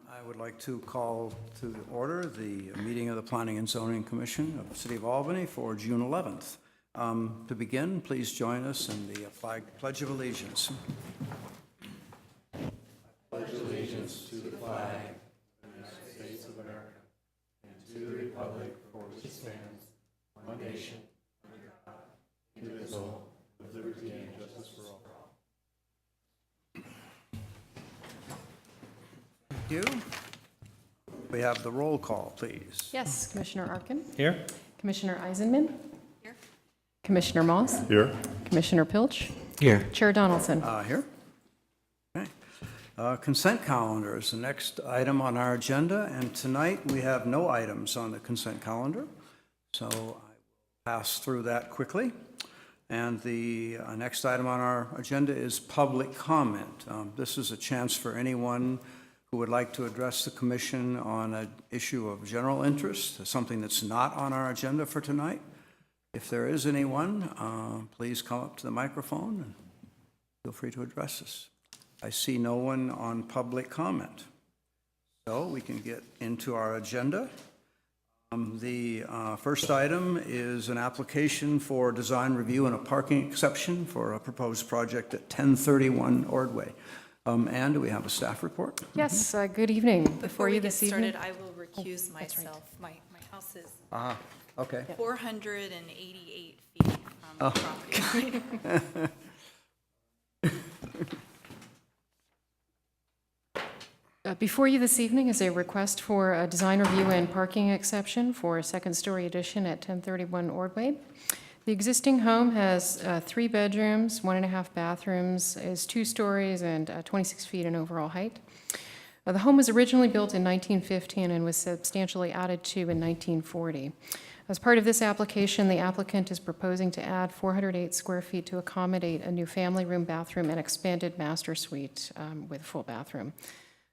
I would like to call to order the meeting of the Planning and Zoning Commission of the City of Albany for June 11th. To begin, please join us in the Pledge of Allegiance. Pledge allegiance to the flag of the United States of America and to the republic for which it stands, one nation, under God, indivisible, with liberty and justice for all. Thank you. We have the roll call, please. Yes, Commissioner Arkin. Here. Commissioner Eisenman. Here. Commissioner Moss. Here. Commissioner Pilch. Here. Chair Donaldson. Here. Okay. Consent calendar is the next item on our agenda, and tonight we have no items on the consent calendar, so I will pass through that quickly. And the next item on our agenda is public comment. This is a chance for anyone who would like to address the commission on an issue of general interest, something that's not on our agenda for tonight. If there is anyone, please come up to the microphone and feel free to address us. I see no one on public comment. So we can get into our agenda. The first item is an application for design review and a parking exception for a proposed project at 1031 Ordway. Anne, do we have a staff report? Yes, good evening. Before we get this evening. started, I will recuse that's right. myself. My house is Okay. 488 feet from the property line. Before you this evening is a request for a design review and parking exception for a second-story addition at 1031 Ordway. The existing home has 3 bedrooms, 1.5 bathrooms, is 2 stories and 26 feet in overall height. The home was originally built in 1915 and was substantially added to in 1940. As part of this application, the applicant is proposing to add 408 square feet to accommodate a new family room, bathroom, and expanded master suite with full bathroom.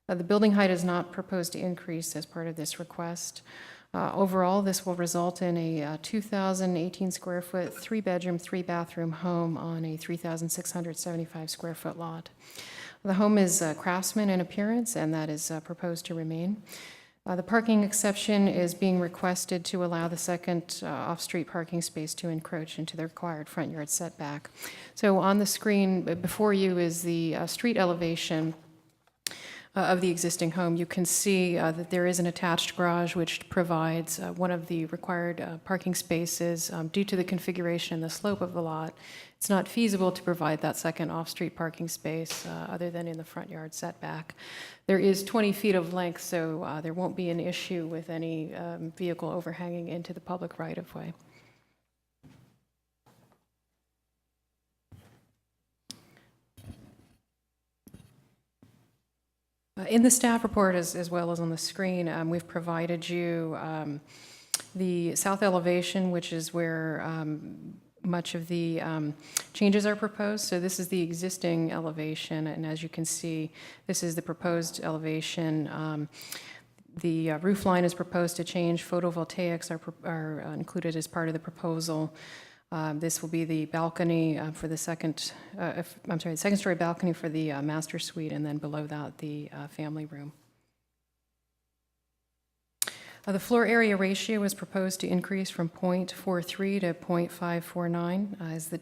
The building height is not proposed to increase as part of this request. Overall, this will result in a 2,018 square foot, 3-bedroom, 3-bathroom home on a 3,675 square foot lot. The home is craftsman in appearance, and that is proposed to remain. The parking exception is being requested to allow the second off-street parking space to encroach into the required front yard setback. So on the screen before you is the street elevation of the existing home. You can see that there is an attached garage which provides one of the required parking spaces. Due to the configuration and the slope of the lot, it's not feasible to provide that second off-street parking space other than in the front yard setback. There is 20 feet of length, so there won't be an issue with any vehicle overhanging into the public right-of-way. In the staff report, as well as on the screen, we've provided you the south elevation, which is where much of the changes are proposed. So this is the existing elevation, and as you can see, this is the proposed elevation. The roof line is proposed to change. Photovoltaics are included as part of the proposal. This will be the balcony for the second-story balcony for the master suite, and then below that, the family room. The floor area ratio is proposed to increase from 0.43 to 0.549. As the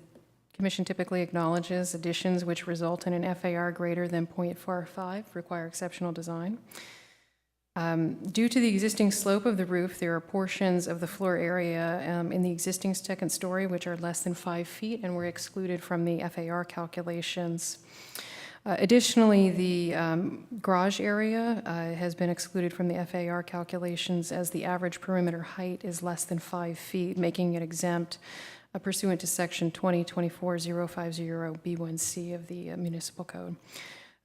Commission typically acknowledges, additions which result in an FAR greater than 0.45 require exceptional design. Due to the existing slope of the roof, there are portions of the floor area in the existing second story which are less than 5 feet and were excluded from the FAR calculations. Additionally, the garage area has been excluded from the FAR calculations as the average perimeter height is less than 5 feet, making it exempt pursuant to Section 2024-050B1C of the Municipal Code.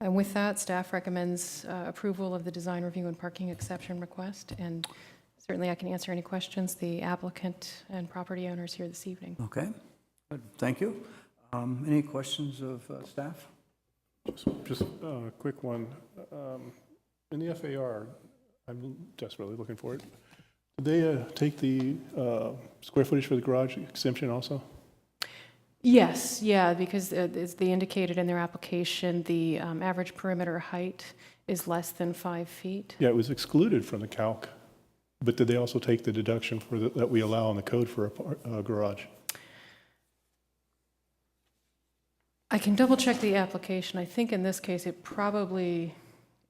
And with that, staff recommends approval of the design review and parking exception request, and certainly I can answer any questions the applicant and property owners here this evening. Okay, good. Thank you. Any questions of staff? Just a quick one. In the FAR, I'm desperately looking for it. Did they take the square footage for the garage exemption also? Yes, yeah, because as they indicated in their application, the average perimeter height is less than 5 feet. Yeah, it was excluded from the calc, but did they also take the deduction for that we allow in the code for a garage? I can double check the application. I think in this case it probably,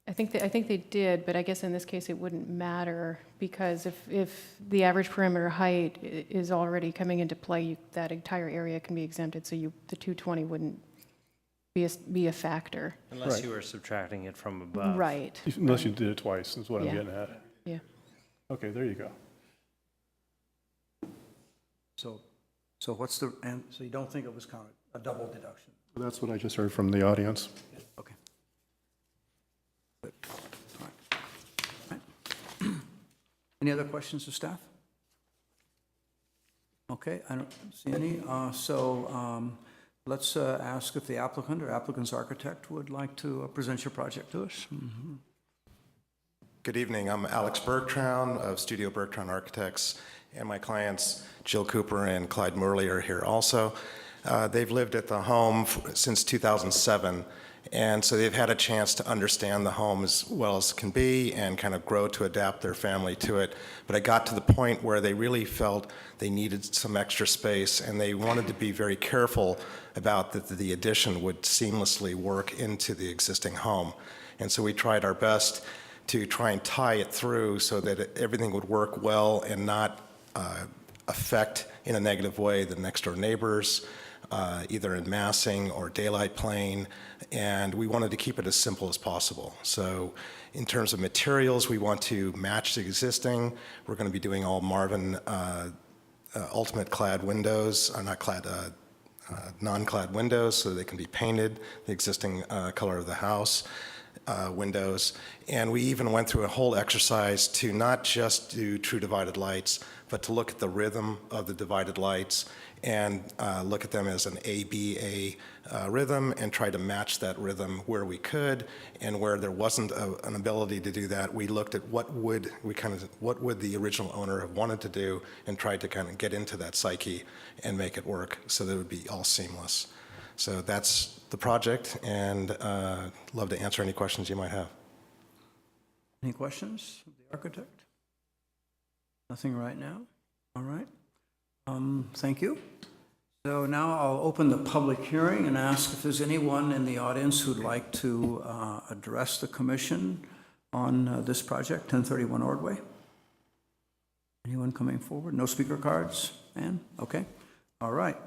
I think they did, but I guess in this case it wouldn't matter because if the average perimeter height is already coming into play, that entire area can be exempted, so the 220 wouldn't be a factor. Unless Right. you were subtracting it from above. Right. Unless you did it twice, is what I'm Yeah. getting at. Yeah. Okay, there you go. So what's the, and so you don't think it was counted, a double deduction? That's what I just heard from the audience. Okay. Good. All right. All right. Any other questions of staff? Okay, I don't see any. Let's ask if the applicant or applicant's architect would like to present your project to us. Good evening. I'm Alex Bergtraun of Studio Bergtraun Architects, and my clients Jill Cooper and Clyde Morley are here also. They've lived at the home since 2007, and so they've had a chance to understand the home as well as can be and kind of grow to adapt their family to it. But I got to the point where they really felt they needed some extra space, and they wanted to be very careful about that the addition would seamlessly work into the existing home. And so we tried our best to try and tie it through so that everything would work well and not affect in a negative way the next door neighbors, either in massing or daylight plane, and we wanted to keep it as simple as possible. So in terms of materials, we want to match the existing. We're going to be doing all Marvin ultimate clad windows, or not clad, non-clad windows, so they can be painted, the existing color of the house. Windows, and we even went through a whole exercise to not just do true divided lights, but to look at the rhythm of the divided lights and look at them as an ABA rhythm and try to match that rhythm where we could, and where there wasn't an ability to do that, we looked at what would the original owner have wanted to do and tried to kind of get into that psyche and make it work so that it would be all seamless. So that's the project, and love to answer any questions you might have. Any questions of the architect? Nothing right now? All right. Thank you. So now I'll open the public hearing and ask if there's anyone in the audience who'd like to address the commission on this project, 1031 Ordway. Anyone coming forward? No speaker cards? Ann? Okay. All right.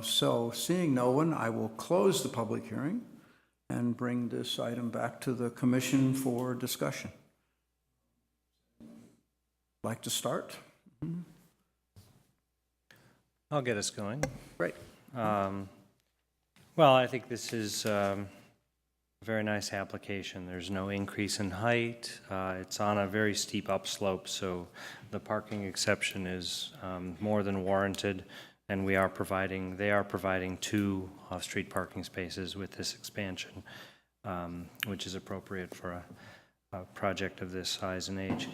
So seeing no one, I will close the public hearing and bring this item back to the commission for discussion. Like to start? I'll get us going. Great. Well, I think this is a very nice application. There's no increase in height. It's on a very steep upslope, so the parking exception is more than warranted. And they are providing 2 off-street parking spaces with this expansion, which is appropriate for a project of this size and age.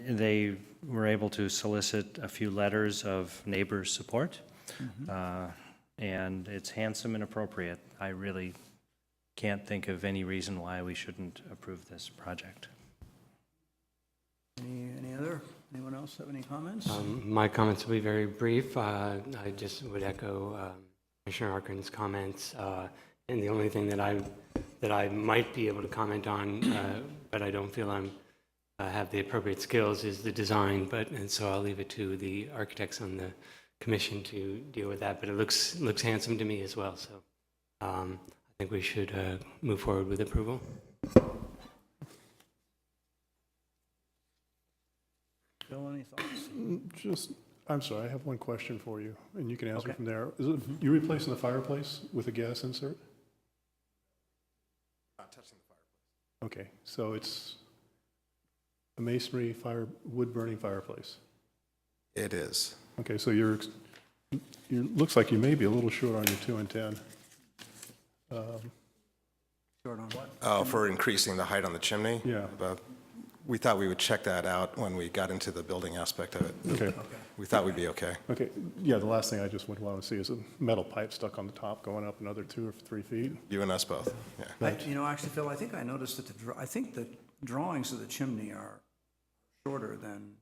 They were able to solicit a few letters of neighbors' support, and it's handsome and appropriate. I really can't think of any reason why we shouldn't approve this project. Anyone else have any comments? My comments will be very brief. I just would echo Commissioner Arkin's comments. And the only thing that I might be able to comment on, but I don't feel I have the appropriate skills, is the design. And so I'll leave it to the architects on the commission to deal with that. But it looks handsome to me as well. So I think we should move forward with approval. Bill, any thoughts? I'm sorry, I have one question for you, and you can answer Okay. from there. You replacing the fireplace with a gas insert? Not touching the fireplace. Okay, so it's a masonry wood-burning fireplace. It is. Okay, so you looks like you may be a little short on your 2 and 10. Short on what? Oh, for increasing the height on the chimney? Yeah. About we thought we would check that out when we got into the building aspect of it. Okay, We thought we'd be okay. okay. Yeah, the last thing I just would want to see is a metal pipe stuck on the top going up another 2 or 3 feet. You and us both, yeah. Actually, Phil, I think I noticed that I think the drawings of the chimney are shorter than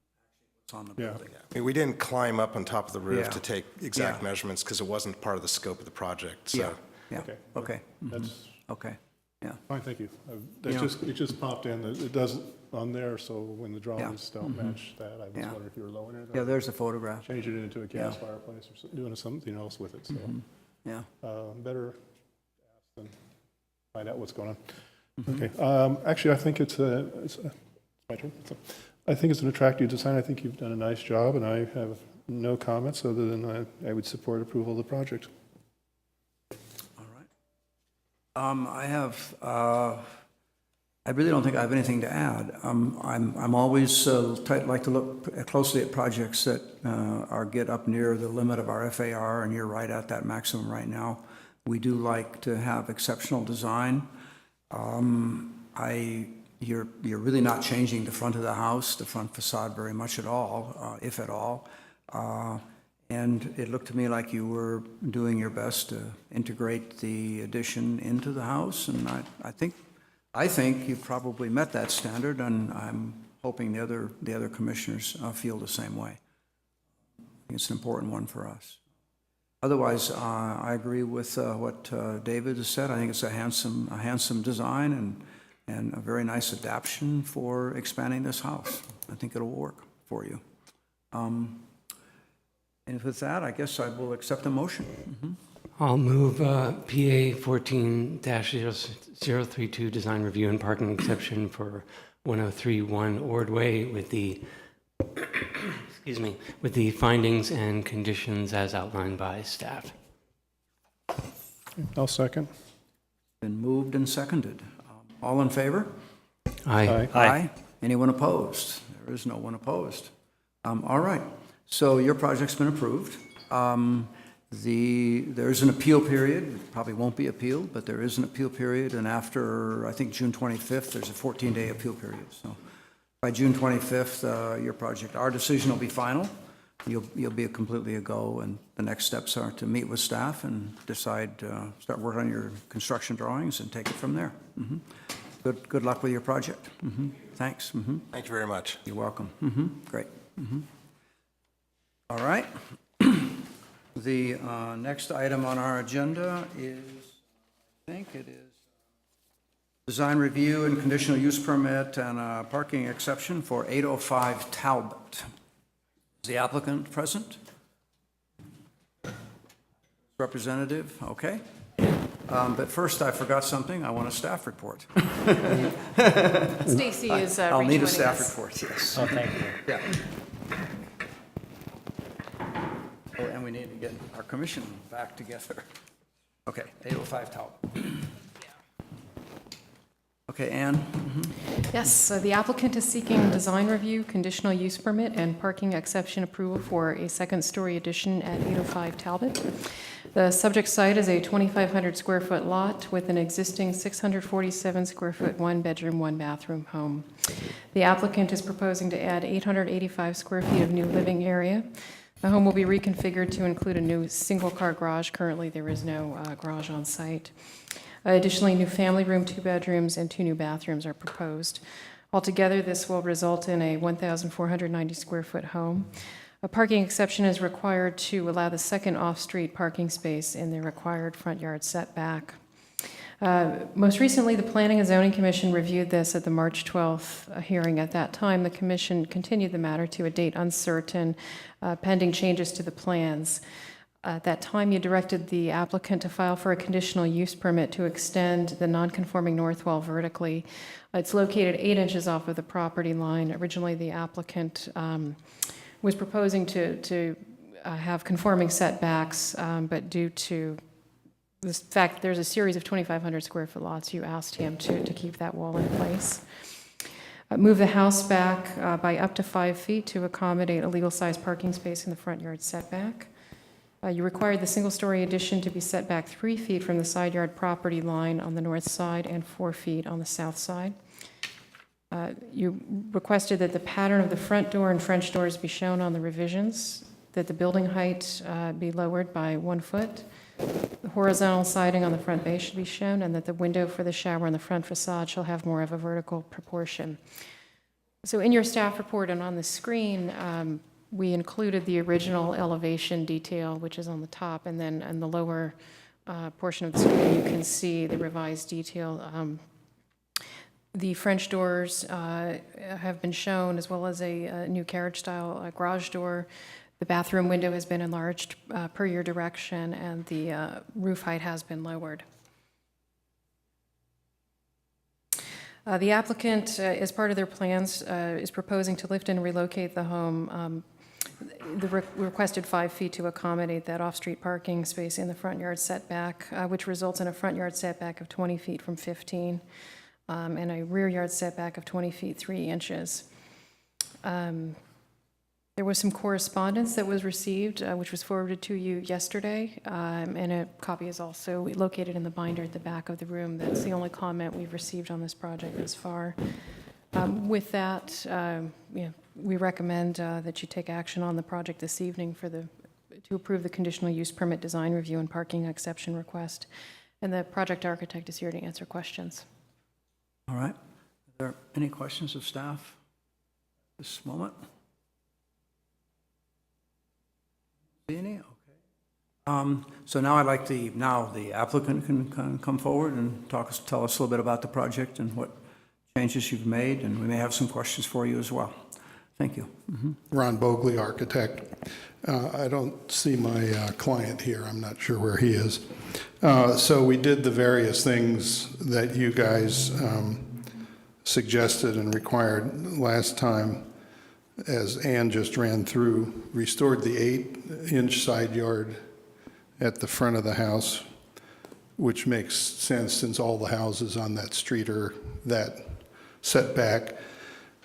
what's on the Yeah. building. I mean, we didn't climb up on top of the roof Yeah. to take exact Yeah. measurements because it wasn't part of the scope of the project, so. Yeah, yeah, Okay. okay, That's okay, yeah. fine, thank you. You know- It just popped in. It does on there, so when the drawings don't match that, I was Yeah. wondering if you were lowering it Yeah, or there's a photograph, changing it into a gas Yeah. fireplace or doing something else with it, so. yeah. Better ask than find out what's going on. Okay, actually, I think it's my turn. So, I think it's an attractive design. I think you've done a nice job, and I have no comments other than I would support approval of the project. All right. I really don't think I have anything to add. I'm always like to look closely at projects that get up near the limit of our FAR, and you're right at that maximum right now. We do like to have exceptional design. You're really not changing the front of the house, the front facade very much at all, if at all. And it looked to me like you were doing your best to integrate the addition into the house, and I think you probably met that standard, and I'm hoping the other commissioners feel the same way. I think it's an important one for us. Otherwise, I agree with what David has said. I think it's a handsome design and a very nice adaptation for expanding this house. I think it'll work for you. And with that, I guess I will accept a motion. I'll move PA 14-032 design review and parking exception for 1031 Ordway with the excuse me, with the findings and conditions as outlined by staff. I'll second. Been moved and seconded. All in favor? Aye. Aye. Anyone opposed? There is no one opposed. All right, so your project's been approved. There's an appeal period. It probably won't be appealed, but there is an appeal period, and after, I think, June 25th, there's a 14-day appeal period. So by June 25th, our decision will be final. You'll be completely a go, and the next steps are to meet with staff and decide, start working on your construction drawings and take it from there. Good luck with your project. Thanks. Thank you very much. You're welcome. Great. All right. The next item on our agenda is, I think it is, design review and conditional use permit and a parking exception for 805 Talbot. Is the applicant present? Representative, okay. But first, I forgot something. I want a staff report. Stacy is I'll need a rejoining staff us. report, yes. Oh, thank you. Yeah. Oh, and we need to get our commission back together. Okay, 805 Talbot. Okay, Ann? Yes, so the applicant is seeking design review, conditional use permit, and parking exception approval for a second-story addition at 805 Talbot. The subject site is a 2,500 square foot lot with an existing 647 square foot one-bedroom, one-bathroom home. The applicant is proposing to add 885 square feet of new living area. The home will be reconfigured to include a new single-car garage. Currently, there is no garage on site. Additionally, new family room, 2 bedrooms, and 2 new bathrooms are proposed. Altogether, this will result in a 1,490 square foot home. A parking exception is required to allow the second off-street parking space in the required front yard setback. Most recently, the Planning and Zoning Commission reviewed this at the March 12th hearing. At that time, the commission continued the matter to a date uncertain, pending changes to the plans. At that time, you directed the applicant to file for a conditional use permit to extend the non-conforming north wall vertically. It's located 8 inches off of the property line. Originally, the applicant was proposing to have conforming setbacks, but due to the fact there's a series of 2,500 square foot lots, you asked him to keep that wall in place. Move the house back by up to 5 feet to accommodate a legal-sized parking space in the front yard setback. You required the single-story addition to be set back 3 feet from the side yard property line on the north side and 4 feet on the south side. You requested that the pattern of the front door and French doors be shown on the revisions, that the building height be lowered by 1 foot, the horizontal siding on the front base should be shown, and that the window for the shower on the front facade shall have more of a vertical proportion. So in your staff report and on the screen, we included the original elevation detail, which is on the top, and then in the lower portion of the screen, you can see the revised detail. The French doors have been shown, as well as a new carriage-style garage door. The bathroom window has been enlarged per your direction, and the roof height has been lowered. The applicant, as part of their plans, is proposing to lift and relocate the home the requested 5 feet to accommodate that off-street parking space in the front yard setback, which results in a front yard setback of 20 feet from 15, and a rear yard setback of 20 feet 3 inches. There was some correspondence that was received, which was forwarded to you yesterday, and a copy is also located in the binder at the back of the room. That's the only comment we've received on this project thus far. With that, we recommend that you take action on the project this evening to approve the conditional use permit design review and parking exception request. And the project architect is here to answer questions. All right. Are there any questions of staff at this moment? See any? Okay. So now I'd like the applicant can come forward and tell us a little bit about the project and what changes you've made, and we may have some questions for you as well. Thank you. Ron Bogley, architect. I don't see my client here. I'm not sure where he is. So we did the various things that you guys suggested and required last time, as Ann just ran through. Restored the 8-inch side yard at the front of the house, which makes sense since all the houses on that street are that setback.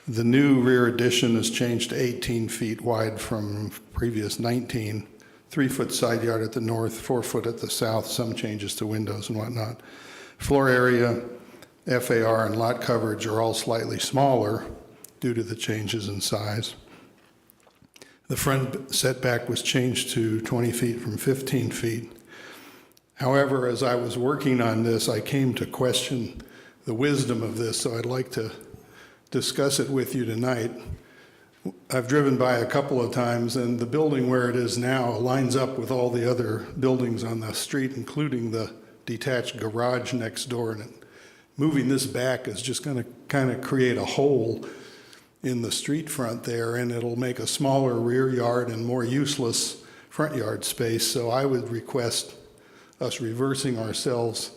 The new rear addition is changed to 18 feet wide from previous 19. 3-foot side yard at the north, 4 foot at the south, some changes to windows and whatnot. Floor area, FAR, and lot coverage are all slightly smaller due to the changes in size. The front setback was changed to 20 feet from 15 feet. However, as I was working on this, I came to question the wisdom of this, so I'd like to discuss it with you tonight. I've driven by a couple of times, and the building where it is now lines up with all the other buildings on the street, including the detached garage next door. And moving this back is just going to kind of create a hole in the street front there, and it'll make a smaller rear yard and more useless front yard space. So I would request us reversing ourselves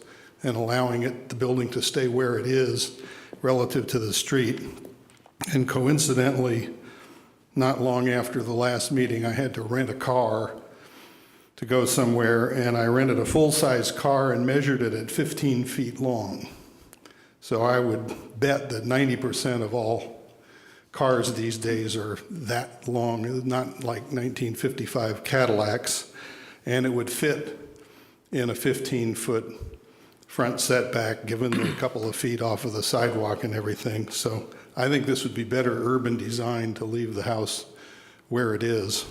and allowing the building to stay where it is relative to the street. And coincidentally, not long after the last meeting, I had to rent a car to go somewhere, and I rented a full-size car and measured it at 15 feet long. So I would bet that 90% of all cars these days are that long, not like 1955 Cadillacs, and it would fit in a 15-foot front setback, given the couple of feet off of the sidewalk and everything. So I think this would be better urban design to leave the house where it is.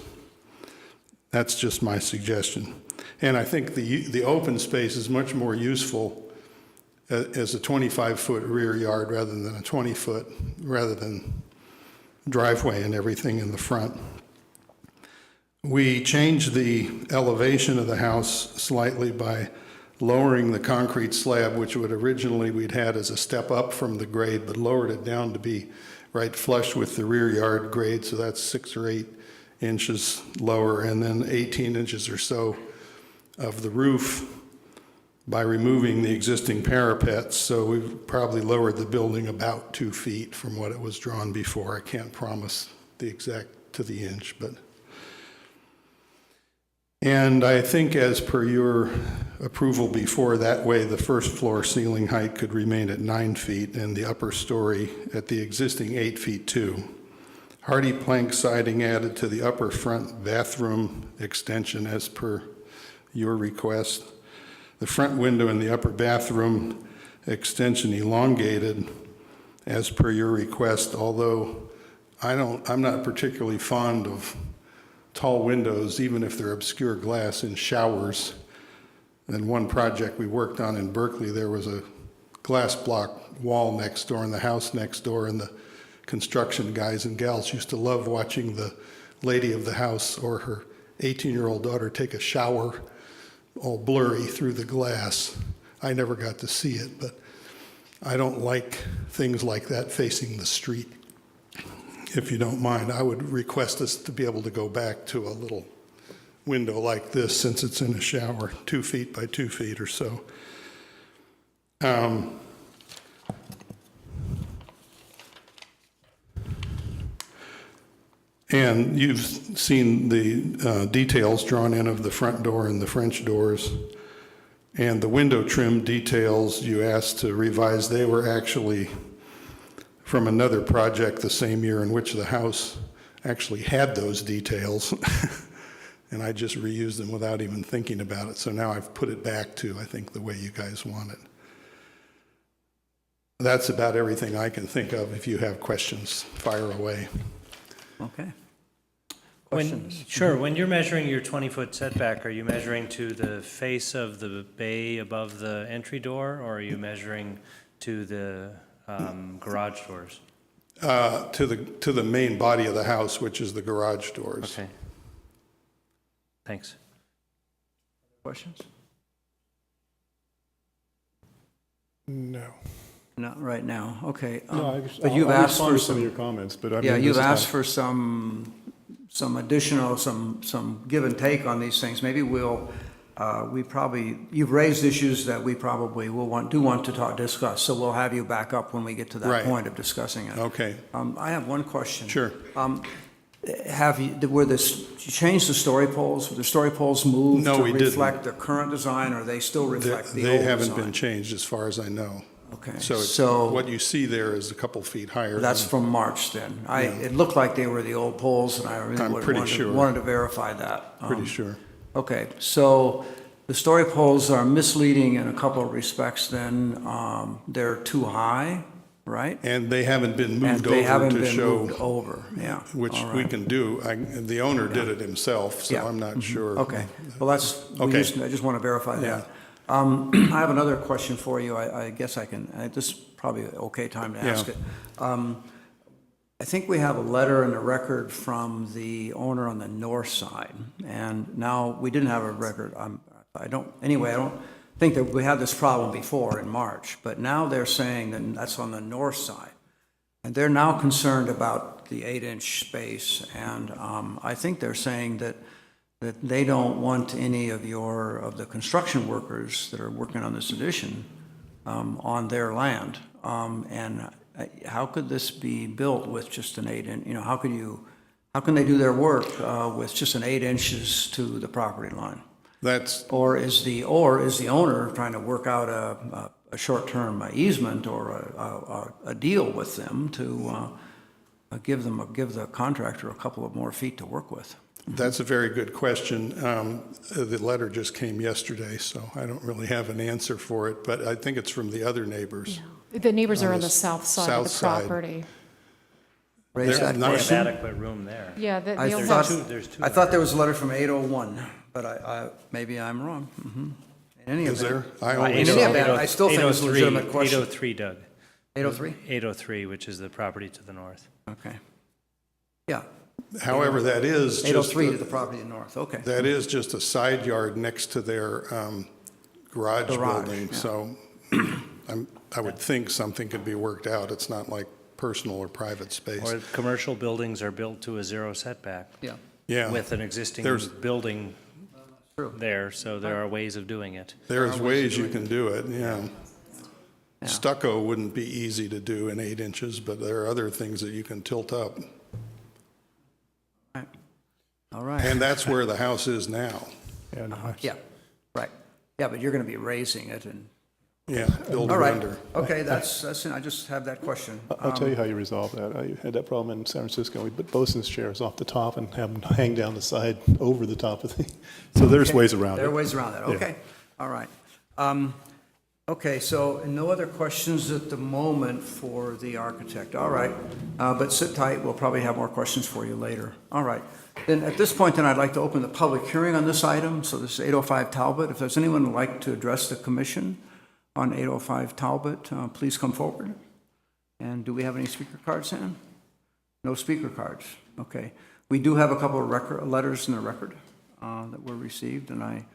That's just my suggestion. And I think the open space is much more useful as a 25-foot rear yard rather than a 20-foot, rather than driveway and everything in the front. We changed the elevation of the house slightly by lowering the concrete slab, which we'd had as a step up from the grade, but lowered it down to be right flush with the rear yard grade, so that's 6 or 8 inches lower, and then 18 inches or so of the roof by removing the existing parapets. So we've probably lowered the building about 2 feet from what it was drawn before. I can't promise the exact to the inch, but. And I think, as per your approval before, that way the first floor ceiling height could remain at 9 feet and the upper story at the existing 8 feet too. Hardy plank siding added to the upper front bathroom extension as per your request. The front window in the upper bathroom extension elongated as per your request, although I'm not particularly fond of tall windows, even if they're obscure glass, in showers. And one project we worked on in Berkeley, there was a glass block wall next door in the house next door, and the construction guys and gals used to love watching the lady of the house or her 18-year-old daughter take a shower all blurry through the glass. I never got to see it, but I don't like things like that facing the street. If you don't mind, I would request us to be able to go back to a little window like this, since it's in a shower, 2 feet by 2 feet or so. And you've seen the details drawn in of the front door and the French doors. And the window trim details you asked to revise, they were actually from another project the same year in which the house actually had those details. And I just reused them without even thinking about it. So now I've put it back to, I think, the way you guys want it. That's about everything I can think of. If you have questions, fire away. Okay. Sure, when you're measuring your 20-foot setback, are you measuring to the face of the bay above the entry door, or are you measuring to the garage doors? To the main body of the house, which is the garage doors. Okay. Thanks. Questions? No. Not right now, okay. No, But you've I'll asked respond for to some of some, your comments, but I mean. yeah, this you've is asked not- for some additional, some give and take on these things. Maybe you've raised issues that we probably do want to discuss, so we'll have you back up when we get to that Right. point of discussing it. Okay, I have one question. sure. You changed the story poles? Were the story poles moved No, to we didn't. reflect the current design, or they still reflect the old They design? haven't been changed as far as I know. Okay, So what you see there is a couple feet higher. That's than- from March then. It looked like they were the old poles, and I really I'm pretty sure. wanted to verify that. Pretty sure. Okay, so the story poles are misleading in a couple of respects then. They're too high, right? And they haven't been And moved they over haven't to been moved show, over, yeah. which all we right. can do. The owner did it himself, so Yeah. I'm not sure. Okay, well, I just want to verify that. I have another question for you. I guess this is probably an okay time to ask Yeah. it. I think we have a letter in the record from the owner on the north side, and now, we didn't have a record, I don't think that we had this problem before in March, but now they're saying that that's on the north side. And they're now concerned about the 8-inch space, and I think they're saying that they don't want any of the construction workers that are working on this addition on their land. And how could this be built with just an 8-inch? How can they do their work with just an 8 inches to the property line? Or is the owner trying to work out a short-term easement or a deal with them to give the contractor a couple of more feet to work with? That's a very good question. The letter just came yesterday, so I don't really have an answer for it, but I think it's from the other neighbors. The neighbors are On on the the south side of the south side. property. Raise that They're not- They have question. adequate room there. Yeah, I they'll thought- have, There's two. I thought there was a letter from 801, but maybe I'm wrong. In any Is event. there? I In only any saw- event, I still think it's a legitimate question. 803, Doug. 803? 803, which is the property to the north. Okay. Yeah, However, that is just. 803 to the property north, okay. That is just a side yard next to their garage Garage, building, yeah. so I would think something could be worked out. It's not like personal or private space. Or commercial buildings are built to a zero setback Yeah, Yeah, with an existing There's- building true. there, so there are ways of doing it. there's ways you can do it, yeah. Yeah. Stucco wouldn't be easy to do in 8 inches, but there are other things that you can tilt up. All right. And that's where the house is now. Yeah, no, Yeah, right. Yeah, but you're going to be raising it and, Yeah, build all it right. under. Okay, I just have that question. I'll tell you how you resolve that. I had that problem in San Francisco. We put bosun's chairs off the top and have them hang down the side over the top of the, so there's ways around it. There are ways around that, Yeah. okay. All right. Okay, so no other questions at the moment for the architect. All right, but sit tight, we'll probably have more questions for you later. All right, then at this point, then I'd like to open the public hearing on this item. So this is 805 Talbot. If there's anyone who'd like to address the commission on 805 Talbot, please come forward. And do we have any speaker cards, Ann? No speaker cards, okay. We do have a couple of letters in the record that were received, and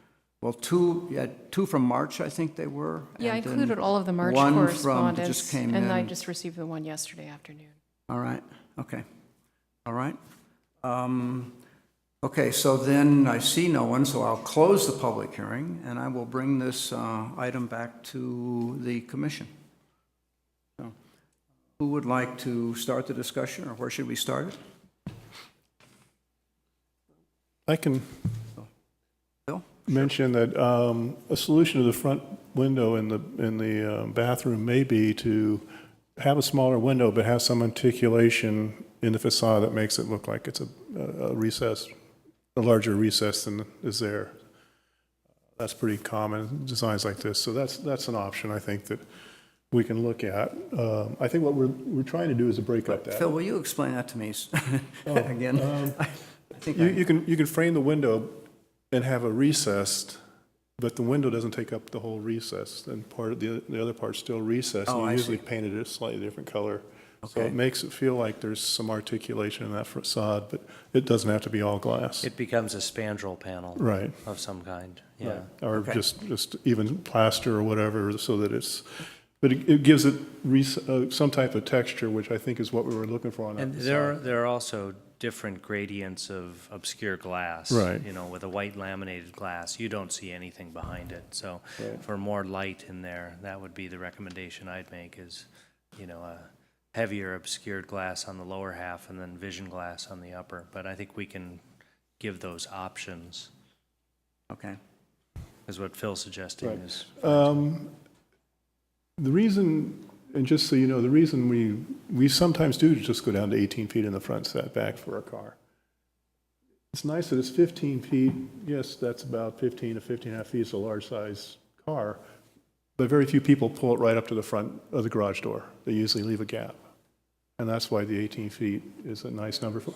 two from March, I think they were. Yeah, I and then included all of the March one from correspondence, just came and I in. just received the one yesterday afternoon. All right, okay, all right. Okay, so then I see no one, so I'll close the public hearing, and I will bring this item back to the commission. So, who would like to start the discussion, or where should we start it? I can Bill? mention that a solution to the front window in the bathroom may be to have a smaller window, but have some articulation in the facade that makes it look like it's a recess, a larger recess than is there. That's pretty common in designs like this. So that's an option I think that we can look at. I think what we're trying to do is to break up that. Phil, will you explain that to me again? I think You can frame the window and have a recessed, but the window doesn't take up the whole recess, and part of the other part's still recessed. Oh, and you I usually see. paint it a slightly different color. So Okay. it makes it feel like there's some articulation in that facade, but it doesn't have to be all glass. It becomes a spandrel panel. Right. Of some kind, yeah. Or Okay. just even plaster or whatever, so that but it gives it some type of texture, which I think is what we were looking for on that And facade. there are also different gradients of obscure glass. Right. You know, with a white laminated glass, you don't see anything behind it. So Right. for more light in there, that would be the recommendation I'd make is, you know, a heavier obscured glass on the lower half and then vision glass on the upper. But I think we can give those options, Okay, is what Phil's suggesting Right. is. The reason, and just so you know, the reason we sometimes do just go down to 18 feet in the front setback for a car. It's nice that it's 15 feet. Yes, that's about 15 to 15 and a half feet. It's a large size car, but very few people pull it right up to the front of the garage door. They usually leave a gap. And that's why the 18 feet is a nice number for.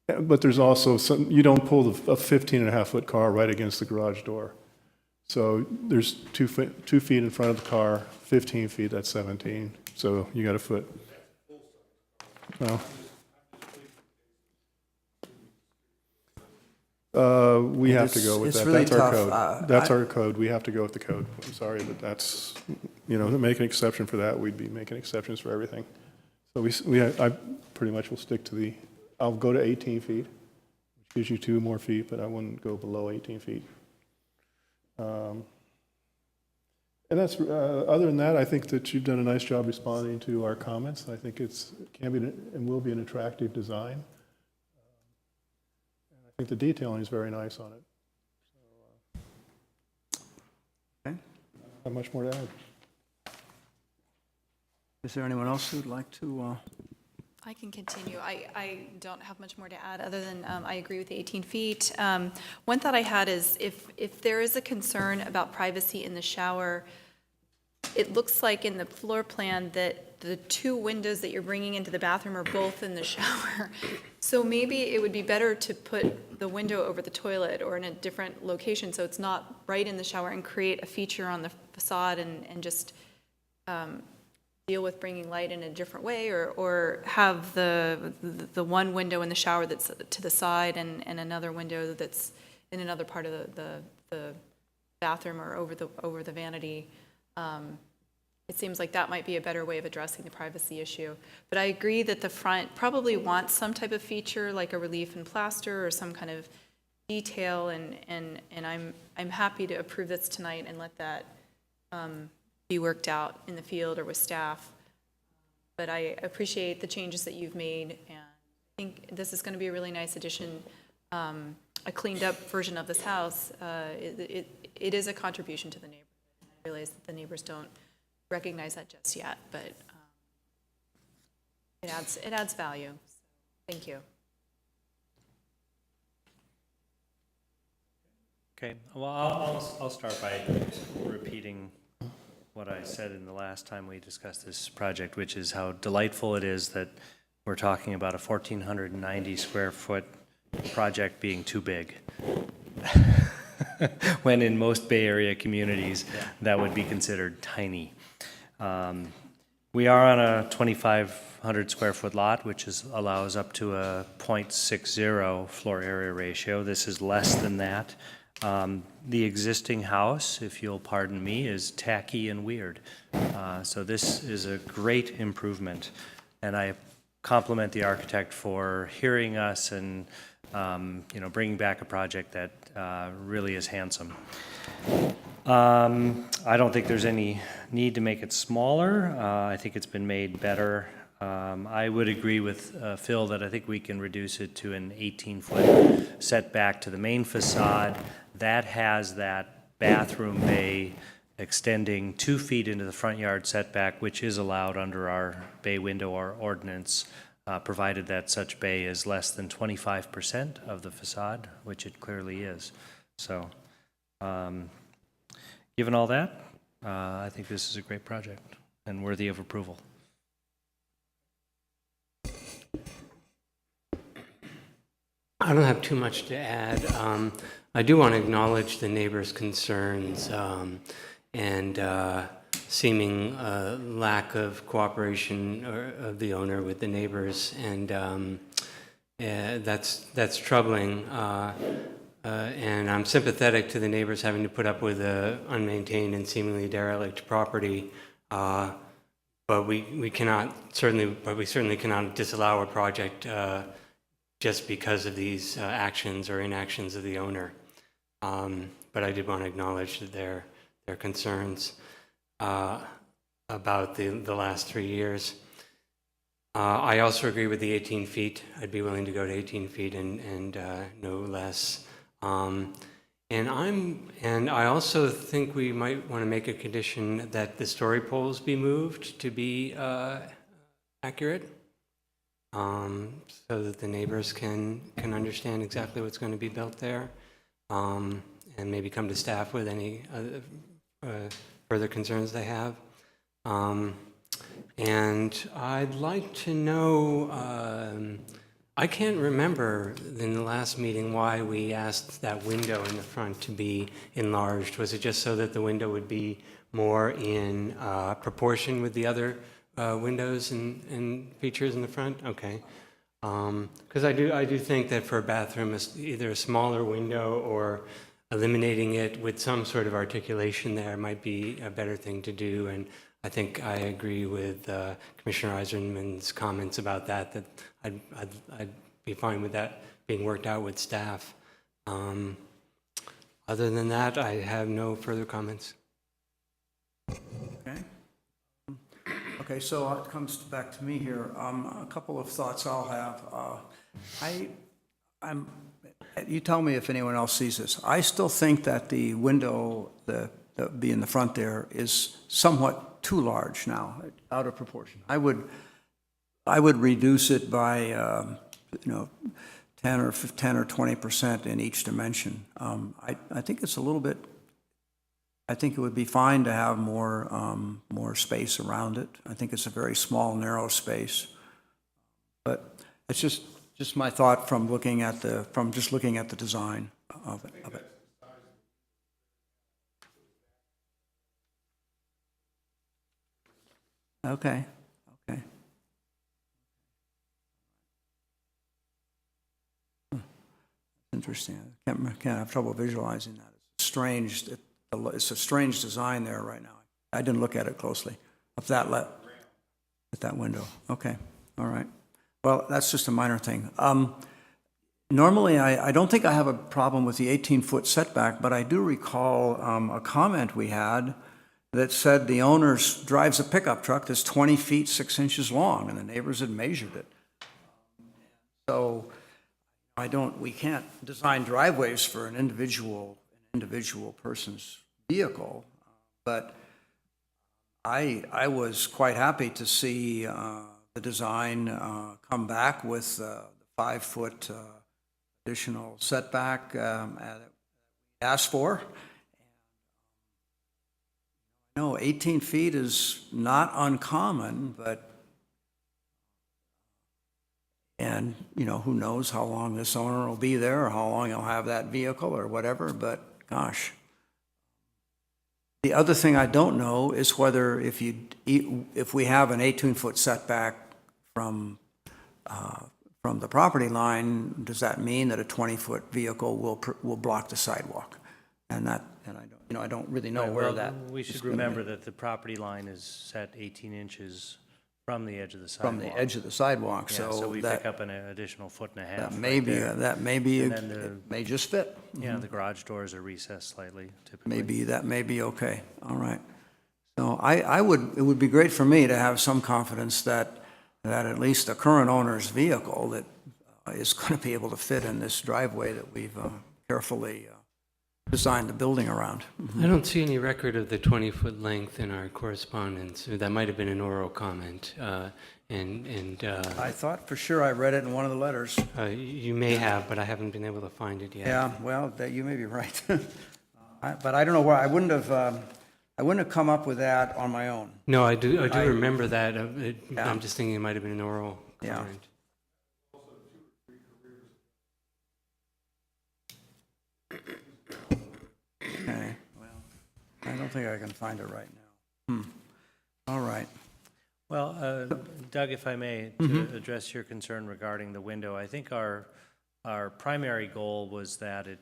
But there's also some, you don't pull a 15 and a half foot car right against the garage door. So there's 2 feet in front of the car, 15 feet, that's 17. So you got a foot. Well, we have to go with It's that. really That's our tough. code. That's our code. We have to go with the code. I'm sorry, but that's, to make an exception for that, we'd be making exceptions for everything. So I pretty much will stick to I'll go to 18 feet, which gives you 2 more feet, but I wouldn't go below 18 feet. And that's, other than that, I think that you've done a nice job responding to our comments. I think it can be and will be an attractive design. And I think the detailing is very nice on it. okay. Not much more to add. Is there anyone else who'd like to? I can continue. I don't have much more to add, other than I agree with the 18 feet. One thought I had is if there is a concern about privacy in the shower, it looks like in the floor plan that the 2 windows that you're bringing into the bathroom are both in the shower. So maybe it would be better to put the window over the toilet or in a different location so it's not right in the shower, and create a feature on the facade and just deal with bringing light in a different way, or have the one window in the shower that's to the side and another window that's in another part of the bathroom or over the vanity. It seems like that might be a better way of addressing the privacy issue. But I agree that the front probably wants some type of feature, like a relief in plaster or some kind of detail, and I'm happy to approve this tonight and let that be worked out in the field or with staff. But I appreciate the changes that you've made, and I think this is going to be a really nice addition, a cleaned up version of this house. It is a contribution to the neighborhood. I realize that the neighbors don't recognize that just yet, but it adds value. So, thank you. Okay, well, I'll start by repeating what I said in the last time we discussed this project, which is how delightful it is that we're talking about a 1,490 square foot project being too big. When in most Bay Area communities, that would be considered tiny. We are on a 2,500 square foot lot, which allows up to a 0.60 floor area ratio. This is less than that. The existing house, if you'll pardon me, is tacky and weird. So this is a great improvement. And I compliment the architect for hearing us and bringing back a project that really is handsome. I don't think there's any need to make it smaller. I think it's been made better. I would agree with Phil that I think we can reduce it to an 18-foot setback to the main facade. That has that bathroom bay extending 2 feet into the front yard setback, which is allowed under our bay window or ordinance, provided that such bay is less than 25% of the facade, which it clearly is. So, given all that, I think this is a great project and worthy of approval. I don't have too much to add. I do want to acknowledge the neighbors' concerns and seeming lack of cooperation of the owner with the neighbors, and that's troubling. And I'm sympathetic to the neighbors having to put up with a unmaintained and seemingly derelict property. But we certainly cannot disallow a project just because of these actions or inactions of the owner. But I did want to acknowledge their concerns about the last 3 years. I also agree with the 18 feet. I'd be willing to go to 18 feet and no less. And I also think we might want to make a condition that the story poles be moved to be accurate, so that the neighbors can understand exactly what's going to be built there, and maybe come to staff with any further concerns they have. And I'd like to know, I can't remember in the last meeting why we asked that window in the front to be enlarged. Was it just so that the window would be more in proportion with the other windows and features in the front? Okay. Because I do think that for a bathroom, either a smaller window or eliminating it with some sort of articulation there might be a better thing to do. And I think I agree with Commissioner Eiserman's comments about that I'd be fine with that being worked out with staff. Other than that, I have no further comments. Okay. Okay, so it comes back to me here. A couple of thoughts I'll have. You tell me if anyone else sees this. I still think that the window, that be in the front there, is somewhat too large now, out of proportion. I would reduce it by 10 or 20% in each dimension. I think it's a little bit. I think it would be fine to have more space around it. I think it's a very small, narrow space, but it's just my thought from just looking at the design of it. Okay. Interesting. I can't have trouble visualizing that. It's a strange design there right now. I didn't look at it closely. At that window. Okay. All right. Well, that's just a minor thing. Normally, I don't think I have a problem with the 18-foot setback, but I do recall a comment we had that said the owner drives a pickup truck that's 20 feet 6 inches long, and the neighbors had measured it. So we can't design driveways for an individual person's vehicle, but I was quite happy to see the design come back with the 5-foot additional setback asked for. No, 18 feet is not uncommon, and, you know, who knows how long this owner will be there, or how long he'll have that vehicle, or whatever, but gosh. The other thing I don't know is whether if we have an 18-foot setback from the property line, does that mean that a 20-foot vehicle will block the sidewalk? And I don't really know where Well, that. we is should gonna remember be. that the property line is set 18 inches from the edge of the From sidewalk. the edge of the sidewalk, Yeah, so so we that, pick up an additional foot and a half that right may be, there. And then it may just fit. Yeah, the garage doors are recessed slightly, typically. That may be okay, all right. So it would be great for me to have some confidence that at least the current owner's vehicle that is going to be able to fit in this driveway that we've carefully designed the building around. I don't see any record of the 20-foot length in our correspondence. That might have been an oral comment, and I thought for sure I read it in one of the letters. you may have, but I haven't been able to find it yet. Yeah, well, you may be right. But I don't know why, I wouldn't have come up with that on my own. No, I do remember that. Yeah. I'm just thinking it might have been an oral Yeah. comment. Okay, well, I don't think I can find it right now. All right. Well, Doug, if I may, to address your concern regarding the window, I think our primary goal was that it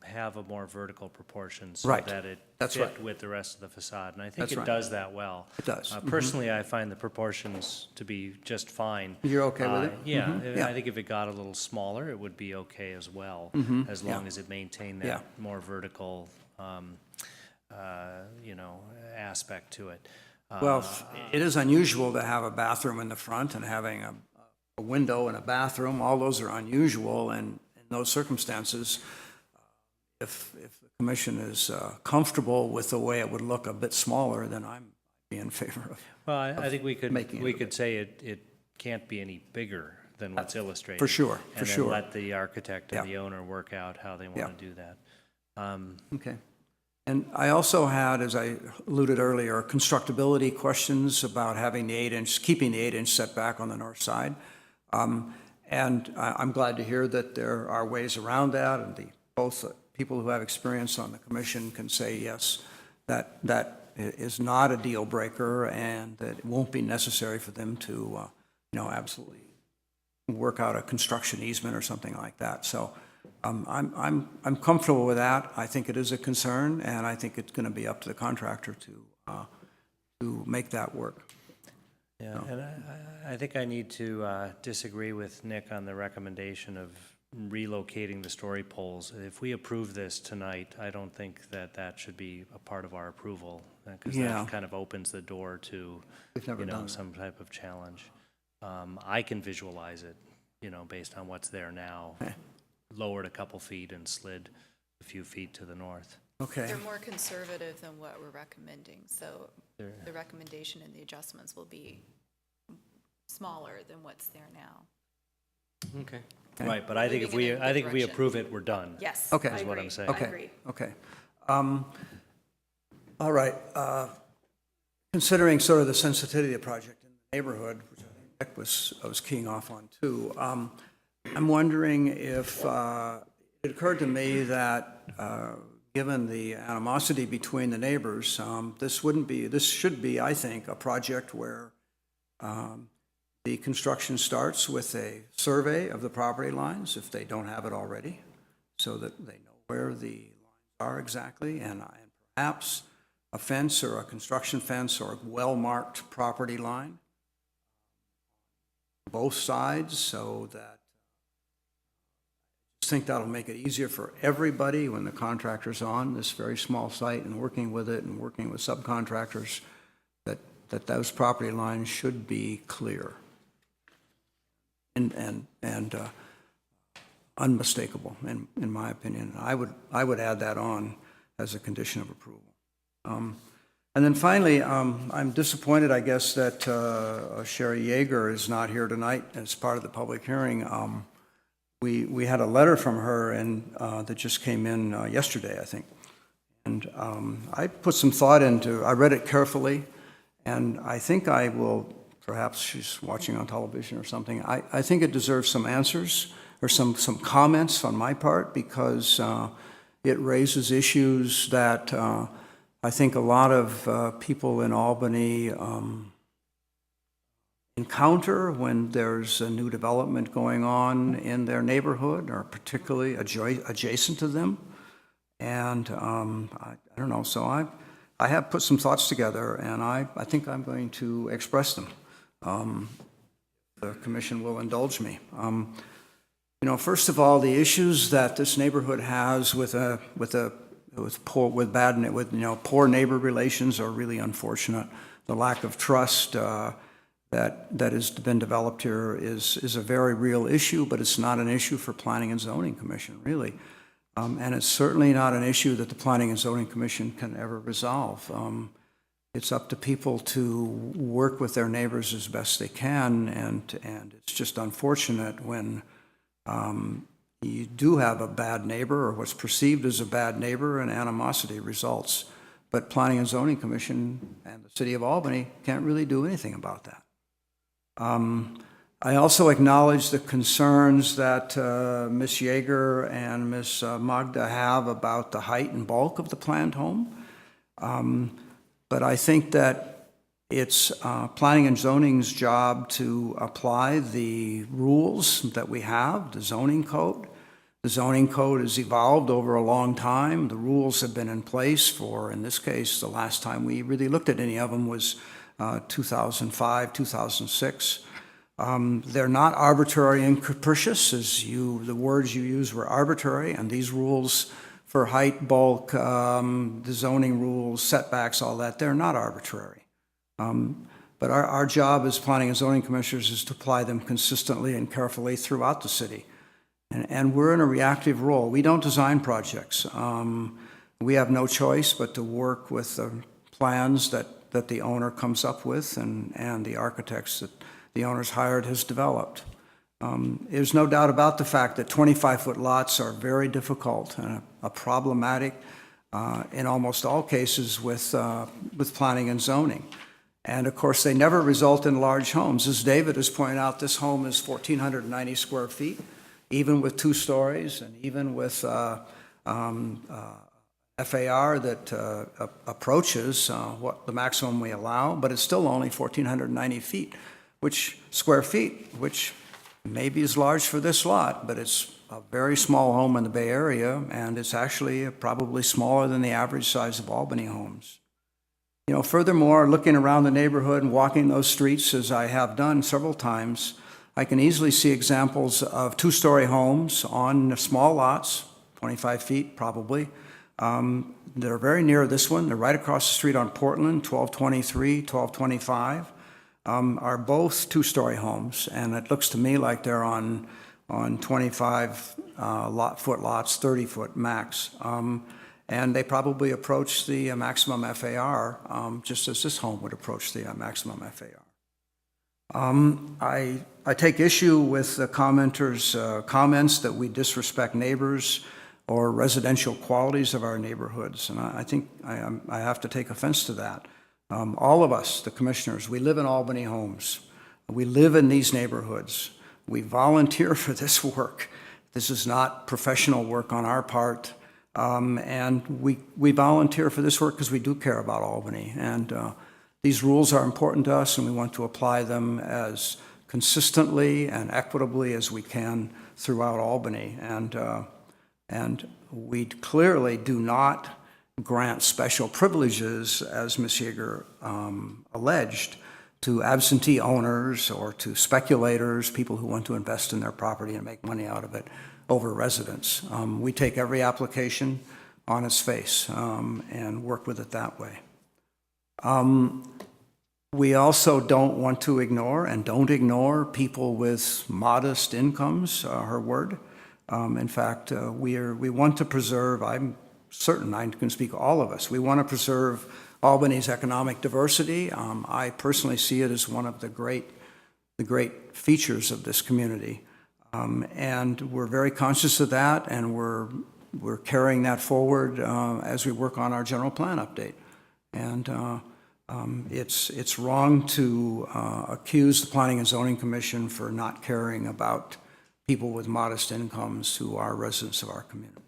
have a more vertical proportion so Right. that it That's fit right. with the rest of the facade, and I think That's it right. does that well. It does. Personally, I find the proportions to be just fine. You're okay with it? Yeah, Yeah. I think if it got a little smaller, it would be okay as well, as long as it maintained Yeah. that more vertical, aspect to it. Well, it is unusual to have a bathroom in the front, and having a window and a bathroom, all those are unusual, and in those circumstances, if the commission is comfortable with the way it would look a bit smaller, then I'm in favor of. Well, I think making it we a could say it can't be any bigger than what's illustrated. For sure, for And sure. then let the architect Yeah. and the owner work out how they Yeah. want to do that. Okay. And I also had, as I alluded earlier, constructability questions about having keeping the 8-inch setback on the north side. And I'm glad to hear that there are ways around that, and both people who have experience on the commission can say, yes, that is not a deal breaker, and that it won't be necessary for them to, absolutely work out a construction easement or something like that. So I'm comfortable with that. I think it is a concern, and I think it's going to be up to the contractor to make that work. Yeah, and I think I need to disagree with Nick on the recommendation of relocating the story poles. If we approve this tonight, I don't think that should be a part of our approval, because Yeah. that kind of opens the door to, We've never done that. some type of challenge. I can visualize it, based on what's there now. Okay. Lowered a couple feet and slid a few feet to the north. Okay. They're more conservative than what we're recommending, so the recommendation and the adjustments will be smaller than what's there now. Okay. Right, but I think if Moving in a if we direction. approve it, we're done. Yes. Okay. I Is what I'm agree. saying. I Okay. agree. Okay. All right. Considering sort of the sensitivity of the project in the neighborhood, which I think Nick was keying off on too, I'm wondering if it occurred to me that given the animosity between the neighbors, this should be, I think, a project where the construction starts with a survey of the property lines, if they don't have it already, so that they know where the lines are exactly, and perhaps a fence or a construction fence or a well-marked property line, both sides, so that I think that'll make it easier for everybody when the contractor's on this very small site and working with it and working with subcontractors, that those property lines should be clear and unmistakable, in my opinion. I would add that on as a condition of approval. And then finally, I'm disappointed, I guess, that Sherry Yeager is not here tonight as part of the public hearing. we had a letter from her and that just came in yesterday, I think. And I put some thought into, I read it carefully, and I think I will, perhaps she's watching on television or something, I think it deserves some answers or some comments on my part, because it raises issues that I think a lot of people in Albany encounter when there's a new development going on in their neighborhood, or particularly adjacent to them. And I don't know, so I have put some thoughts together, and I think I'm going to express them. The commission will indulge me. You know, first of all, the issues that this neighborhood has with poor neighbor relations are really unfortunate. The lack of trust that has been developed here is a very real issue, but it's not an issue for Planning and Zoning Commission, really. And it's certainly not an issue that the Planning and Zoning Commission can ever resolve. It's up to people to work with their neighbors as best they can, and it's just unfortunate when you do have a bad neighbor, or what's perceived as a bad neighbor, and animosity results. But Planning and Zoning Commission and the City of Albany can't really do anything about that. I also acknowledge the concerns that Ms. Yeager and Ms. Magda have about the height and bulk of the planned home. But I think that it's Planning and Zoning's job to apply the rules that we have, the zoning code. The zoning code has evolved over a long time. The rules have been in place for, in this case, the last time we really looked at any of them was 2005, 2006. They're not arbitrary and capricious, the words you used were arbitrary, and these rules for height, bulk, the zoning rules, setbacks, all that, they're not arbitrary. But our job as Planning and Zoning Commissioners is to apply them consistently and carefully throughout the city. And we're in a reactive role. We don't design projects. We have no choice but to work with the plans that the owner comes up with and the architects that the owner's hired has developed. There's no doubt about the fact that 25-foot lots are very difficult and problematic in almost all cases with planning and zoning. And of course, they never result in large homes. As David has pointed out, this home is 1,490 square feet, even with 2 stories and even with FAR that approaches what the maximum we allow, but it's still only 1,490 feet, square feet, which maybe is large for this lot, but it's a very small home in the Bay Area, and it's actually probably smaller than the average size of Albany homes. You know, furthermore, looking around the neighborhood and walking those streets, as I have done several times, I can easily see examples of 2-story homes on small lots, 25 feet probably, that are very near this one. They're right across the street on Portland, 1223, 1225, are both 2-story homes, and it looks to me like they're on 25-foot lots, 30-foot max. And they probably approach the maximum FAR, just as this home would approach the maximum FAR. I take issue with the commenters' comments that we disrespect neighbors or residential qualities of our neighborhoods, and I think I have to take offense to that. All of us, the commissioners, we live in Albany homes. We live in these neighborhoods. We volunteer for this work. This is not professional work on our part. And we volunteer for this work because we do care about Albany. And these rules are important to us, and we want to apply them as consistently and equitably as we can throughout Albany. And we clearly do not grant special privileges, as Ms. Yeager alleged, to absentee owners or to speculators, people who want to invest in their property and make money out of it, over residents. We take every application on its face and work with it that way. We also don't want to ignore and don't ignore people with modest incomes, her word. In fact, we want to preserve, I'm certain I can speak all of us, we want to preserve Albany's economic diversity. I personally see it as one of the great features of this community. And we're very conscious of that, and we're carrying that forward as we work on our general plan update. And it's wrong to accuse the Planning and Zoning Commission for not caring about people with modest incomes who are residents of our community.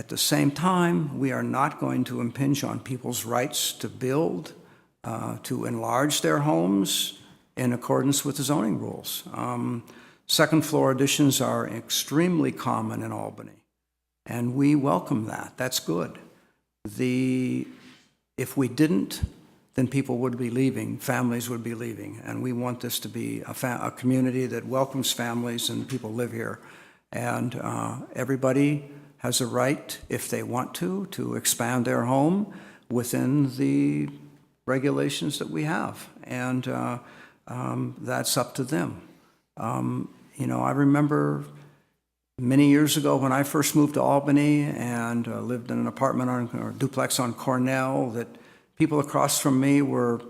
At the same time, we are not going to impinge on people's rights to build, to enlarge their homes in accordance with the zoning rules. Second floor additions are extremely common in Albany, and we welcome that. That's good. If we didn't, then people would be leaving, families would be leaving, and we want this to be a community that welcomes families and people live here. And everybody has a right, if they want to expand their home within the regulations that we have, and that's up to them. I remember many years ago when I first moved to Albany and lived in an apartment or duplex on Cornell, that people across from me were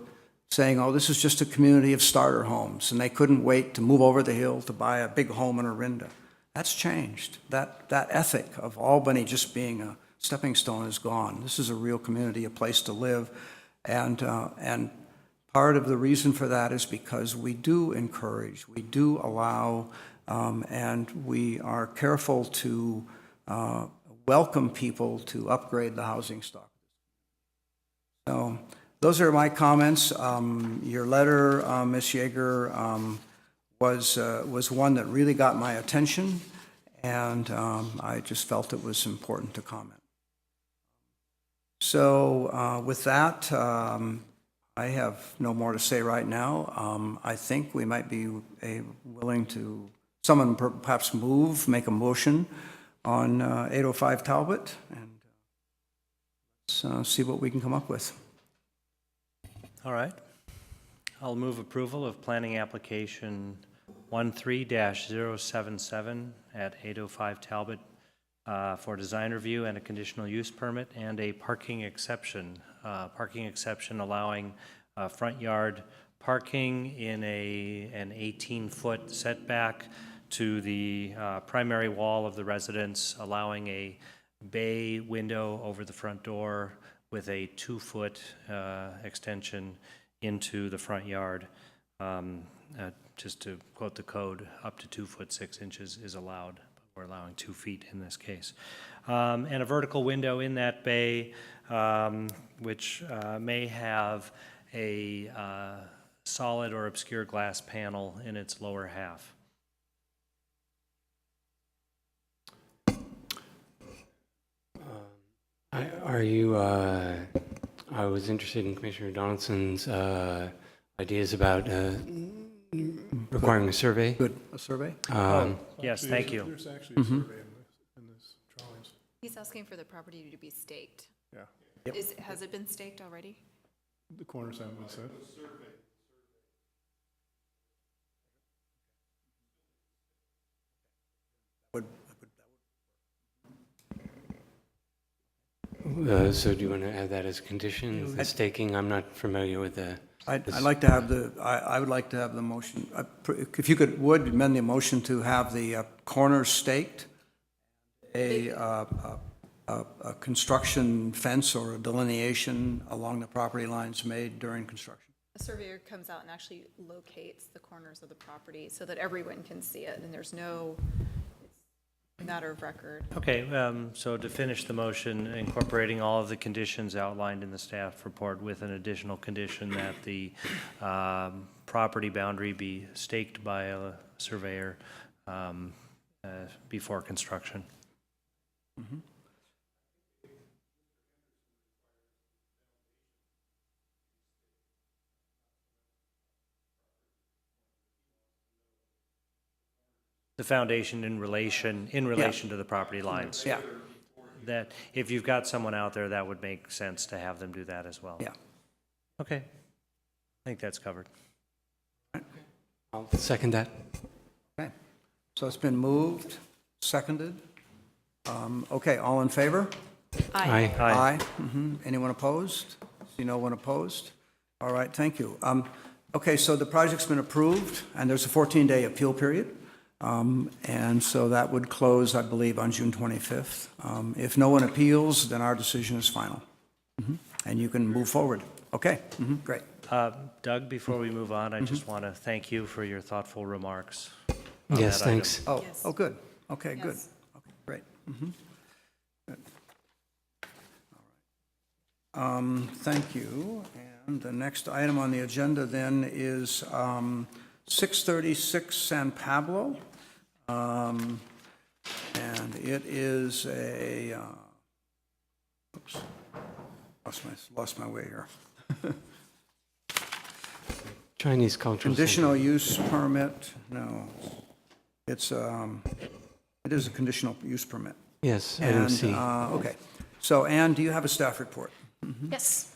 saying, oh, this is just a community of starter homes, and they couldn't wait to move over the hill to buy a big home in Orinda. That's changed. That ethic of Albany just being a stepping stone is gone. This is a real community, a place to live, and part of the reason for that is because we do encourage, we do allow, and we are careful to welcome people to upgrade the housing stock. So those are my comments. Your letter, Ms. Yeager, was one that really got my attention, and I just felt it was important to comment. So with that, I have no more to say right now. I think we might be willing to, someone perhaps make a motion on 805 Talbot, and let's see what we can come up with. All right. I'll move approval of planning application 13-077 at 805 Talbot for design review and a conditional use permit and a parking exception allowing front yard parking in an 18-foot setback to the primary wall of the residence, allowing a bay window over the front door with a 2-foot extension into the front yard. Just to quote the code, up to 2 foot 6 inches is allowed, but we're allowing 2 feet in this case. And a vertical window in that bay, which may have a solid or obscure glass panel in its lower half. I was interested in Commissioner Donaldson's ideas about requiring a survey. Good, a survey? Yes, thank you. There's actually a survey in this drawings. He's asking for the property to be staked. Yeah, Yep. Has it been staked already? the corners haven't been set. So do you want to add that as a condition, the staking? I'm not familiar with the... I'd like to have I would like to have the motion, if you would amend the motion to have the corners staked, a construction fence or a delineation along the property lines made during construction. A surveyor comes out and actually locates the corners of the property so that everyone can see it, and there's no matter of record. Okay, so to finish the motion, incorporating all of the conditions outlined in the staff report with an additional condition that the property boundary be staked by a surveyor before construction. Mm-hmm. The foundation in relation to the property lines. Yeah, That if you've got someone out there, that would make sense to have them do that as well. yeah. Okay, I think that's covered. I'll second that. Okay, so it's been moved, seconded. Okay, all in favor? Aye. Aye. Mhm. Anyone opposed? See no one opposed? All right, thank you. Okay, so the project's been approved, and there's a 14-day appeal period. And so that would close, I believe, on June 25th. If no one appeals, then our decision is final. And you can move forward. Okay, great. Doug, before we move on, I just want to thank you for your thoughtful remarks. on Yes, that item. thanks. Oh, Yes. oh, good. Okay, good. Yes. Okay, great. Good. Thank you. And the next item on the agenda then is 636 San Pablo. And it is a, oops, lost my way here. Chinese cultural center. Conditional use permit, no. It is a conditional use permit. Yes, item And, C. okay. So, Ann, do you have a staff report? Yes.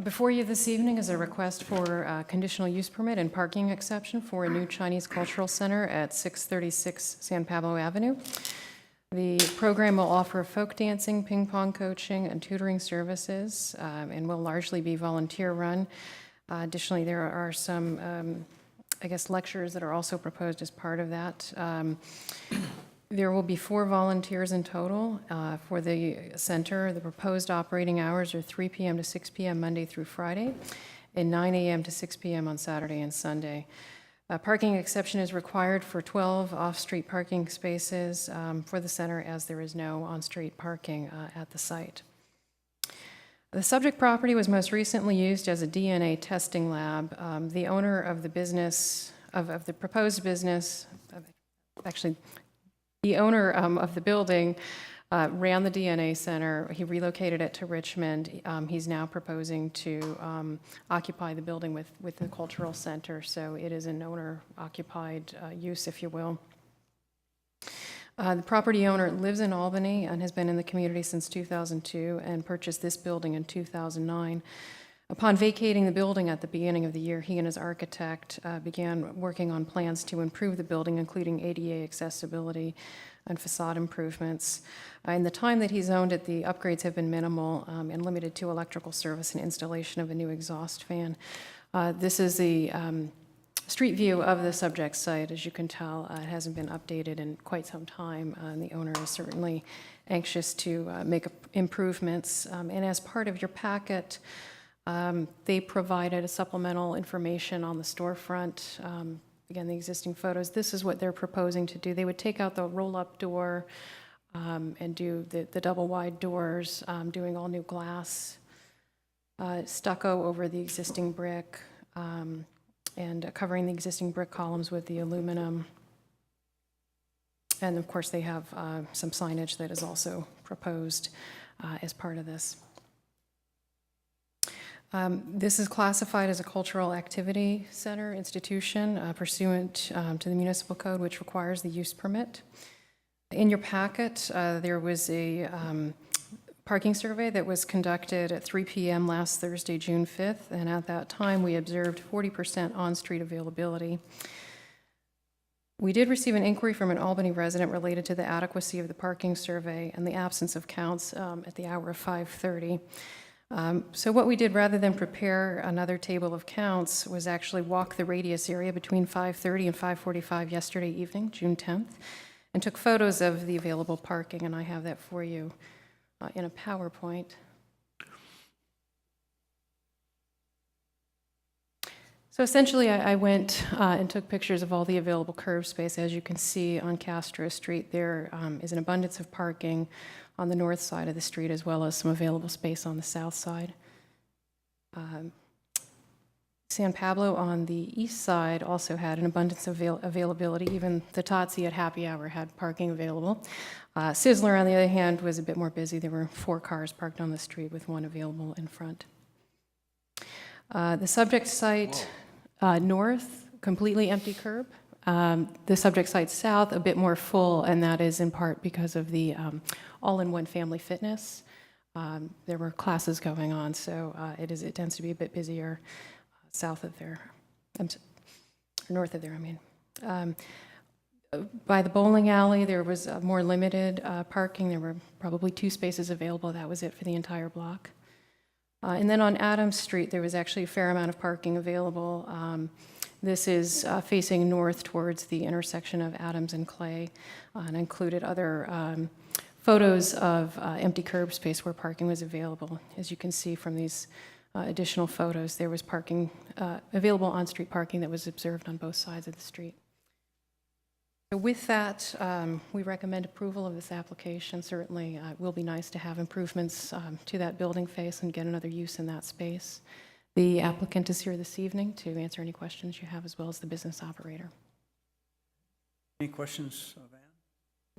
Before you this evening is a request for a conditional use permit and parking exception for a new Chinese cultural center at 636 San Pablo Avenue. The program will offer folk dancing, ping pong coaching, and tutoring services, and will largely be volunteer-run. Additionally, there are some, I guess, lectures that are also proposed as part of that. There will be 4 volunteers in total for the center. The proposed operating hours are 3 p.m. to 6 p.m. Monday through Friday, and 9 a.m. to 6 p.m. on Saturday and Sunday. Parking exception is required for 12 off-street parking spaces for the center, as there is no on-street parking at the site. The subject property was most recently used as a DNA testing lab. The owner of the business, of the proposed business, actually, the owner of the building ran the DNA center. He relocated it to Richmond. He's now proposing to occupy the building with the cultural center, so it is an owner-occupied use, if you will. The property owner lives in Albany and has been in the community since 2002 and purchased this building in 2009. Upon vacating the building at the beginning of the year, he and his architect began working on plans to improve the building, including ADA accessibility and facade improvements. In the time that he's owned it, the upgrades have been minimal and limited to electrical service and installation of a new exhaust fan. This is the street view of the subject site. As you can tell, it hasn't been updated in quite some time, and the owner is certainly anxious to make improvements. And as part of your packet, they provided a supplemental information on the storefront. Again, the existing photos. This is what they're proposing to do. They would take out the roll-up door and do the double-wide doors, doing all new glass, stucco over the existing brick, and covering the existing brick columns with the aluminum. And of course, they have some signage that is also proposed as part of this. This is classified as a cultural activity center institution pursuant to the municipal code, which requires the use permit. In your packet, there was a parking survey that was conducted at 3 p.m. last Thursday, June 5th, and at that time, we observed 40% on-street availability. We did receive an inquiry from an Albany resident related to the adequacy of the parking survey and the absence of counts at the hour of 5:30. So what we did, rather than prepare another table of counts, was actually walk the radius area between 5:30 and 5:45 yesterday evening, June 10th, and took photos of the available parking, and I have that for you in a PowerPoint. So essentially, I went and took pictures of all the available curb space. As you can see on Castro Street, there is an abundance of parking on the north side of the street, as well as some available space on the south side. San Pablo on the east side also had an abundance of availability. Even the Totsi at happy hour had parking available. Sizzler, on the other hand, was a bit more busy. There were 4 cars parked on the street with 1 available in front. The subject site north, completely empty curb. The subject site south, a bit more full, and that is in part because of the all-in-one family fitness. There were classes going on, so it tends to be a bit busier south of there, north of there, I mean. By the bowling alley, there was more limited parking. There were probably 2 spaces available. That was it for the entire block. And then on Adams Street, there was actually a fair amount of parking available. This is facing north towards the intersection of Adams and Clay, and included other photos of empty curb space where parking was available. As you can see from these additional photos, there was parking, available on-street parking that was observed on both sides of the street. So with that, we recommend approval of this application. Certainly, it will be nice to have improvements to that building face and get another use in that space. The applicant is here this evening to answer any questions you have, as well as the business operator. Any questions of Ann?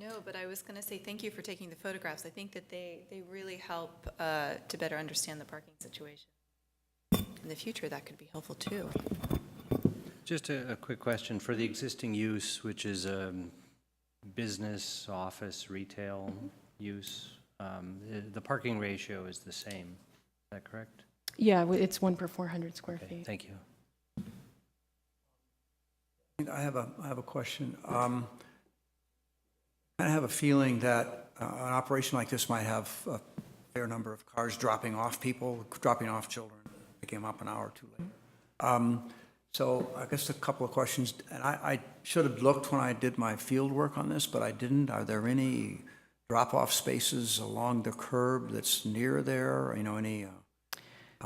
No, but I was going to say thank you for taking the photographs. I think that they really help to better understand the parking situation. In the future, that could be helpful too. Just a quick question. For the existing use, which is business, office, retail use, the parking ratio is the same. Is that correct? Yeah, it's 1 per 400 square Okay, feet. thank you. I have a question. I have a feeling that an operation like this might have a fair number of cars dropping off people, dropping off children, picking them up an hour or two late. So I guess a couple of questions, and I should have looked when I did my field work on this, but I didn't. Are there any drop-off spaces along the curb that's near there? You know, any,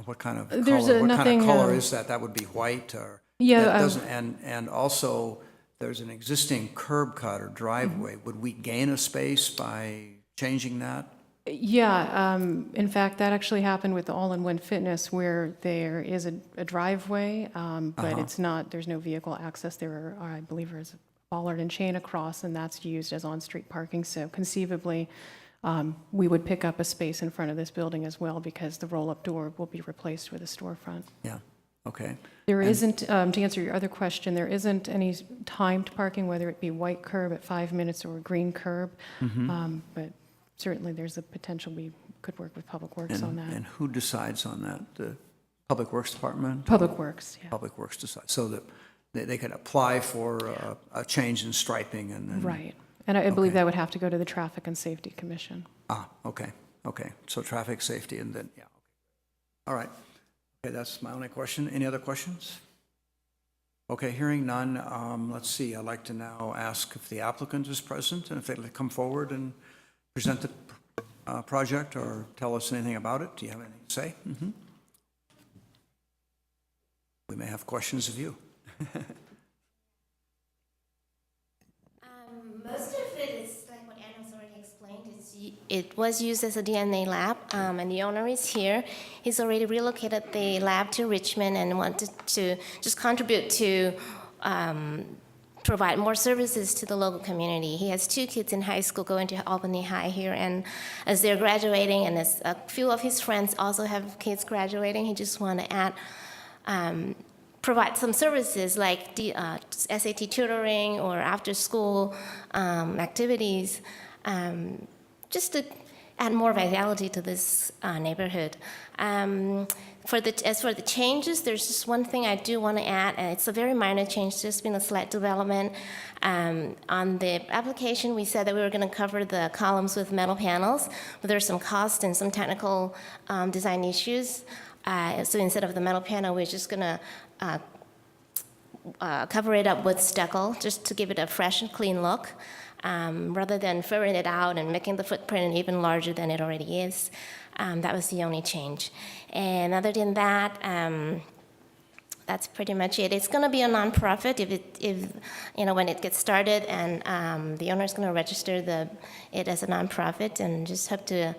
what kind of There's color, what kind nothing, of color is that? That would be white or? Yeah, That doesn't, and also, there's an existing curb cut or driveway. Would we gain a space by changing that? Yeah, in fact, that actually happened with the All-in-One Fitness, where there is a driveway, but it's not, there's no vehicle access. There are, I believe there's a bollard and chain across, and that's used as on-street parking. So conceivably, we would pick up a space in front of this building as well, because the roll-up door will be replaced with a storefront. Yeah, okay. There isn't, to answer your other question, there isn't any timed parking, whether it be white curb at 5 minutes or a green curb. But certainly there's a potential we could work with Public Works on that. And who decides on that? The Public Works Department? Public Works, yeah. Public Works decides, so that they can apply for a change in striping and then. Right. And I believe Okay. that would have to go to the Traffic and Safety Commission. Okay. So traffic safety and then, yeah. All right. Okay, that's my only question. Any other questions? Okay, hearing none, let's see. I'd like to now ask if the applicant is present and if they'd like to come forward and present the project or tell us anything about it. Do you have anything to say? We may have questions of you. Most of it is like what Anna has already explained. It was used as a DNA lab, and the owner is here. He's already relocated the lab to Richmond and wanted to just contribute to provide more services to the local community. He has 2 kids in high school going to Albany High here, and as they're graduating, and as a few of his friends also have kids graduating, he just want to add provide some services like the SAT tutoring or after-school activities, just to add more vitality to this neighborhood. As for the changes, there's just one thing I do want to add, and it's a very minor change, just been a slight development. On the application, we said that we were going to cover the columns with metal panels, but there's some cost and some technical design issues. So instead of the metal panel, we're just going to cover it up with stucco just to give it a fresh and clean look, rather than furring it out and making the footprint even larger than it already is. That was the only change. And other than that, that's pretty much it. It's going to be a nonprofit if when it gets started, and the owner is going to register it as a nonprofit, and just hope to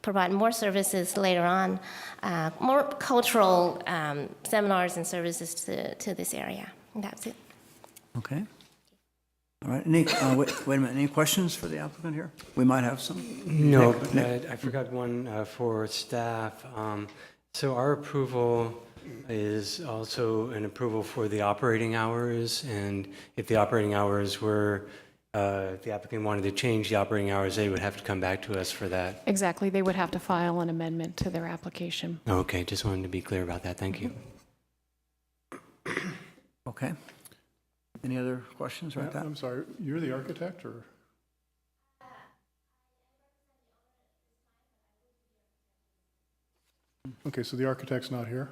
provide more services later on, more cultural seminars and services to this area. And that's it. Okay. All right. Wait a minute. Any questions for the applicant here? We might have some. No, Nick? but I forgot one for staff. So our approval is also an approval for the operating hours, and if the operating hours were, if the applicant wanted to change the operating hours, they would have to come back to us for that. Exactly. They would have to file an amendment to their application. Okay, just wanted to be clear about that. Thank you. Okay. Any other questions right there? I'm sorry, you're the architect, or? Okay, so the architect's not here?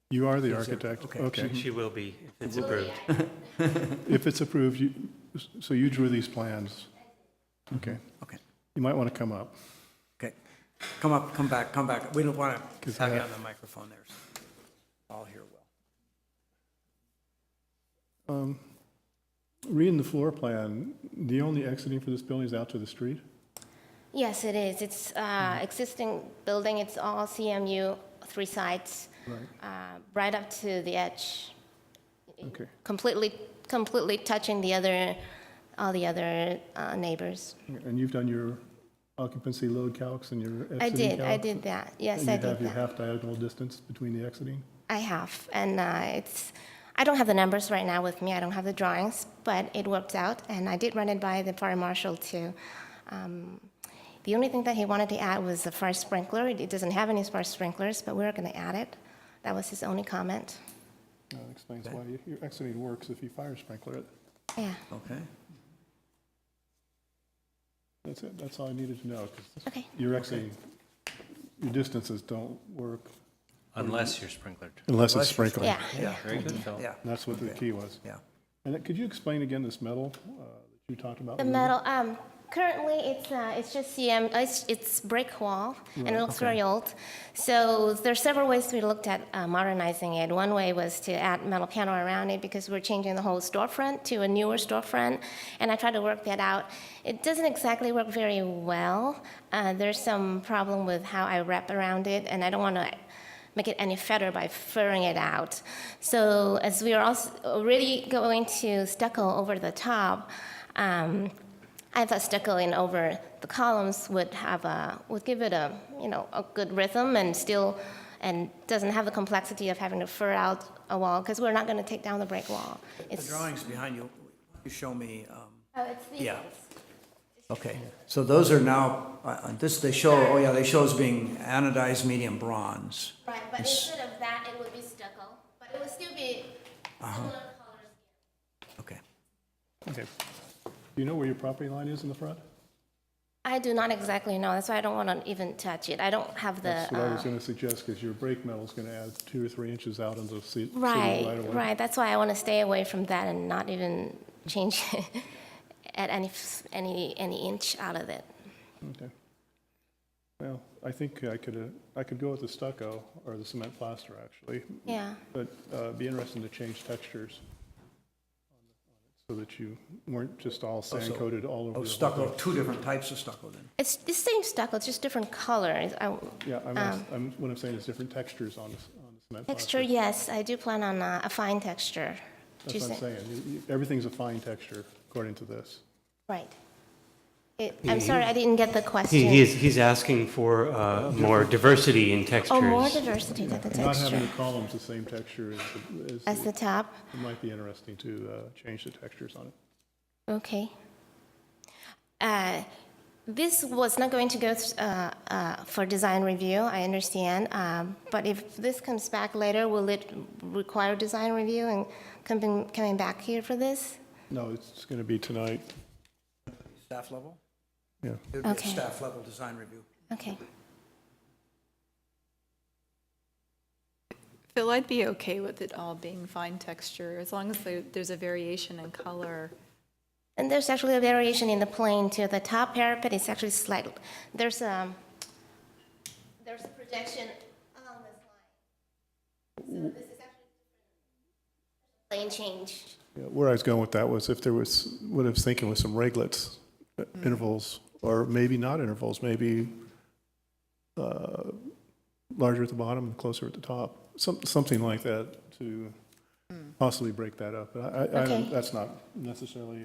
You are the architect? okay. Okay. She will be, if it's approved. If it's approved, so you drew these plans? Okay. Okay, You might want to come up. okay. Come up, come back. We don't want to 'Cause have you that- on the microphone there. So all hear well. Reading the floor plan, the only exiting for this building is out to the street? Yes, it is. It's existing building. It's all CMU, 3 sides, Right. right up to the edge, Okay. completely touching all the other neighbors. And you've done your occupancy load calcs and your exiting I calcs? did that. Yes, And I you did have your that. half diagonal distance between the exiting? I have, and I don't have the numbers right now with me. I don't have the drawings, but it worked out, and I did run it by the fire marshal too. The only thing that he wanted to add was the fire sprinkler. It doesn't have any fire sprinklers, but we're going to add it. That was his only comment. That explains why your exiting works if you fire sprinkler it. Yeah. Okay. That's it, that's all I needed to know, because Okay. your exiting, your distances don't work Unless you're sprinklered. unless it's sprinkling. Yeah. Yeah, Very good, Phil. yeah, That's what the key was. yeah. And could you explain again this metal that you talked about? The metal. Currently, it's just it's brick wall, and it looks very old. So there's several ways we looked at modernizing it. One way was to add metal panel around it because we're changing the whole storefront to a newer storefront, and I tried to work that out. It doesn't exactly work very well. There's some problem with how I wrap around it, and I don't want to make it any fatter by furring it out. So as we are also already going to stucco over the top, I thought stuccoing over the columns would give it a good rhythm and doesn't have the complexity of having to fur out a wall because we're not going to take down the brick wall. The drawings behind you, you show me, It's these Yeah. ones. okay. So those are now, they show as being anodized medium bronze. Right, but instead of that, it would be stucco, but it would still be similar colors. Okay. Okay. Do you know where your property line is in the front? I do not exactly know. That's why I don't want to even touch it. I don't have the. That's what I was going to suggest, because your brake metal's going to add 2 or 3 inches out into the city Right, right away. right. That's why I want to stay away from that and not even change it at any inch out of it. Okay. Well, I think I could go with the stucco or the cement plaster, actually. Yeah. But it'd be interesting to change textures so that you weren't just all sand coated all over. Oh, the whole stucco, thing. 2 different types of stucco then. It's the same stucco, it's just different colors. Yeah, what I'm saying is different textures on the cement plaster. Texture, yes, I do plan on a fine texture. That's what I'm saying. Everything's a fine texture, according to this. Right. I'm sorry, I didn't get the question. He's asking for more diversity in textures. Oh, more diversity to the Not having texture. the columns the same texture As the top, it might be interesting to change the textures on it. okay. This was not going to go for design review, I understand. But if this comes back later, will it require design review and coming back here for this? No, it's going to be tonight. Staff level? Yeah. It would be a Okay. staff level design review. Okay. Phil, I'd be okay with it all being fine texture, as long as there's a variation in color. And there's actually a variation in the plane too. The top parapet is actually slight. There's a projection along this line. So this is actually plane change. Yeah, where I was going with that was if there was, what I was thinking was some reglets, intervals, or maybe not intervals, maybe larger at the bottom and closer at the top. Something like that to possibly break that up. But Okay. that's not necessarily,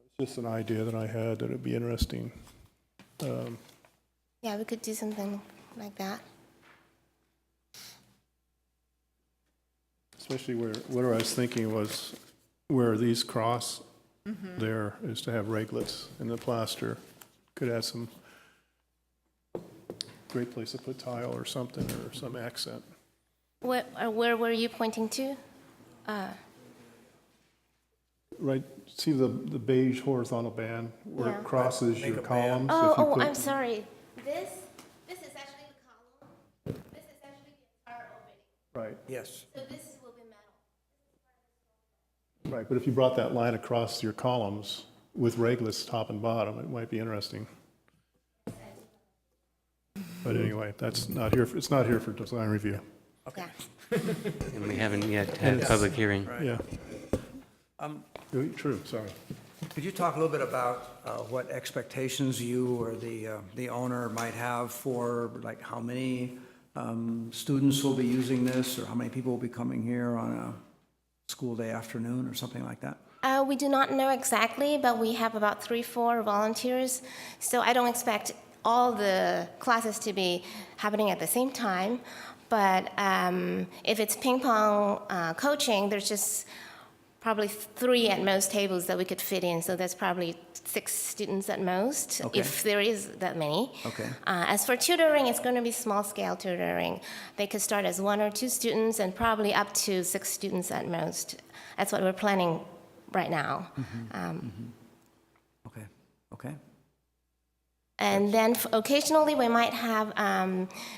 it's just an idea that I had that it'd be interesting. Yeah, we could do something like that. Especially what I was thinking was where these cross there is to have reglets in the plaster. Could add some great place to put tile or something or some accent. Where were you pointing to? Right, see the beige horizontal band where Yeah. it crosses Make your a band. columns? Oh, If you oh, put- I'm sorry. This is actually the column. Yes. So this will be metal. Right, but if you brought that line across your columns with regless top and bottom, it might be interesting. But anyway, that's not here, it's not here for design review. Yeah. And we haven't yet had a public hearing. Yeah. True, sorry. Could you talk a little bit about what expectations you or the owner might have for, like, how many students will be using this, or how many people will be coming here on a school day afternoon or something like that? We do not know exactly, but we have about 3-4 volunteers. So I don't expect all the classes to be happening at the same time. But if it's ping pong coaching, there's just probably 3 at most tables that we could fit in. So that's probably 6 students at most, Okay. if there is that many. Okay. As for tutoring, it's going to be small scale tutoring. They could start as 1 or 2 students and probably up to 6 students at most. That's what we're planning right now. Okay, okay. And then occasionally we might have,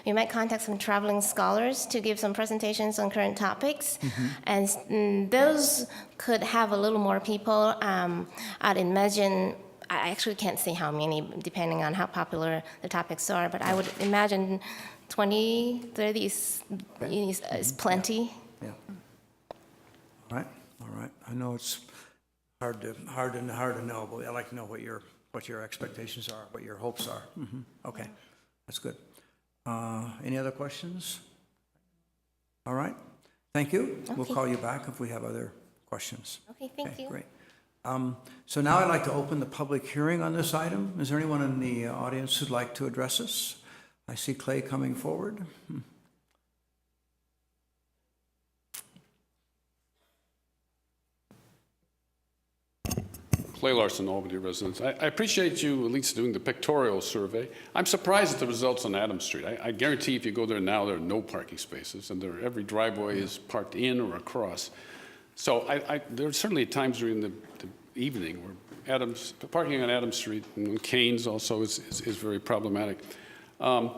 we might contact some traveling scholars to give some presentations on current topics. And those could have a little more people. I'd imagine, I actually can't say how many, depending on how popular the topics are, but I would imagine 20, 30 is plenty. Yeah. All right. I know it's hard to know, but I'd like to know what your expectations are, what your hopes are. Okay, that's good. Any other questions? All right, thank you. We'll Okay. call you back if we have other questions. Okay, thank you. Great. So now I'd like to open the public hearing on this item. Is there anyone in the audience who'd like to address us? I see Clay coming forward. Clay Larson, Albany residents. I appreciate you at least doing the pictorial survey. I'm surprised at the results on Adams Street. I guarantee if you go there now, there are no parking spaces, and every driveway is parked in or across. So there are certainly times during the evening where parking on Adams Street and Canes also is very problematic. I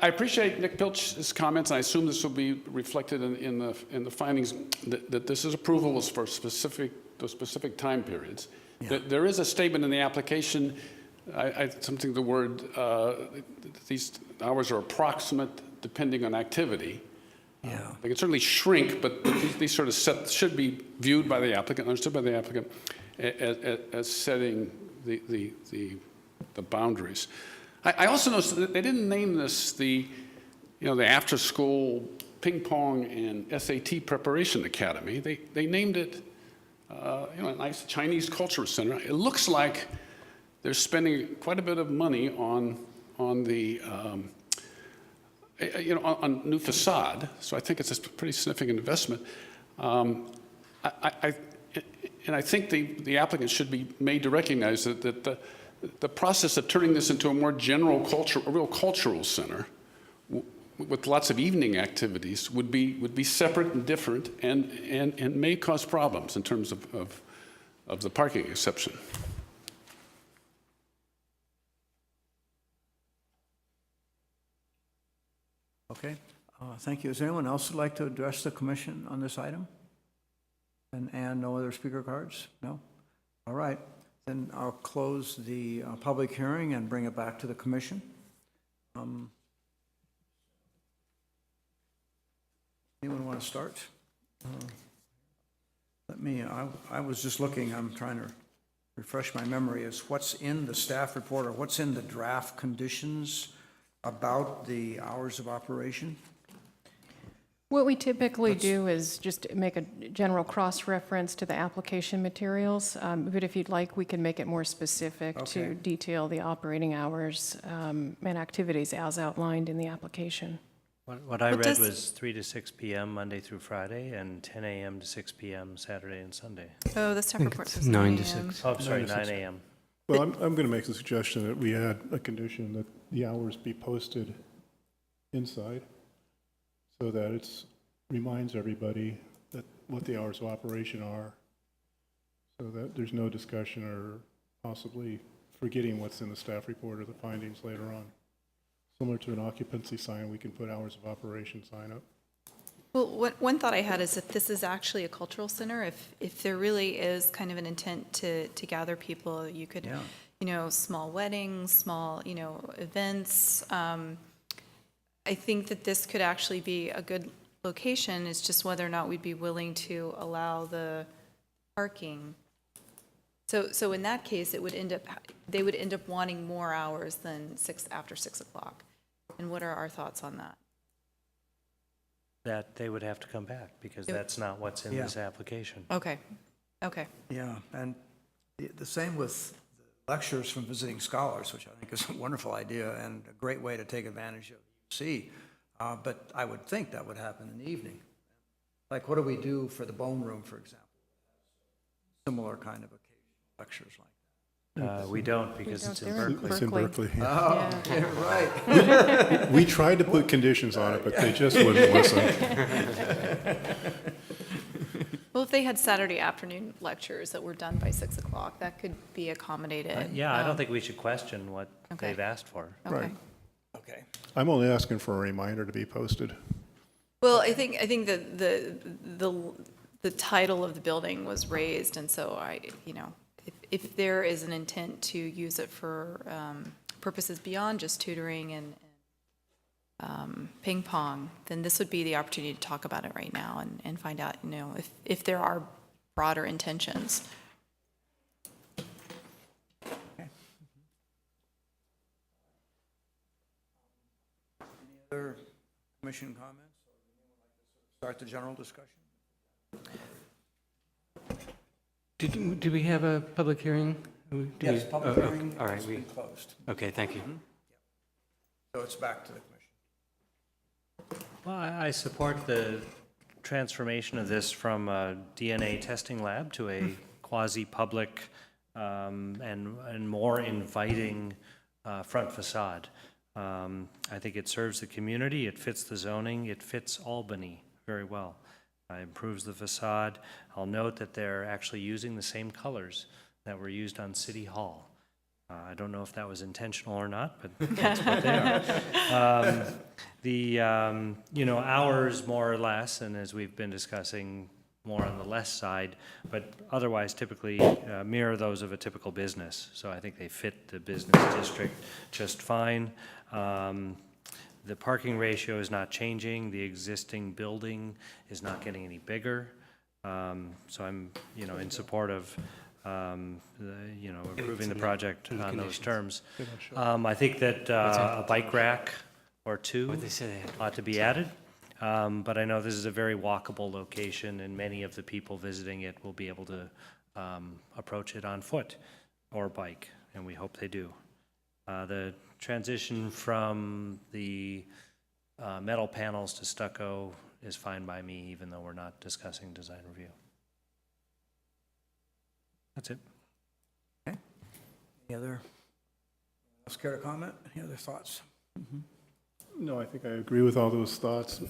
appreciate Nick Pilch's comments, and I assume this will be reflected in the findings that this is approval was for those specific time periods. Yeah. There is a statement in the application, something the word, these hours are approximate depending on activity. Yeah. They can certainly shrink, but these sort of should be viewed by the applicant, understood by the applicant, as setting the boundaries. I also noticed that they didn't name this the after-school ping pong and SAT preparation academy. They named it a nice Chinese culture center. It looks like they're spending quite a bit of money on the on new facade. So I think it's a pretty significant investment. And I think the applicant should be made to recognize that the process of turning this into a more general culture, a real cultural center, with lots of evening activities would be separate and different and may cause problems in terms of the parking exception. Okay, thank you. Is there anyone else who'd like to address the commission on this item? And no other speaker cards? No? All right, then I'll close the public hearing and bring it back to the commission. Anyone want to start? I was just looking, I'm trying to refresh my memory, is what's in the staff report or what's in the draft conditions about the hours of operation? What we typically do is just make a general cross-reference to the application materials, but if you'd like, we can make it more specific Okay. to detail the operating hours and activities as outlined in the application. What I What read does- was 3 to 6 p.m. Monday through Friday and 10 a.m. to 6 p.m. Saturday and Sunday. Oh, the staff report says 9 to 9 a.m. 6. Oh, I'm sorry, 9 to 6. 9 a.m. Well, I'm going to make the suggestion that we add a condition that the hours be posted inside so that it reminds everybody that what the hours of operation are, so that there's no discussion or possibly forgetting what's in the staff report or the findings later on. Similar to an occupancy sign, we can put hours of operation sign up. Well, one thought I had is if this is actually a cultural center, if there really is kind of an intent to gather people, you could, Yeah. you know, small weddings, small, you know, events. I think that this could actually be a good location. It's just whether or not we'd be willing to allow the parking. So in that case, it would they would end up wanting more hours than after 6 o'clock. And what are our thoughts on that? That they would have to come back, because that's not what's in Yeah. this application. Okay, okay. Yeah, and the same with the lectures from visiting scholars, which I think is a wonderful idea and a great way to take advantage of UC. But I would think that would happen in the evening. Like, what do we do for the Bone Room, for example? Similar kind of occasional lectures like We don't, because don't. it's in They're in Berkeley. It's in Berkeley. that. Yeah. Oh, yeah, right. We tried to put conditions on it, but they just wouldn't listen. Well, if they had Saturday afternoon lectures that were done by 6 o'clock, that could be accommodated. Yeah, I don't think we should question what Okay. they've asked for. Okay. Right. Okay. I'm only asking for a reminder to be posted. Well, I think that the title of the building was raised, and so if there is an intent to use it for purposes beyond just tutoring and ping pong, then this would be the opportunity to talk about it right now and find out, you know, if there are broader intentions. Other commission comments? Start the general discussion? Did we have a public hearing? Yes, public hearing All right, has been closed. okay, thank you. So it's back to the commission. Well, I support the transformation of this from a DNA testing lab to a quasi-public and more inviting front facade. I think it serves the community, it fits the zoning, it fits Albany very well. It improves the facade. I'll note that they're actually using the same colors that were used on City Hall. I don't know if that was intentional or not, but that's what they are. Hours more or less, and as we've been discussing, more on the less side, but otherwise typically mirror those of a typical business. So I think they fit the business district just fine. The parking ratio is not changing. The existing building is not getting any bigger. So I'm, in support of, approving the project on those terms. I think that a bike rack or two What they say they had. ought to be added. But I know this is a very walkable location, and many of the people visiting it will be able to approach it on foot or bike, and we hope they do. The transition from the metal panels to stucco is fine by me, even though we're not discussing design review. That's it. Any other, else care to comment? Any other thoughts? No, I think I agree with all those thoughts.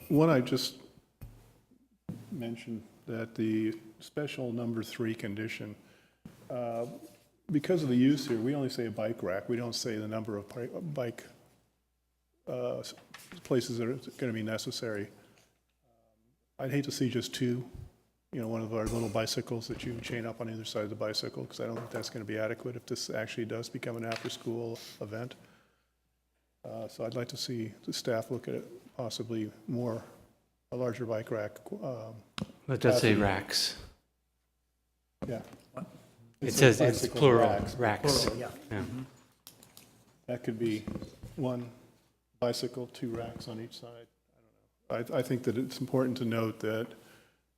One, I just mentioned that the special number 3 condition, because of the use here, we only say a bike rack. We don't say the number of bike places that are going to be necessary. I'd hate to see just 2, one of our little bicycles that you chain up on either side of the bicycle, because I don't think that's going to be adequate if this actually does become an after-school event. So I'd like to see the staff look at possibly a larger bike rack. It does say racks. Yeah. It says it's bicycle plural, racks. Plural, yeah. Yeah. That could be 1 bicycle, 2 racks on each side. I don't know. I think that it's important to note that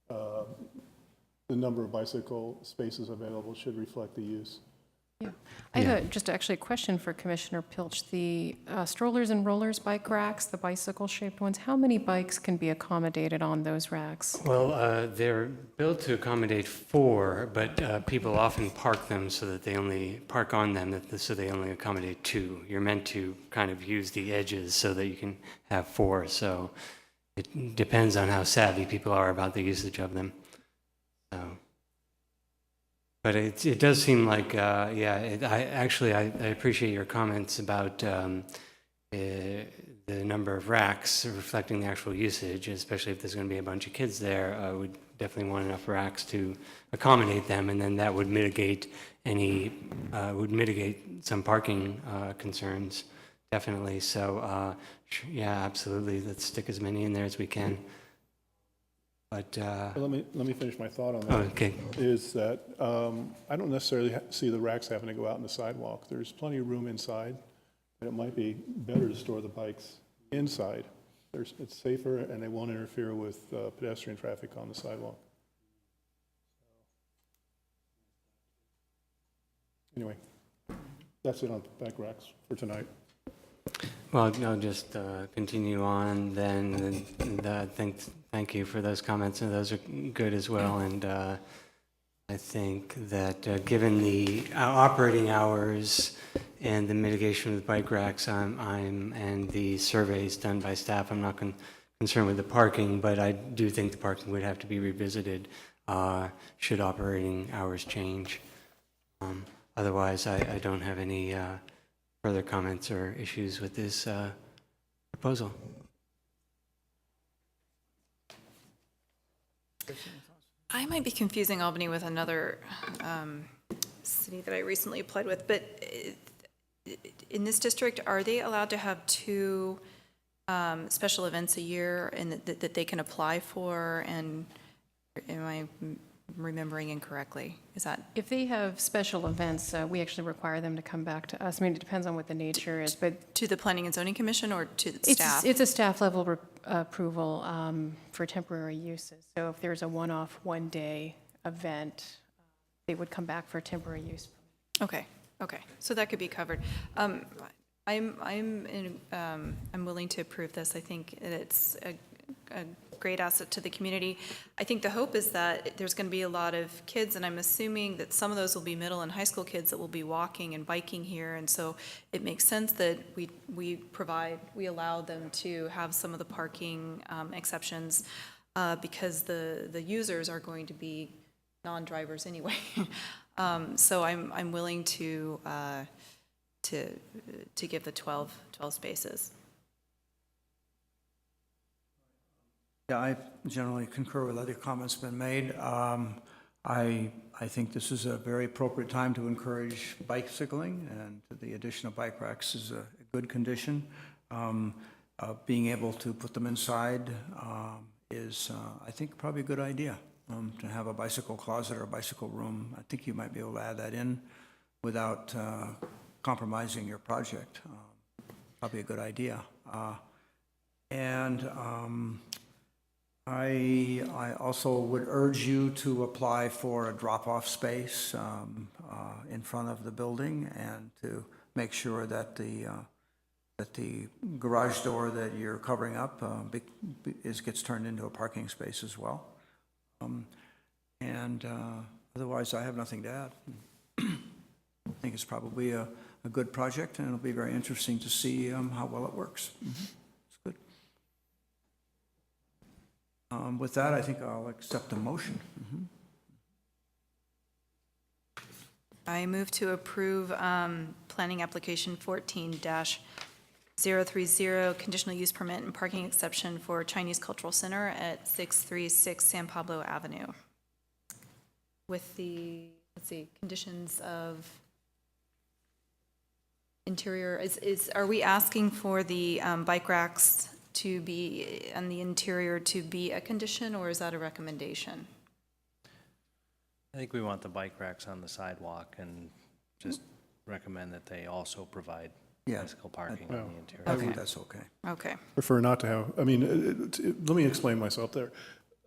the number of bicycle spaces available should reflect the use. Yeah. I have just actually a question for Commissioner Pilch. The strollers and rollers bike racks, the bicycle-shaped ones, how many bikes can be accommodated on those racks? Well, they're built to accommodate 4, but people often park them so that they only park on them, so they only accommodate 2. You're meant to kind of use the edges so that you can have 4. So it depends on how savvy people are about the usage of them. So. But it does seem like, I appreciate your comments about the the number of racks reflecting the actual usage, especially if there's going to be a bunch of kids there, we'd definitely want enough racks to accommodate them, and then that would mitigate some parking concerns, definitely. So, yeah, absolutely, let's stick as many in there as we can. But, Let me finish my thought on that. okay. Is that I don't necessarily see the racks having to go out on the sidewalk. There's plenty of room inside, and it might be better to store the bikes inside. It's safer, and they won't interfere with pedestrian traffic on the sidewalk. Anyway, that's it on bike racks for tonight. Well, I'll just continue on then, and thank you for those comments, and those are good as well. And I think that given the operating hours and the mitigation of the bike racks, and the surveys done by staff, I'm not concerned with the parking, but I do think the parking would have to be revisited should operating hours change. Otherwise, I don't have any further comments or issues with this proposal. I might be confusing Albany with another city that I recently applied with, but in this district, are they allowed to have 2 special events a year and that they can apply for? And am I remembering incorrectly? Is that? If they have special events, we actually require them to come back to us. I mean, it depends on what the nature is, but To the Planning and Zoning Commission or to the staff? it's a staff level approval for temporary uses. So if there's a one-off, one-day event, they would come back for temporary use. Okay, so that could be covered. I'm willing to approve this. I think that it's a great asset to the community. I think the hope is that there's going to be a lot of kids, and I'm assuming that some of those will be middle and high school kids that will be walking and biking here, and so it makes sense that we allow them to have some of the parking exceptions because the users are going to be non-drivers anyway. So I'm willing to give the 12 spaces. Yeah, I generally concur with other comments been made. I think this is a very appropriate time to encourage bicycling, and the addition of bike racks is a good condition. Being able to put them inside is, I think, probably a good idea. To have a bicycle closet or a bicycle room, I think you might be able to add that in without compromising your project. Probably a good idea. I also would urge you to apply for a drop-off space in front of the building, and to make sure that the garage door that you're covering up gets turned into a parking space as well. Otherwise, I have nothing to add. I think it's probably a good project, and it'll be very interesting to see how well it works. It's good. With that, I think I'll accept the motion. I move to approve planning application 14-030, conditional use permit and parking exception for Chinese Cultural Center at 636 San Pablo Avenue. With the, conditions of interior, are we asking for the bike racks to be, on the interior to be a condition, or is that a recommendation? I think we want the bike racks on the sidewalk, and just recommend that they also provide bicycle parking on the interior. I think that's okay. Okay. Prefer not to have, I mean, let me explain myself there.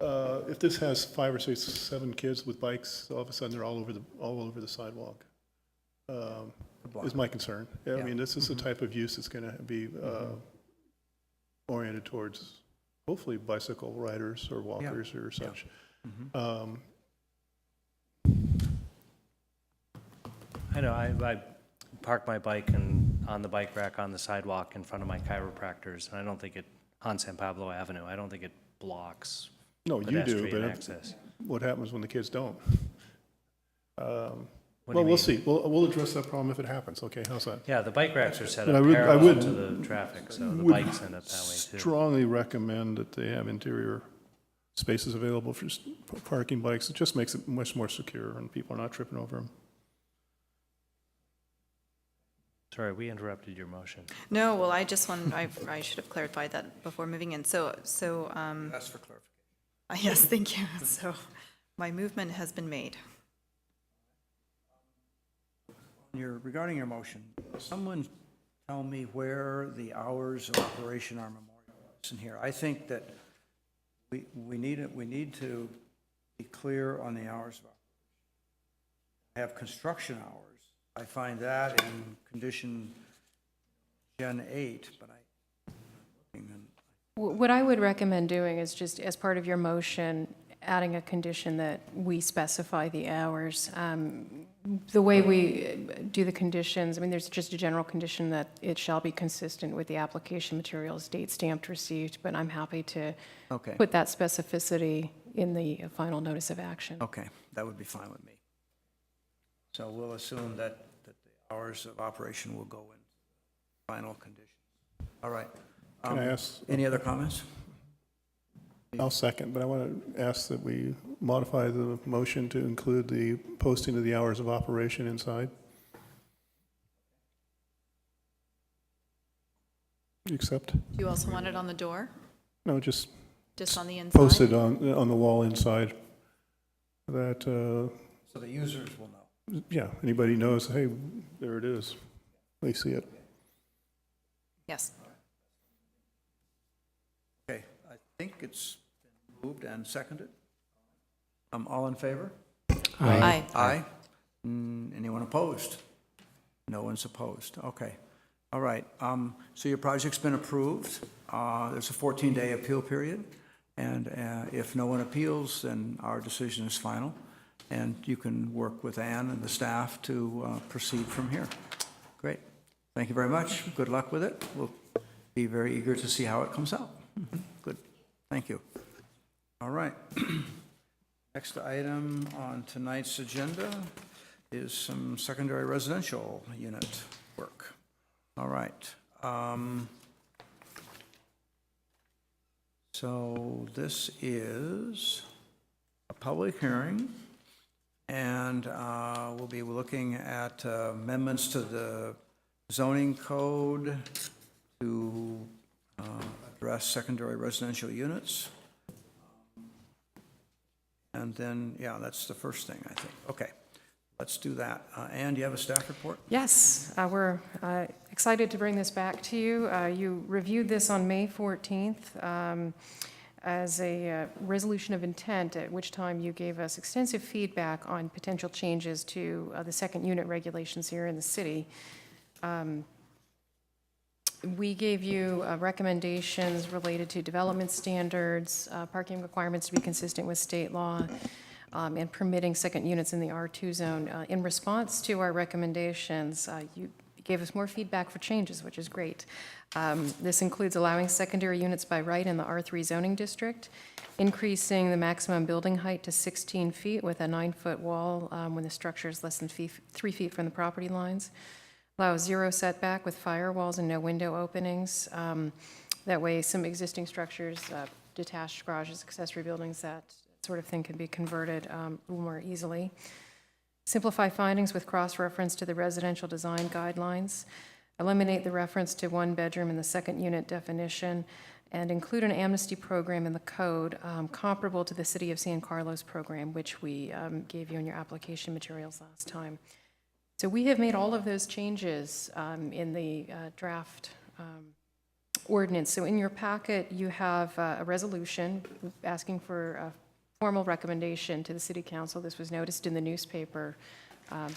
If this has 5 or 6, 7 kids with bikes, all of a sudden they're all over the sidewalk, is my concern. I mean, this is the type of use that's going to be oriented towards, hopefully, bicycle riders or walkers or such. I know, I park my bike on the bike rack on the sidewalk in front of my chiropractors, and I don't think on San Pablo Avenue, I don't think it blocks No, you do, pedestrian but access. what happens when the kids don't? What do Well, you we'll mean? see. We'll address that problem if it happens. Okay, how's that? Yeah, the bike racks are set But up I parallel would- to the traffic, so the would bikes end up that way too. Strongly recommend that they have interior spaces available for parking bikes. It just makes it much more secure and people are not tripping over them. Sorry, we interrupted your motion. No, well, I just want, I should have clarified that before moving in. That's for clarification. yes, thank you. So my movement has been made. Regarding your motion, someone tell me where the hours of operation are memorialized in here. I think that we need to be clear on the hours of operation. Have construction hours. I find that in condition Gen 8, but What I would recommend doing is just, as part of your motion, adding a condition that we specify the hours. The way we do the conditions, I mean, there's just a general condition that it shall be consistent with the application materials, date stamped, received, but I'm happy to okay. put that specificity in the final notice of action. Okay, that would be fine with me. So we'll assume that the hours of operation will go in final conditions. All right. Can I ask? Any other comments? I'll second, but I want to ask that we modify the motion to include the posting of the hours of operation inside. You accept? Do you also want it on the door, No, just just on the inside? posted on the wall inside. That, So the users will know. yeah, anybody knows, hey, there it is. They see it. Yes. Okay, I think it's been moved and seconded. All in favor? Aye. Aye. Anyone opposed? No one's opposed. Okay. All right. So your project's been approved. There's a 14-day appeal period. And if no one appeals, then our decision is final. And you can work with Ann and the staff to proceed from here. Great. Thank you very much. Good luck with it. We'll be very eager to see how it comes out. Good. Thank you. All right. Next item on tonight's agenda is some secondary residential unit work. All right. So this is a public hearing, and we'll be looking at amendments to the zoning code to address secondary residential units. And then, yeah, that's the first thing, I think. Okay, let's do that. Ann, do you have a staff report? Yes, we're excited to bring this back to you. You reviewed this on May 14th as a resolution of intent, at which time you gave us extensive feedback on potential changes to the second unit regulations here in the city. We gave you recommendations related to development standards, parking requirements to be consistent with state law, and permitting second units in the R2 zone. In response to our recommendations, you gave us more feedback for changes, which is great. This includes allowing secondary units by right in the R3 zoning district, increasing the maximum building height to 16 feet with a 9-foot wall when the structure is less than 3 feet from the property lines. Allow 0 setback with firewalls and no window openings. That way, some existing structures, detached garages, accessory buildings, that sort of thing can be converted a little more easily. Simplify findings with cross-reference to the residential design guidelines. Eliminate the reference to one bedroom in the second unit definition, and include an amnesty program in the code comparable to the City of San Carlos program, which we gave you in your application materials last time. So we have made all of those changes in the draft ordinance. So in your packet, you have a resolution asking for a formal recommendation to the City Council. This was noticed in the newspaper.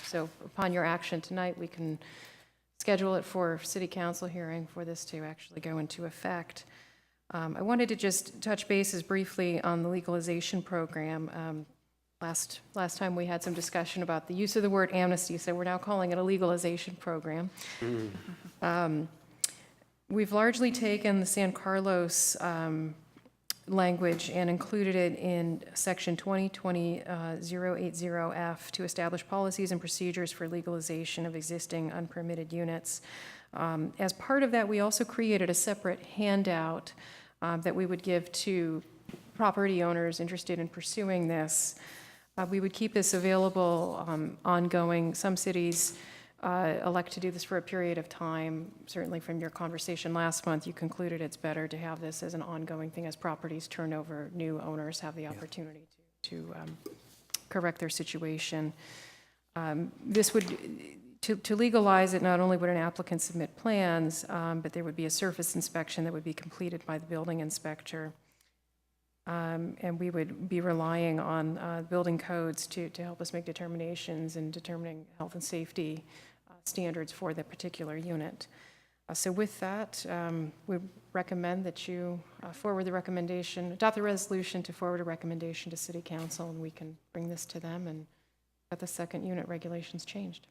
So upon your action tonight, we can schedule it for City Council hearing for this to actually go into effect. I wanted to just touch bases briefly on the legalization program. Last time we had some discussion about the use of the word amnesty, so we're now calling it a legalization program. We've largely taken the San Carlos language and included it in section 2020-080F to establish policies and procedures for legalization of existing unpermitted units. As part of that, we also created a separate handout that we would give to property owners interested in pursuing this. We would keep this available ongoing. Some cities elect to do this for a period of time. Certainly from your conversation last month, you concluded it's better to have this as an ongoing thing as properties turn over, new owners have the opportunity to correct their situation. This would, to legalize it, not only would an applicant submit plans, but there would be a surface inspection that would be completed by the building inspector. And we would be relying on building codes to help us make determinations and determining health and safety standards for the particular unit. So with that, we recommend that you forward the recommendation, adopt the resolution to forward a recommendation to City Council, and we can bring this to them and get the second unit regulations changed.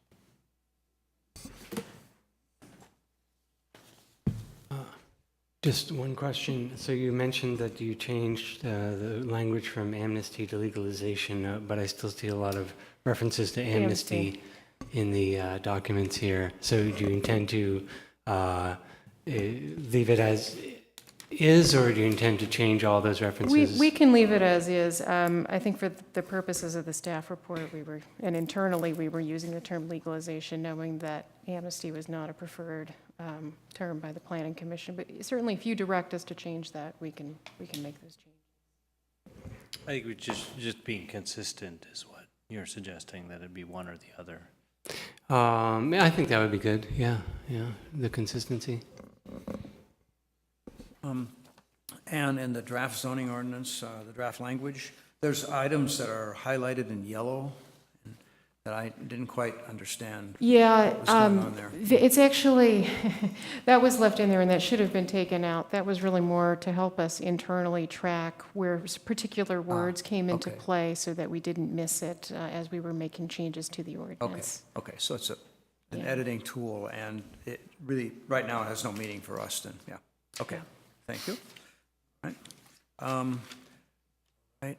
Just one question. So you mentioned that you changed the language from amnesty to legalization, but I still see a lot of references to amnesty in the documents here. So do you intend to leave it as is, or do you intend to change all those references? We can leave it as is. I think for the purposes of the staff report, and internally, we were using the term legalization, knowing that amnesty was not a preferred term by the Planning Commission. But certainly, if you direct us to change that, we can make those changes. I think we just being consistent is what you're suggesting, that it'd be one or the other. I think that would be good. Yeah, the consistency. And in the draft zoning ordinance, the draft language, there's items that are highlighted in yellow that I didn't quite understand. Yeah, what's going on there. it's actually, that was left in there and that should have been taken out. That was really more to help us internally track where particular words came into okay. play so that we didn't miss it as we were making changes to the ordinance. Okay, so it's an editing tool, and it really, right now, it has no meaning for us, then, yeah. Okay, thank you. All right.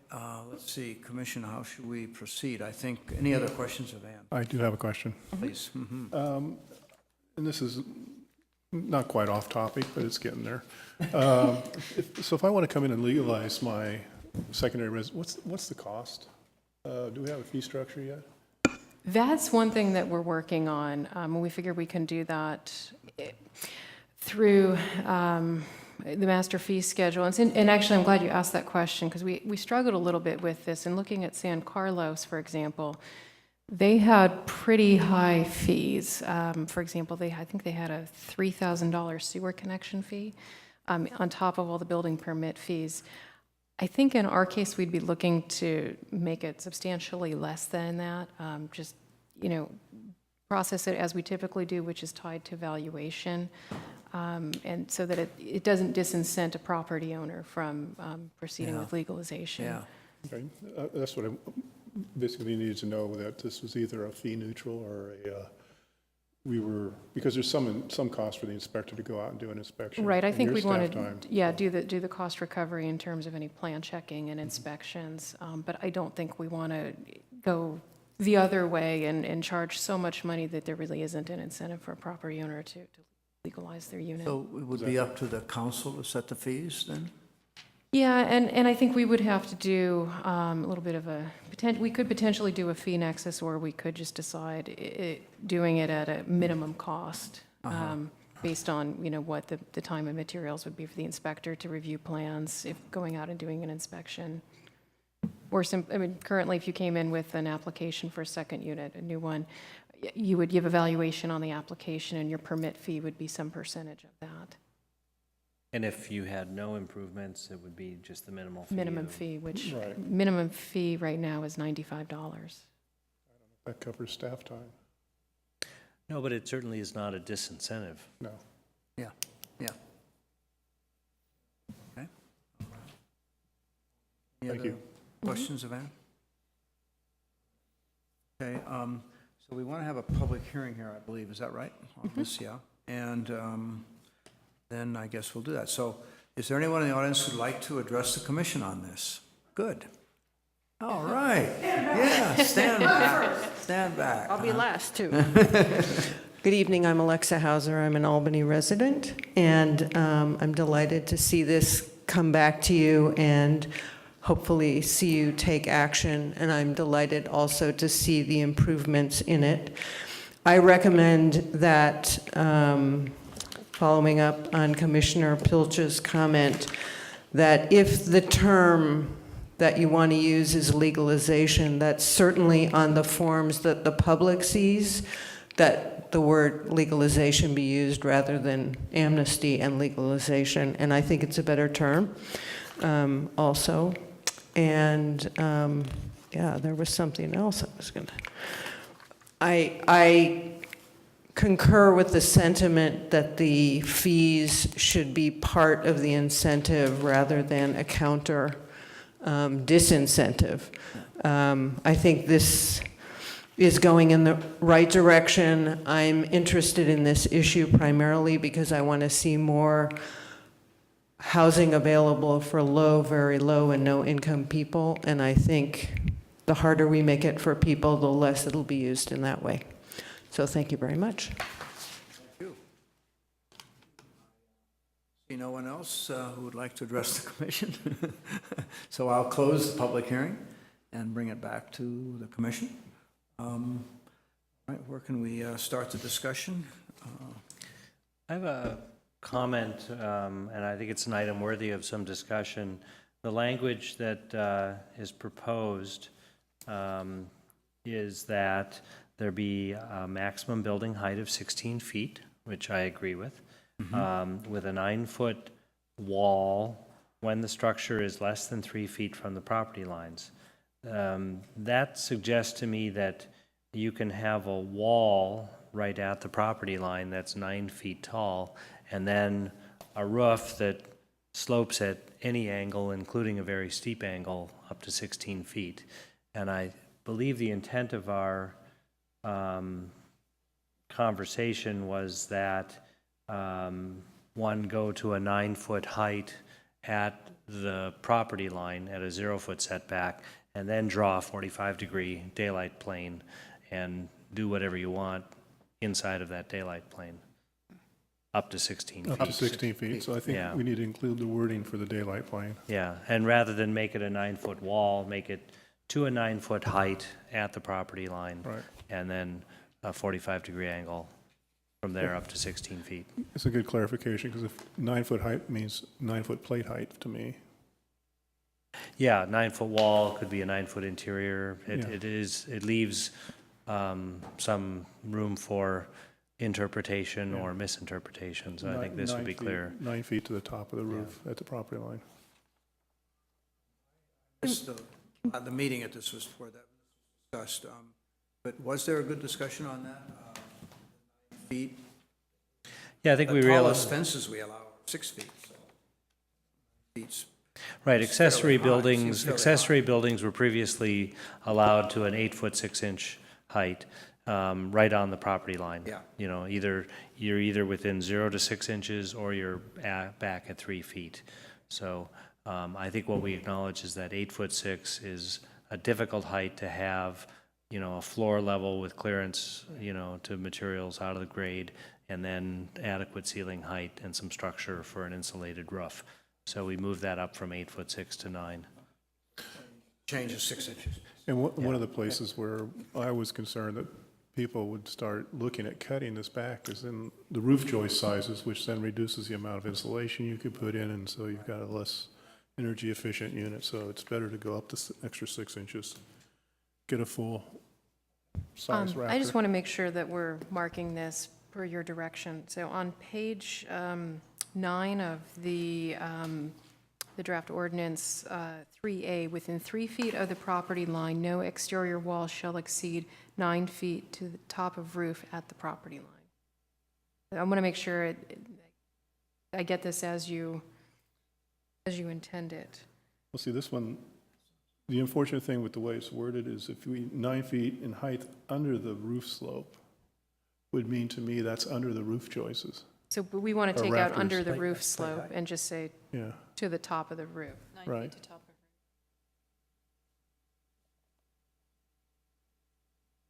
Let's see, Commission, how should we proceed? I think, any other questions of Ann? I do have a question. Please. Mhm. And this is not quite off topic, but it's getting there. So if I want to come in and legalize my secondary residence, what's the cost? Do we have a fee structure yet? That's one thing that we're working on. And we figure we can do that through the master fee schedule. And actually, I'm glad you asked that question, because we struggled a little bit with this. And looking at San Carlos, for example, they had pretty high fees. For example, I think they had a $3,000 sewer connection fee on top of all the building permit fees. I think in our case, we'd be looking to make it substantially less than that. Just, process it as we typically do, which is tied to valuation. And so that it doesn't disincent a property owner from proceeding with legalization. Yeah. Okay, that's what I basically needed to know, that this was either a fee neutral or because there's some cost for the inspector to go out and do an inspection. Right, I and think your we'd want staff to, time. do the cost recovery in terms of any plan checking and inspections. But I don't think we want to go the other way and charge so much money that there really isn't an incentive for a property owner to legalize their unit. So it would be up to the council to set the fees, then? Yeah, and I think we would have to do a little bit of we could potentially do a fee nexus, or we could just decide doing it at a minimum cost based on, what the time and materials would be for the inspector to review plans, if going out and doing an inspection. Or currently, if you came in with an application for a second unit, a new one, you would give a valuation on the application, and your permit fee would be some percentage of that. And if you had no improvements, it would be just the minimal fee. Minimum fee, which Right. minimum fee right now is $95. That covers staff time. No, but it certainly is not a disincentive. No. Yeah. Okay. Any Thank other you. questions of Ann? Okay, so we want to have a public hearing here, I believe, is that right? On this, yeah. And then I guess we'll do that. So Is there anyone in the audience who'd like to address the commission on this? Good. All right. Yeah, stand back. Stand back. I'll be last, too. Good evening, I'm Alexa Hauser, I'm an Albany resident, and I'm delighted to see this come back to you and hopefully see you take action, and I'm delighted also to see the improvements in it. I recommend that, following up on Commissioner Pilch's comment, that if the term that you want to use is legalization, that's certainly on the forms that the public sees, that the word legalization be used rather than amnesty and legalization, and I think it's a better term also. And yeah, there was something else I was gonna. I concur with the sentiment that the fees should be part of the incentive rather than a counter disincentive. I think this is going in the right direction. I'm interested in this issue primarily because I want to see more housing available for low, very low, and no income people. And I think the harder we make it for people, the less it'll be used in that way. So thank you very much. See no one else who would like to address the commission? So I'll close the public hearing and bring it back to the commission. All right, where can we start the discussion? I have a comment, and I think it's an item worthy of some discussion. The language that is proposed is that there be a maximum building height of 16 feet, which I agree with, with a 9-foot wall when the structure is less than 3 feet from the property lines. That suggests to me that you can have a wall right at the property line that's 9 feet tall, and then a roof that slopes at any angle, including a very steep angle, up to 16 feet. And I believe the intent of our conversation was that one go to a 9-foot height at the property line at a 0-foot setback, and then draw a 45-degree daylight plane and do whatever you want inside of that daylight plane, up to 16 feet. Up to 16 feet, so I think Yeah. we need to include the wording for the daylight plane. Yeah, and rather than make it a 9-foot wall, make it to a 9-foot height at the property line. Right. And then a 45-degree angle from there up to 16 feet. It's a good clarification, because if 9-foot height means 9-foot plate height to me. Yeah, 9-foot wall could be a 9-foot interior. Yeah. It leaves some room for interpretation or misinterpretation, so I think this would be clear. 9 feet to the top of the roof at the property line. The meeting at this was for that was discussed, but was there a good discussion on that? Feet? Yeah, I think we The realized. tallest fences we allow are 6 feet. So feet's Right, It's accessory fairly high. buildings, Seems fairly accessory buildings were previously allowed to an 8-foot 6-inch height, right on the property line. Yeah. You know, you're either within 0 to 6 inches or you're back at 3 feet. So I think what we acknowledge is that 8-foot 6 is a difficult height to have, you know, a floor level with clearance, you know, to materials out of the grade, and then adequate ceiling height and some structure for an insulated roof. So we moved that up from 8-foot 6 to 9. change of 6 inches. And one of the places where I was concerned that people would start looking at cutting this back is in the roof joist sizes, which then reduces the amount of insulation you could put in, and so you've got a less energy efficient unit. So it's better to go up to extra 6 inches, get a full size rack. I just want to make sure that we're marking this per your direction. So on page 9 of the draft ordinance, 3A, within 3 feet of the property line, no exterior wall shall exceed 9 feet to the top of roof at the property line. I want to make sure I get this as you intend it. Well, see, this one, the unfortunate thing with the way it's worded is if we 9 feet in height under the roof slope would mean to me that's under the roof joists. So we want to Or take out rafters. under the roof slope and just say Yeah, to the top of the roof. 9 Right. feet to top of.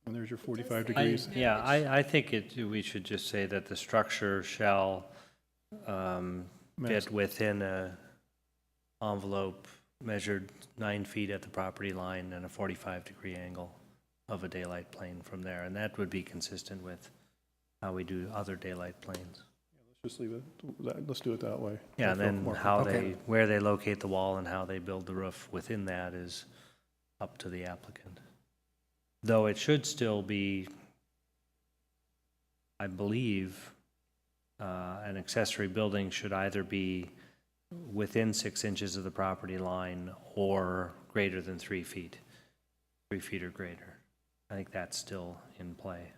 and there's your 45 degrees. Yeah, I think we should just say that the structure shall Max- fit within a envelope measured 9 feet at the property line and a 45-degree angle of a daylight plane from there. And that would be consistent with how we do other daylight planes. Let's just leave it, let's do it that way. Yeah, I and feel then more how comfortable. where they locate the wall and how they build the roof within that is up to the applicant. Though it should still be, I believe, an accessory building should either be within 6 inches of the property line or greater than 3 feet, 3 feet or greater. I think that's still in play.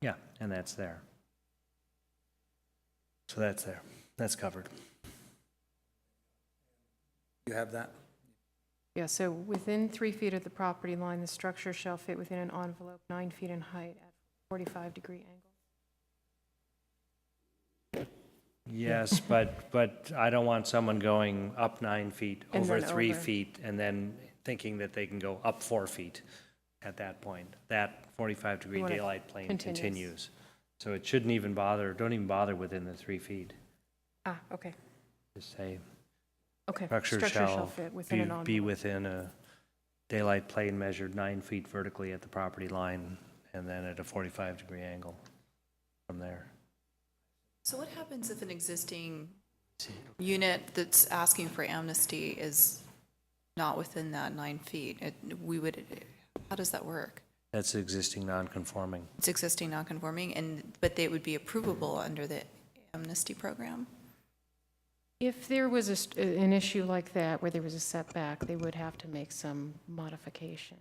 Yeah, and that's there. So that's there. That's covered. You have that? Yeah, so within 3 feet of the property line, the structure shall fit within an envelope 9 feet in height at 45-degree angle. Yes, but I don't want someone going up 9 feet, And over then 3 over. feet, and then thinking that they can go up 4 feet at that point. That 45-degree You want it daylight plane continuous. continues. So it shouldn't even bother, don't even bother within the 3 feet. Ah, okay, Just say, okay. structure shall shall fit within an be envelope. within a daylight plane measured 9 feet vertically at the property line, and then at a 45-degree angle from there. So what happens if an existing unit that's asking for amnesty is not within that 9 feet? How does that work? That's existing non-conforming. It's existing non-conforming, but they would be approvable under the amnesty program? If there was an issue like that, where there was a setback, they would have to make some modification,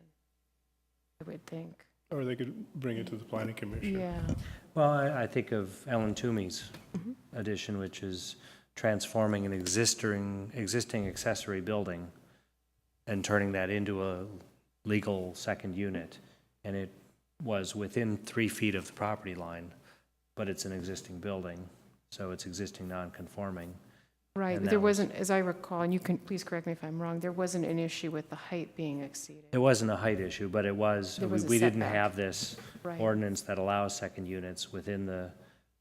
I would think. Or they could bring it to the planning commission. Yeah, Well, I think of Ellen Toomey's addition, which is transforming an existing accessory building and turning that into a legal second unit. And it was within 3 feet of the property line, but it's an existing building, so it's existing non-conforming. right. And There that was- wasn't, as I recall, and you can, please correct me if I'm wrong, there wasn't an issue with the height being exceeded. It wasn't a height issue, but it was, There was a we didn't setback. have this Right. ordinance that allows second units within the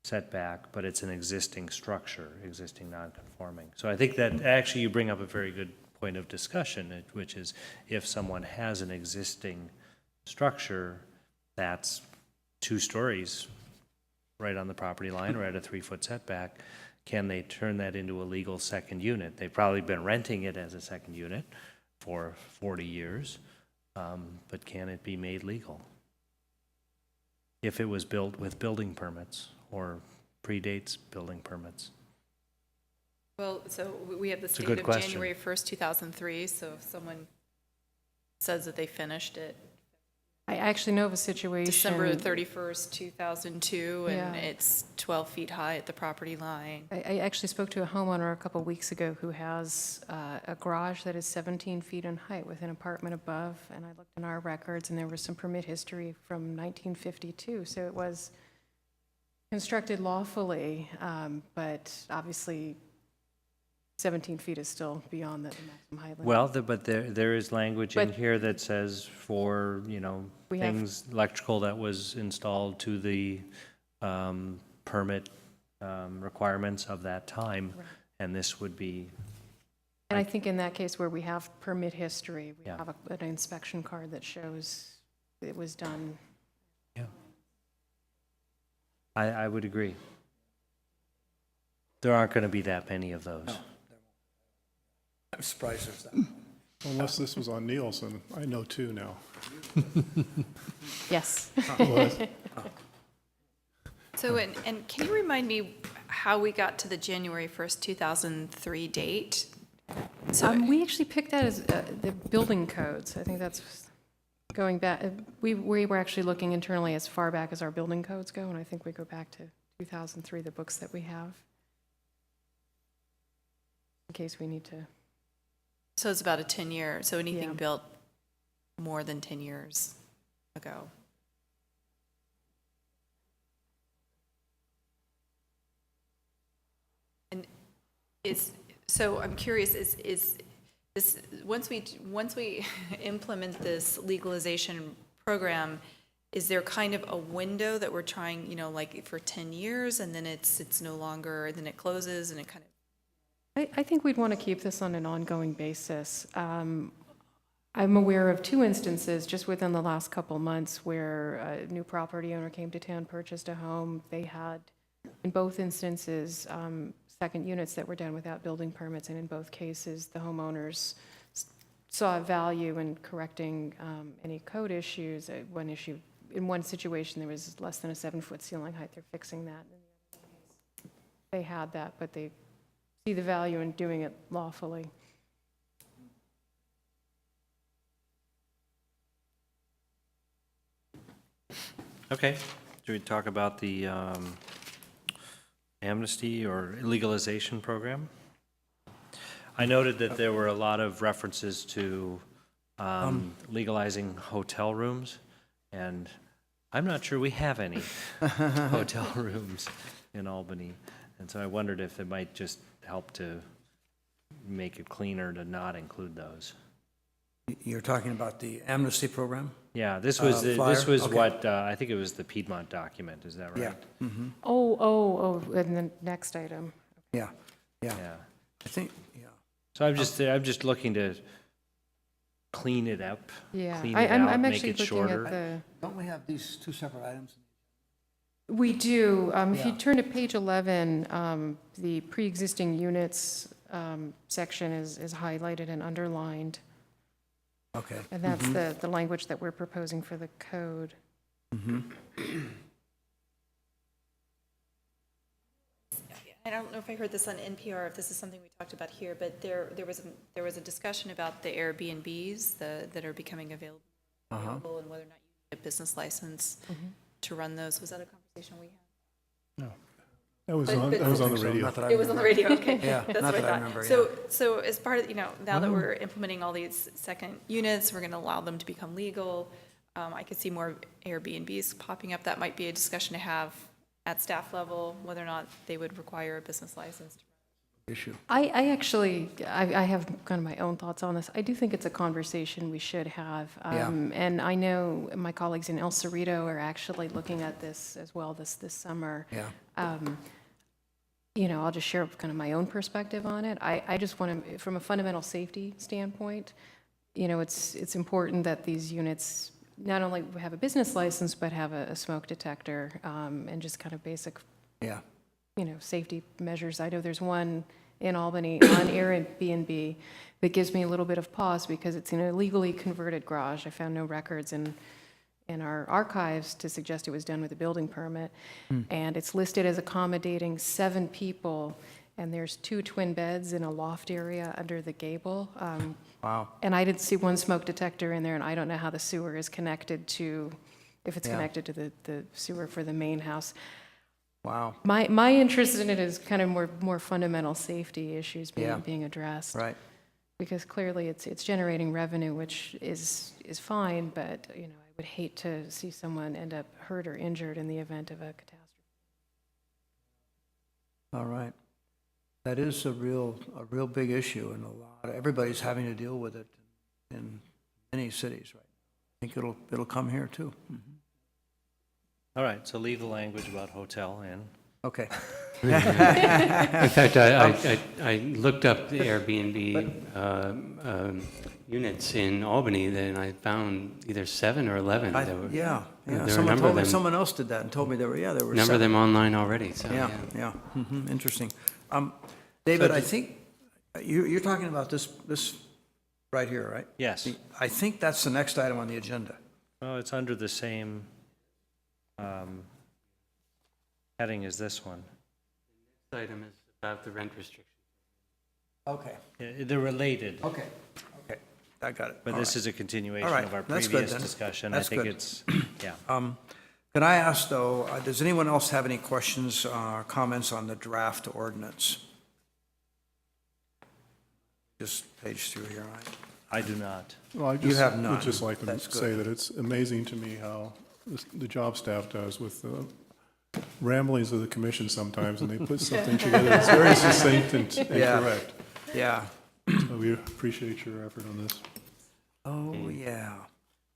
setback, but it's an existing structure, existing non-conforming. So I think that, actually, you bring up a very good point of discussion, which is if someone has an existing structure that's 2 stories right on the property line or at a 3-foot setback, can they turn that into a legal second unit? They've probably been renting it as a second unit for 40 years, but can it be made legal? If it was built with building permits or predates building permits. Well, so we have the a date good of question. January 1st, 2003, so if someone says that they finished it I actually know of a situation. December 31st, 2002, and Yeah. it's 12 feet high at the property line. I actually spoke to a homeowner a couple weeks ago who has a garage that is 17 feet in height with an apartment above, and I looked in our records, and there was some permit history from 1952, so it was constructed lawfully, but obviously 17 feet is still beyond the maximum height limit. Well, but there is language in But- here that says for, We have- things electrical that was installed to the permit requirements of that time, Right. and this would be, And I think in that case where we have permit history, we Yeah. have an inspection card that shows it was done. yeah. I would agree. There aren't going to be that many of those. I'm surprised there's that. Unless this was on Nielsen, I know 2 now. Yes. So, and can you remind me how we got to the January 1st, 2003 date? So, We actually picked that as the building codes. I think that's going back, we were actually looking internally as far back as our building codes go, and I think we go back to 2003, the books that we have. In case we need to. So it's about a 10-year, so anything Yeah. built more than 10 years ago. And so I'm curious, is this, once we implement this legalization program, is there kind of a window that we're trying, like for 10 years and then it's no longer, then it closes and it kind of. I think we'd want to keep this on an ongoing basis. I'm aware of 2 instances just within the last couple months where a new property owner came to town, purchased a home. They had, in both instances, second units that were done without building permits, and in both cases, the homeowners saw value in correcting any code issues. One issue, in one situation, there was less than a 7-foot ceiling height. They're fixing that. In the other case, they had that, but they see the value in doing it lawfully. Okay, should we talk about the amnesty or legalization program? I noted that there were a lot of references to legalizing hotel rooms, and I'm not sure we have any hotel rooms in Albany. And so I wondered if it might just help to make it cleaner to not include those. You're talking about the amnesty program? Yeah, this was flyer? this was Okay. what I think it was the Piedmont document. Is that right? Yeah. Mm-hmm. Oh, and the next item. Yeah, yeah. Yeah. I think, yeah. So I'm just looking to clean it up. Yeah, Clean it out, I'm make actually it looking shorter. at the. Don't we have these 2 separate items? We do. If you Yeah. turn to page 11, the pre-existing units section is highlighted and underlined, Okay. and that's the language that we're proposing for the code. I don't know if I heard this on NPR, if this is something we talked about here, but there was a discussion about the Airbnbs that are becoming available and whether or not you need a business license to run those. Was that a conversation we had? No. That was But- on, but- that was on the So, radio. not that I It was on the remember. radio, okay. Yeah, That's not what that I thought. remember, So as part of, now that we're implementing all these second units, we're going to allow them to become legal. I could see more Airbnbs popping up. That might be a discussion to have at staff level, whether or not they would require a business license. Issue. I actually, I have kind of my own thoughts on this. I do think it's a conversation we should have. Yeah. And I know my colleagues in El Cerrito are actually looking at this as well this summer. Yeah. I'll just share kind of my own perspective on it. I just want to, from a fundamental safety standpoint, it's important that these units not only have a business license, but have a smoke detector and just kind of basic, Yeah. safety measures. I know there's one in Albany on Airbnb that gives me a little bit of pause because it's an illegally converted garage. I found no records in our archives to suggest it was done with a building permit. And it's listed as accommodating 7 people, and there's 2 twin beds in a loft area under the gable. Wow. And I didn't see one smoke detector in there, and I don't know how the sewer is connected to, if it's Yeah. connected to the sewer for the main house. Wow. My interest in it is kind of more fundamental safety issues Yeah. being addressed. Right. Because clearly it's generating revenue, which is fine, but, I would hate to see someone end up hurt or injured in the event of a catastrophe. All right. That is a real big issue, and everybody's having to deal with it in many cities right now. I think it'll come here too. All right, so leave the language about hotel in. Okay. In fact, I looked up the Airbnb units in Albany, then I found either 7 or 11. There were- Yeah. there were a Someone number told of me, them. someone else did that and told me there were Number of 7. them online already, so, Yeah, yeah. yeah. Interesting. David, I think you're talking about this right here, right? Yes. I think that's the next item on the agenda. Oh, it's under the same heading as this one. This item is about the rent restriction. Okay. Yeah, they're related, Okay. I got it. but All this right. is a continuation All right, of our that's good previous then. discussion. That's I think good. it's, yeah. Can I ask, though, does anyone else have any questions or comments on the draft ordinance? just page through here. I do not. Well, I You just have none. would just like to That's good. say that it's amazing to me how the job staff does with the ramblings of the commission sometimes, and they put something together that's very succinct and Yeah. correct. Yeah. So we appreciate your effort on this. Oh, yeah.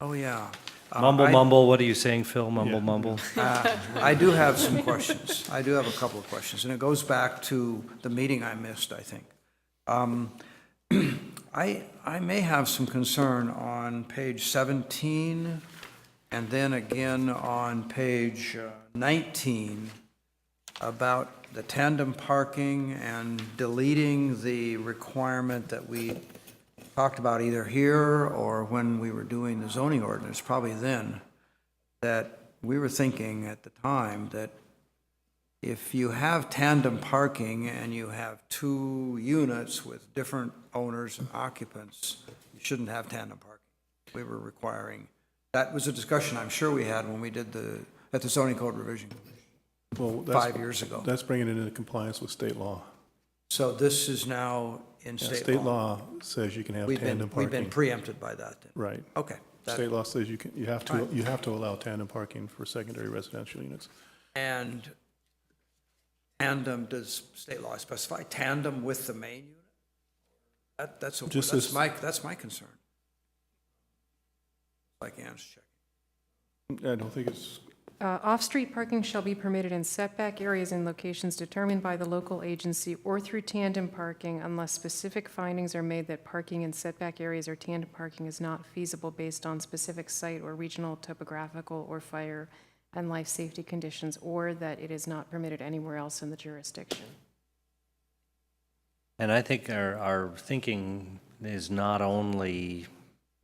Oh, yeah. Mumble, I- mumble, what are you saying, Phil? Mumble, Yeah. mumble? I do have some questions. I do have a couple of questions, and it goes back to the meeting I missed, I think. I may have some concern on page 17, and then again on page 19, about the tandem parking and deleting the requirement that we talked about either here or when we were doing the zoning ordinance, probably then, that we were thinking at the time that if you have tandem parking and you have 2 units with different owners and occupants, you shouldn't have tandem parking. We were requiring, that was a discussion I'm sure we had when we did at the zoning code revision Well, 5 years ago. That's bringing it into compliance with state law. So this is now in Yeah, state law. says you can have We've tandem been parking. preempted by that then. Right. Okay. That- State law says you have Right. to allow tandem parking for secondary residential units. And tandem, does state law specify tandem with the main unit? That's Just as- that's my concern. Like Ann's checking. I don't think it's, Off-street parking shall be permitted in setback areas and locations determined by the local agency or through tandem parking unless specific findings are made that parking in setback areas or tandem parking is not feasible based on specific site or regional topographical or fire and life safety conditions, or that it is not permitted anywhere else in the jurisdiction. And I think our thinking is not only,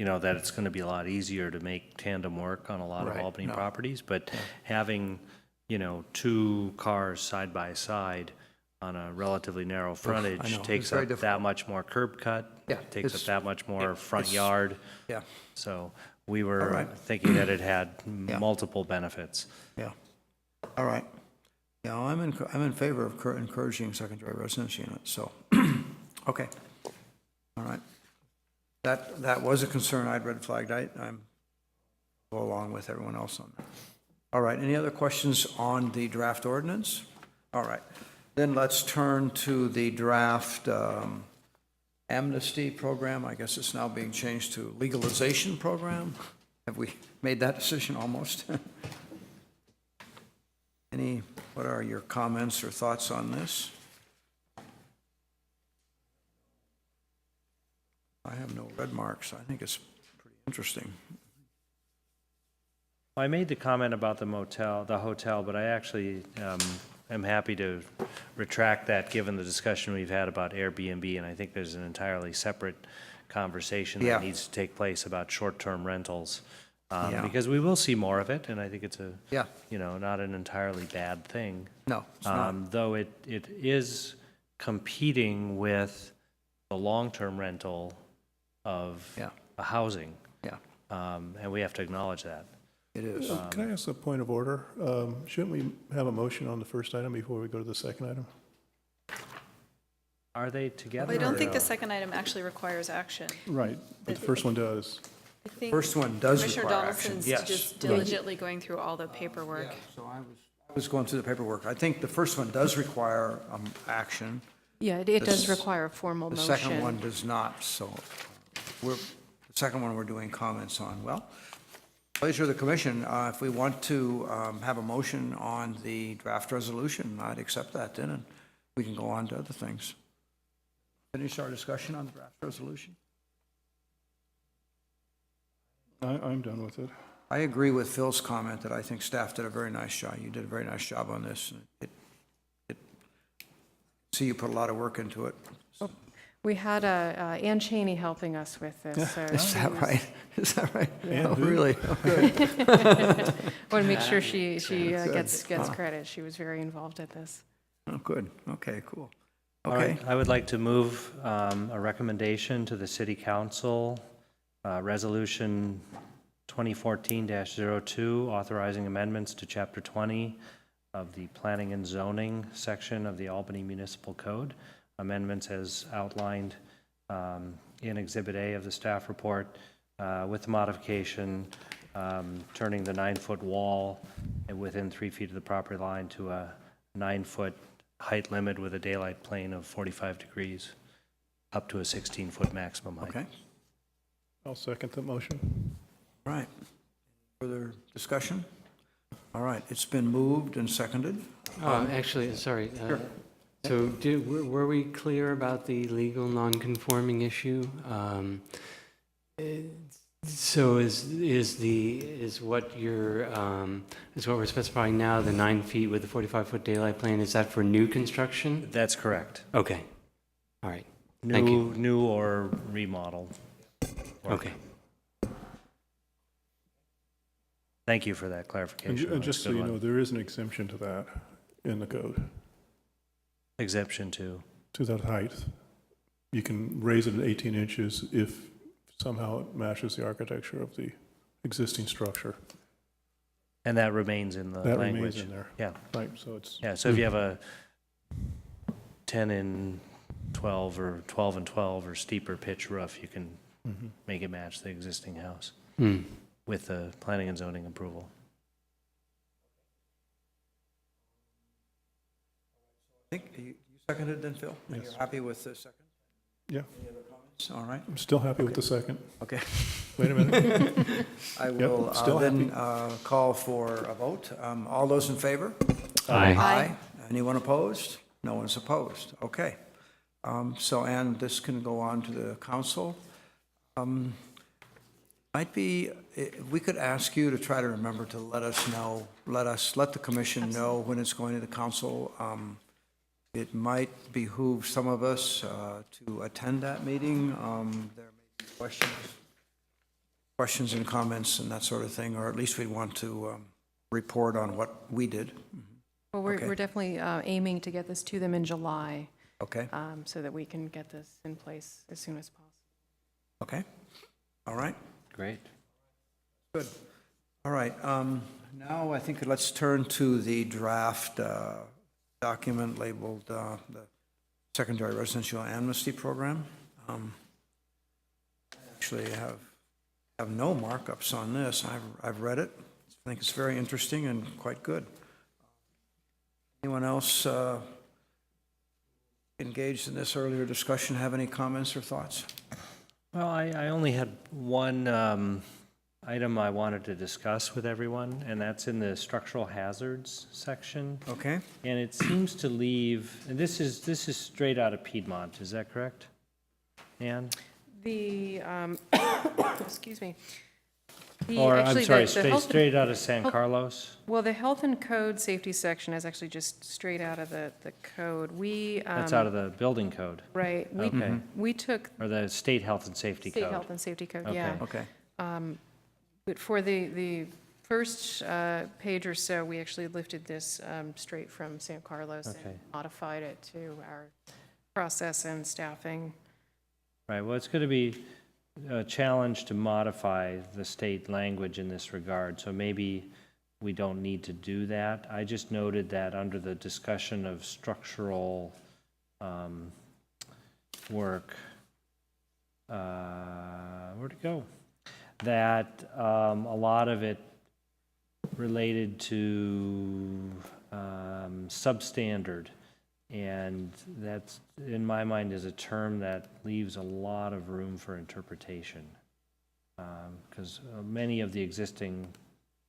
that it's going to be a lot easier to make tandem work on a lot of Right, Albany no. properties, but having, 2 cars side by side on a relatively narrow frontage know. takes It's very up that difficult. much more curb cut. Yeah, Takes up it's- that much more front it's- yard. Yeah, So we All were right. thinking that it had Yeah. multiple benefits. yeah. All right. Yeah, I'm in favor of encouraging secondary residence units, so, okay. All right. That was a concern I'd red flagged. I'm go along with everyone else on that. All right, any other questions on the draft ordinance? All right, then let's turn to the draft amnesty program. I guess it's now being changed to legalization program. Have we made that decision almost? What are your comments or thoughts on this? I have no red marks. I think it's pretty interesting. I made the comment about the hotel, but I actually am happy to retract that, given the discussion we've had about Airbnb, and I think there's an entirely separate conversation Yeah. that needs to take place about short-term rentals, Yeah. because we will see more of it, and I think it's Yeah, not an entirely bad thing. no, it's not. Though it is competing with the long-term rental of Yeah. a housing, Yeah, and we have to acknowledge that. it is. can I ask a point of order? Shouldn't we have a motion on the first item before we go to the second item? Are they together? I don't or think the no? second item actually requires action. Right, but the first one does. I think First one does Commissioner require action, Donaldson's yes. just diligently going through all the paperwork. So I was going through the paperwork. I think the first one does require action. Yeah, it does This- require a formal The motion. second one does not, so the second one we're doing comments on. Well, pleasure of the commission. If we want to have a motion on the draft resolution, I'd accept that then, and we can go on to other things. Finish our discussion on the draft resolution? I'm done with it. I agree with Phil's comment that I think staff did a very nice job. You did a very nice job on this. See, you put a lot of work into it. We had Ann Cheney helping us with this. So Is she that was- right? Is that right? Yeah, Oh, dude. really? Oh, good. Want to make sure she gets credit. She was very involved at this. Oh, good. Okay, cool. All Okay. right, I would like to move a recommendation to the city council, resolution 2014-02, authorizing amendments to chapter 20 of the planning and zoning section of the Albany Municipal Code. Amendments as outlined in Exhibit A of the staff report, with the modification, turning the 9-foot wall and within 3 feet of the property line to a 9-foot height limit with a daylight plane of 45 degrees, up to a 16-foot maximum height. Okay, I'll second the motion. all right. Further discussion? All right, it's been moved and seconded. Actually, sorry. So were we clear about the legal non-conforming issue? So is what we're specifying now, the 9 feet with the 45-foot daylight plane, is that for new construction? That's correct. Okay. All right. Thank you. New or remodeled. Okay. Thank you for that clarification. And just That's a so good you one. know, there is an exemption to that in the code, Exception to. to that height. You can raise it at 18 inches if somehow it matches the architecture of the existing structure. And that remains in the That language. remains in there. Yeah. Right, so it's, Yeah, so if you have a 10 and 12 or 12 and 12 or steeper pitch roof, you can make it match the existing house with the planning and zoning approval. I think you seconded then, Phil? Are you Yes. happy with the second? yeah, Any other comments? All right, I'm still happy with the second. okay. Wait a minute. I will still then call for a vote. All those in favor? Aye. Aye. Anyone opposed? No one's opposed. Okay. So, and this can go on to the council. Might be, we could ask you to try to remember to let us know, let the commission know when it's going to the council. It might behoove some of us to attend that meeting. There may be questions and comments and that sort of thing, or at least we want to report on what we did. Well, Okay. we're definitely aiming to get this to them in July, Okay, so that we can get this in place as soon as possible. okay, all right. Great. Good. All right, now I think let's turn to the draft document labeled the Secondary Residential Amnesty Program. Actually, I have no markups on this. I've read it. I think it's very interesting and quite good. Anyone else engaged in this earlier discussion have any comments or thoughts? Well, I only had one item I wanted to discuss with everyone, and that's in the structural hazards section. Okay? And it seems to leave, and this is straight out of Piedmont, is that correct? Ann? The, excuse me. The- Or, I'm actually, sorry, the health and- straight out of San Carlos? Well, the health and code safety section is actually just straight out of the code. We, That's out of the building code, right, Okay. we took or the state health and safety state code? health and safety code, Okay. yeah. Okay. But for the first page or so, we actually lifted this straight from San Carlos Okay. and modified it to our process and staffing. Right, well, it's going to be a challenge to modify the state language in this regard, so maybe we don't need to do that. I just noted that under the discussion of structural work, where'd it go? That a lot of it related to substandard. And that's, in my mind, is a term that leaves a lot of room for interpretation. Because many of the existing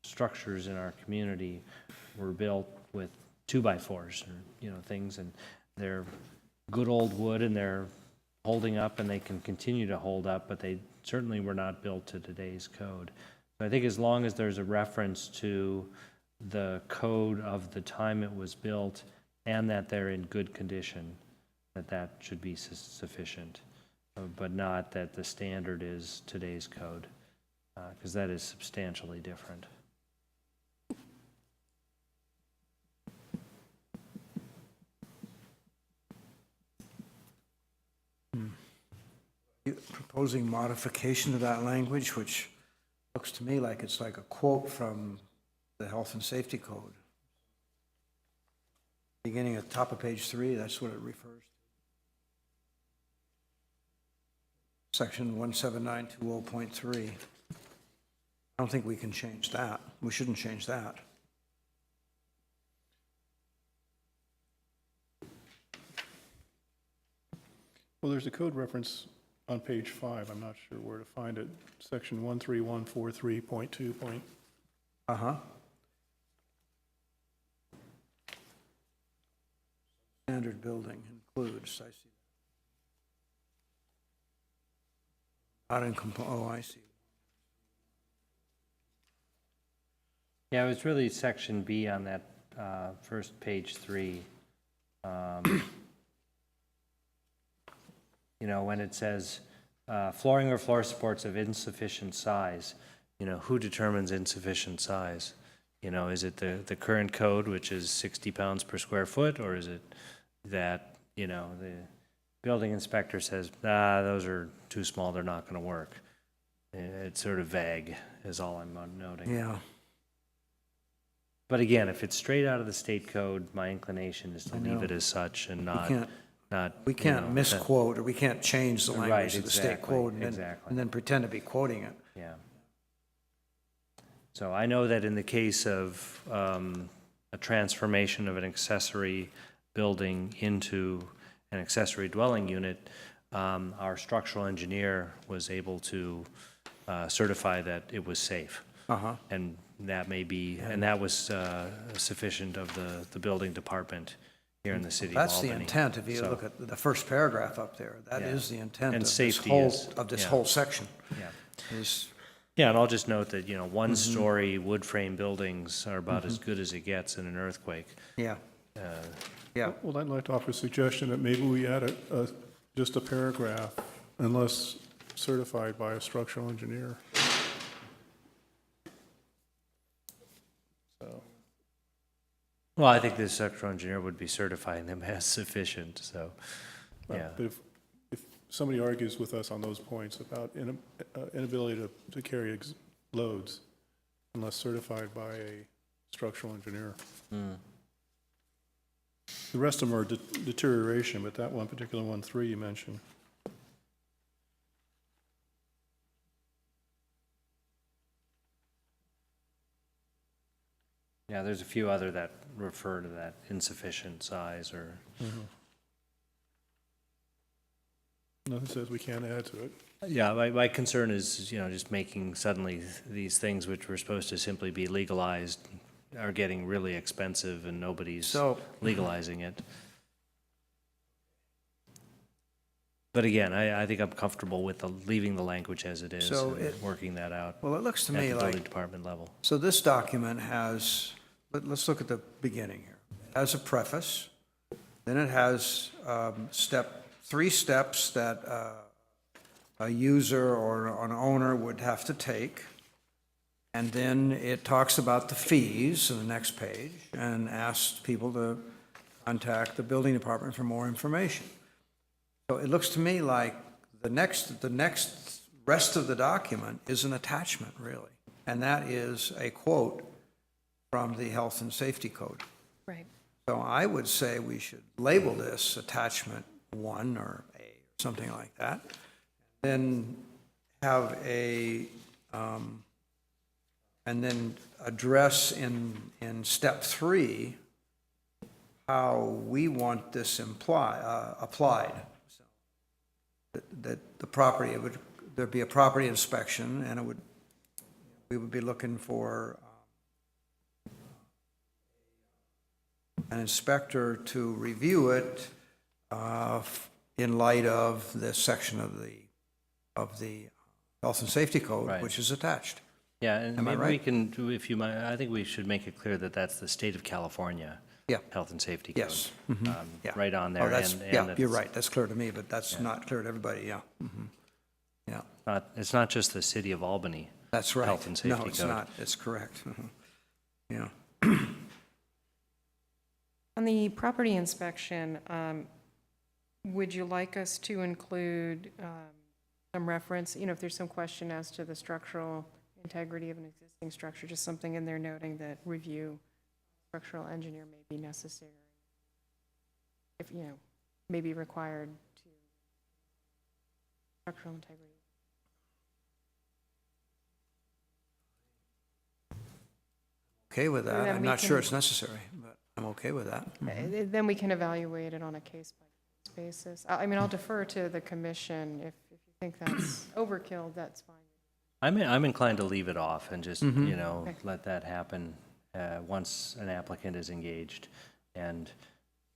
structures in our community were built with 2x4s or, things, and they're good old wood and they're holding up and they can continue to hold up, but they certainly were not built to today's code. So I think as long as there's a reference to the code of the time it was built and that they're in good condition, that should be sufficient, but not that the standard is today's code, because that is substantially different. You proposing modification to that language, which looks to me like it's like a quote from the Health and Safety Code. Beginning at the top of page 3, that's what it refers section 17920.3. I don't think we can change that. We shouldn't change that. Well, there's a code reference on page 5. I'm not sure where to find it. Section 13143.2. Uh-huh. Standard building includes, I see. Not in oh, I see. Yeah, it was really section B on that first page 3. You know, when it says flooring or floor supports of insufficient size, you know, who determines insufficient size? You know, is it the current code, which is 60 pounds per square foot, or is it that, you know, the building inspector says, those are too small, they're not going to work? It's sort of vague, is all I'm noting. Yeah. But again, if it's straight out of the state code, my inclination is to I leave know. it as such and We can't misquote, or we can't change the Right, language of the state exactly, code and exactly. then pretend to be quoting it. Yeah. So I know that in the case of a transformation of an accessory building into an accessory dwelling unit, our structural engineer was able to certify that it was safe. Uh-huh. And that may be, and that was sufficient of the building department here in the city of That's Albany. the intent, if you So, look at the first paragraph up there. That Yeah. is the intent And of this safety whole, is, of this yeah. whole section. Yeah. Is, Yeah, and I'll just note that, you know, one-story wood frame buildings are about as good as it gets in an earthquake. yeah, Uh, yeah. Well, I'd like to offer a suggestion that maybe we add just a paragraph, unless certified by a structural engineer. So, Well, I think the structural engineer would be certifying them as sufficient, so, yeah. but if somebody argues with us on those points about inability to carry loads unless certified by a structural engineer. The rest of them are deterioration, but that one particular one, 3 you mentioned. Yeah, there's a few other that refer to that insufficient size or, Nothing says we can't add to it. yeah, my concern is, you know, just making suddenly these things which were supposed to simply be legalized are getting really expensive and nobody's So- legalizing it. But again, I think I'm comfortable with leaving the language as it is So and working that out Well, it looks to at me the like, building department level. so this document has, let's look at the beginning here. It has a preface, then it has 3 steps that a user or an owner would have to take. And then it talks about the fees in the next page and asks people to contact the building department for more information. So it looks to me like the next rest of the document is an attachment, really. And that is a quote from the Health and Safety Code. Right. So I would say we should label this attachment 1 or A, or something like that. Then have and then address in step 3 how we want this applied. So that the property, there'd be a property inspection, and we would be looking for an inspector to review it in light of this section of the Health and Safety Code, Right. which is attached. Yeah, and Am I maybe we right? can, if you might, I think we should make it clear that that's the state of California Yeah. Health and Safety Code. Yes. Mhm. Yeah. Right on Oh, there. that's, and yeah, that you're it's right, that's clear to me, but that's not clear to everybody, yeah. Mhm. Yeah, It's not just the city of Albany. that's right. Health and Safety No, it's Code. not, it's correct. Mhm. Yeah. On the property inspection, would you like us to include some reference, you know, if there's some question as to the structural integrity of an existing structure, just something in there noting that review structural engineer may be necessary, if, you know, may be required to structural integrity. Okay with that. then I'm we not sure can- it's necessary, but I'm okay with that. Then we can evaluate it on a case-by-case basis. I mean, I'll defer to the commission. If you think that's overkill, that's fine. I'm inclined to leave it off and just, you know, Okay. let that happen once an applicant is engaged and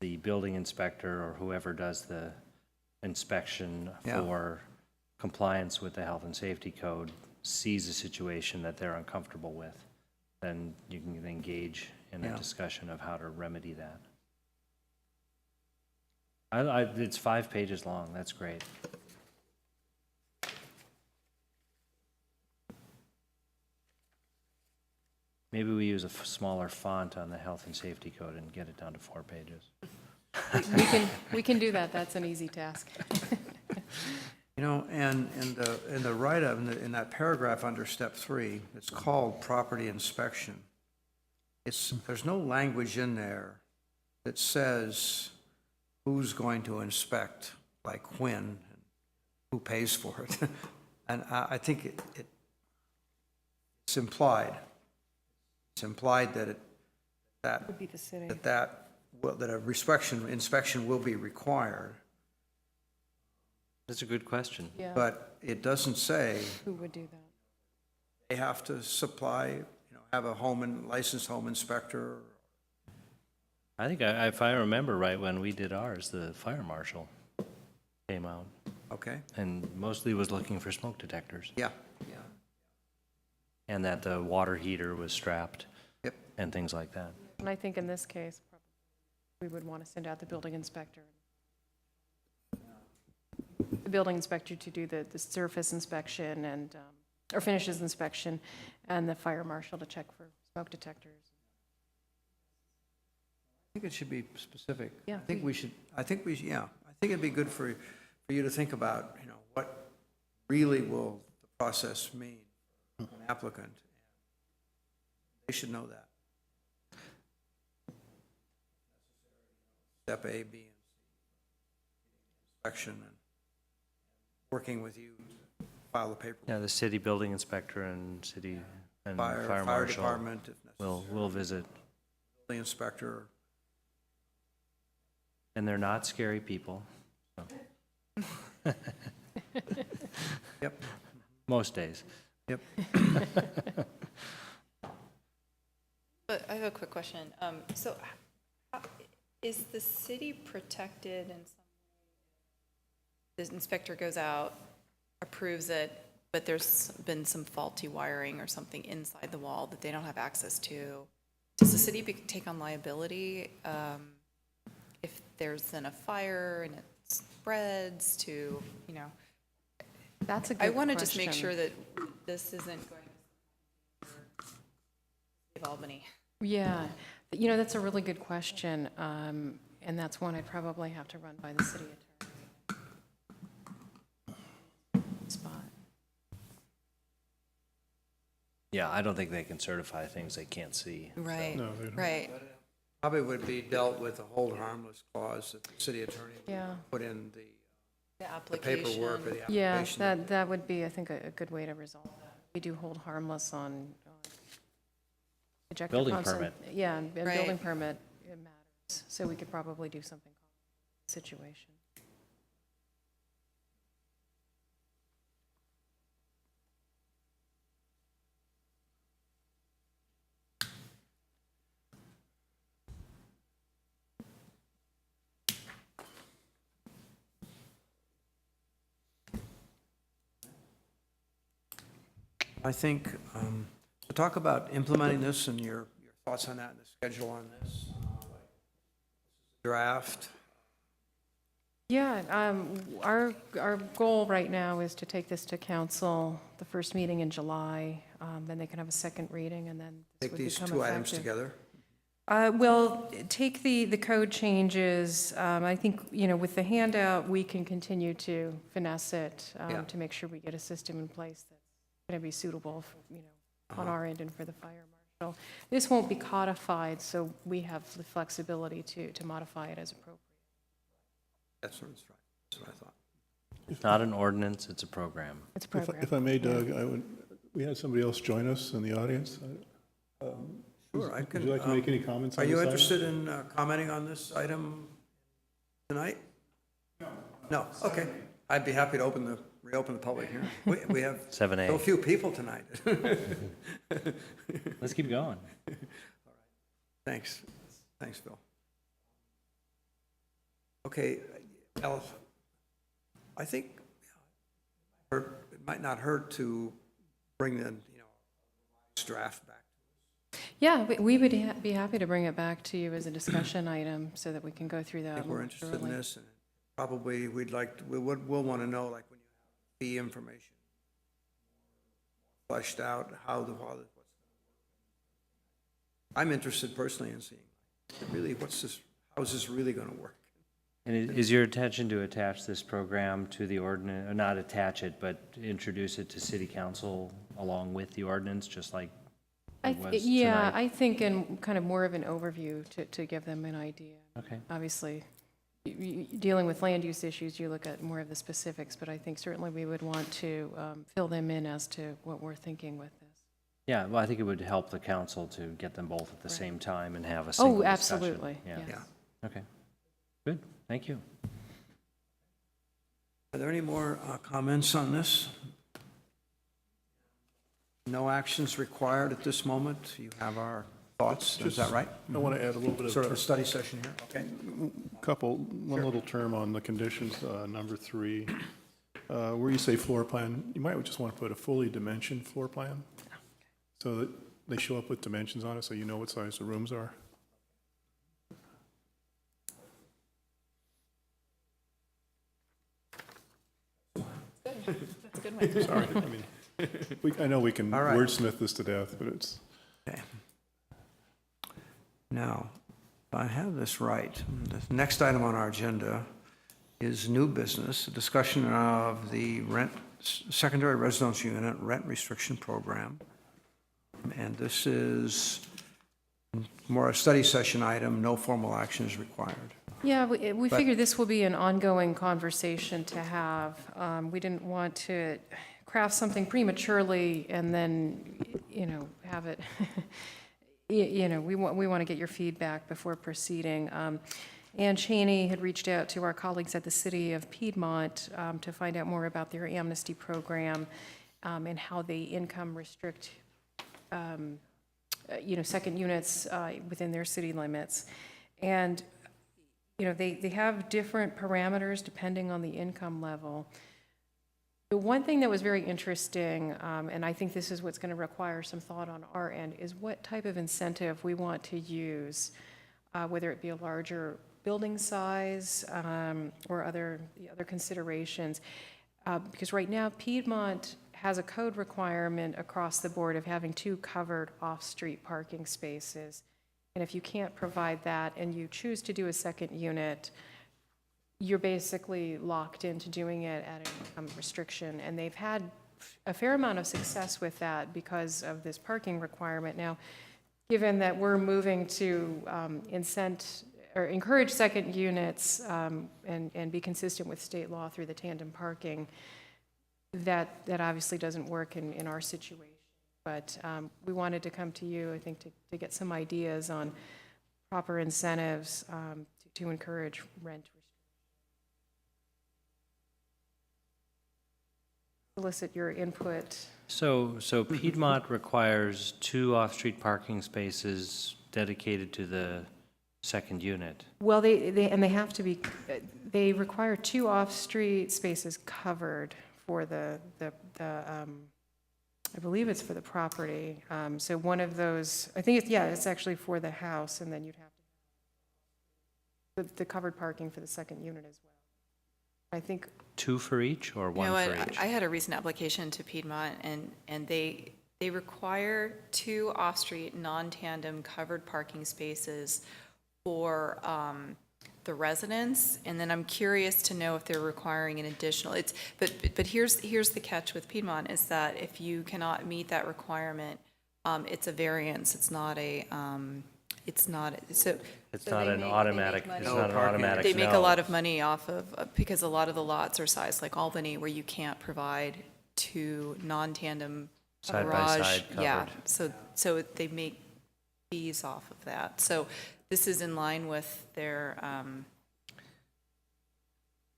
the building inspector or whoever does the inspection Yeah. for compliance with the health and safety code sees a situation that they're uncomfortable with, then you can engage in a Yeah. discussion of how to remedy that. It's 5 pages long, that's great. Maybe we use a smaller font on the health and safety code and get it down to 4 pages. We can do that. That's an easy task. You know, and in the write-up, in that paragraph under step 3, it's called property inspection. There's no language in there that says who's going to inspect, like when, and who pays for it. And I think it's implied. It's implied that Would be the city. that a inspection will be required, That's a good question. Yeah, but it doesn't say who would do that? they have to supply, have a licensed home inspector. I think if I remember right, when we did ours, the fire marshal came out Okay? and mostly was looking for smoke detectors Yeah. and that the water heater was strapped Yep. and things like that. And I think in this case, probably we would want to send out the building inspector. The building inspector to do the surface inspection and, or finishes inspection, and the fire marshal to check for smoke detectors. I think it should be specific. Yeah. I think it'd be good for you to think about, what really will the process mean for an applicant. They should know that. Step A, B, and C. Inspection and working with you to file the paperwork. Yeah, the city building inspector and city and Fire fire marshal department, if necessary. will visit. The inspector. And they're not scary people. So. Yep. Most days. Yep. But I have a quick question. So is the city protected in some way? The inspector goes out, approves it, but there's been some faulty wiring or something inside the wall that they don't have access to. Does the city take on liability if there's then a fire and it spreads to, That's a good question. I want to just make sure that this isn't going to save Albany. Yeah, that's a really good question, and that's one I'd probably have to run by the city attorney. Spot. Yeah, I don't think they can certify things they can't see. Right, No, they don't. right. Probably would be dealt with a hold harmless clause that the city attorney Yeah. put in the The application. paperwork or the Yeah, application. that would be, I think, a good way to resolve that. We do hold harmless on ejector Building pumps and- permit. Yeah, and Right. building permit, it matters. So we could probably do something called situation. I think, to talk about implementing this and your thoughts on that and the schedule on this, draft. Yeah, our goal right now is to take this to council, the first meeting in July, then they can have a second reading, and then this Take would these become two items effective. together. We'll take the code changes. I think, with the handout, we can continue to finesse it Yeah. to make sure we get a system in place that's going to be suitable, on our end and for the fire marshal. This won't be codified, so we have the flexibility to modify it as appropriate. That's what I thought. It's not an ordinance, it's a program. It's a If program. if I may, Doug, we had somebody else join us in the audience. Sure, I can. Would you like to make any comments on Are this you item? interested in commenting on this item tonight? No. No, okay. I'd be happy to reopen the public hearing. We have 7A. so few people tonight. Let's keep going. Thanks. Thanks, Bill. Okay, Alice, I think it might not hurt to bring the, draft back. Yeah, we would be happy to bring it back to you as a discussion item so that we can go through I that think we're more interested in thoroughly. this, and probably we'll want to know, like, when you have the information fleshed out, how the, I'm interested personally in seeing, really, how is this really going to work? And is your intention to attach this program to the ordinance, or not attach it, but introduce it to city council along with the ordinance, just like it was Yeah, tonight? I think in kind of more of an overview to give them an idea. Okay. Obviously, dealing with land use issues, you look at more of the specifics, but I think certainly we would want to fill them in as to what we're thinking with this. Yeah, well, I think it would help the council to get them both at the Right. same time and have a single Oh, discussion. absolutely, Yeah. yes. Yeah. Okay, good, thank you. Are there any more comments on this? No actions required at this moment. You have our thoughts, is that right? I want to add a little bit of. Sort of a study session here, okay? One little term on the conditions, number 3, where you say floor plan, you might just want to put a fully dimensioned floor plan, so that they show up with dimensions on it, so you know what size the rooms are. That's a good one. Sorry, I mean, I know we can All right. wordsmith this to death, but it's, Okay. Now, if I have this right, the next item on our agenda is new business, a discussion of the secondary residential unit rent restriction program. And this is more a study session item, no formal action is required. Yeah, we figured this will be an ongoing conversation to have. We didn't want to craft something prematurely and then, have it, we want to get your feedback before proceeding. Ann Cheney had reached out to our colleagues at the City of Piedmont to find out more about their amnesty program and how they income restrict second units within their city limits. And, they have different parameters depending on the income level. The one thing that was very interesting, and I think this is what's going to require some thought on our end, is what type of incentive we want to use, whether it be a larger building size or other considerations. Because right now, Piedmont has a code requirement across the board of having 2 covered off-street parking spaces. And if you can't provide that and you choose to do a second unit, you're basically locked into doing it at an income restriction. And they've had a fair amount of success with that because of this parking requirement. Now, given that we're moving to encourage second units and be consistent with state law through the tandem parking, that obviously doesn't work in our situation. But we wanted to come to you, I think, to get some ideas on proper incentives to encourage rent. Solicit your input. So Piedmont requires 2 off-street parking spaces dedicated to the second unit. Well, they have to be, they require 2 off-street spaces covered for the I believe it's for the property. So one of those, I think it's actually for the house, and then you'd have the covered parking for the second unit as well. I think 2 for each, or 1 You know for what? each? I had a recent application to Piedmont, and they require 2 off-street, non-tandem covered parking spaces for the residents, and then I'm curious to know if they're requiring an additional. But here's the catch with Piedmont is that if you cannot meet that requirement, it's a variance. It's not it's not, so. It's so not they an make- they make automatic, money. it's No not an parking. automatic They make a no. lot of money off of, because a lot of the lots are sized like Albany, where you can't provide two non-tandem a Side by garage. side Yeah, covered. so they make fees off of that. So this is in line with their,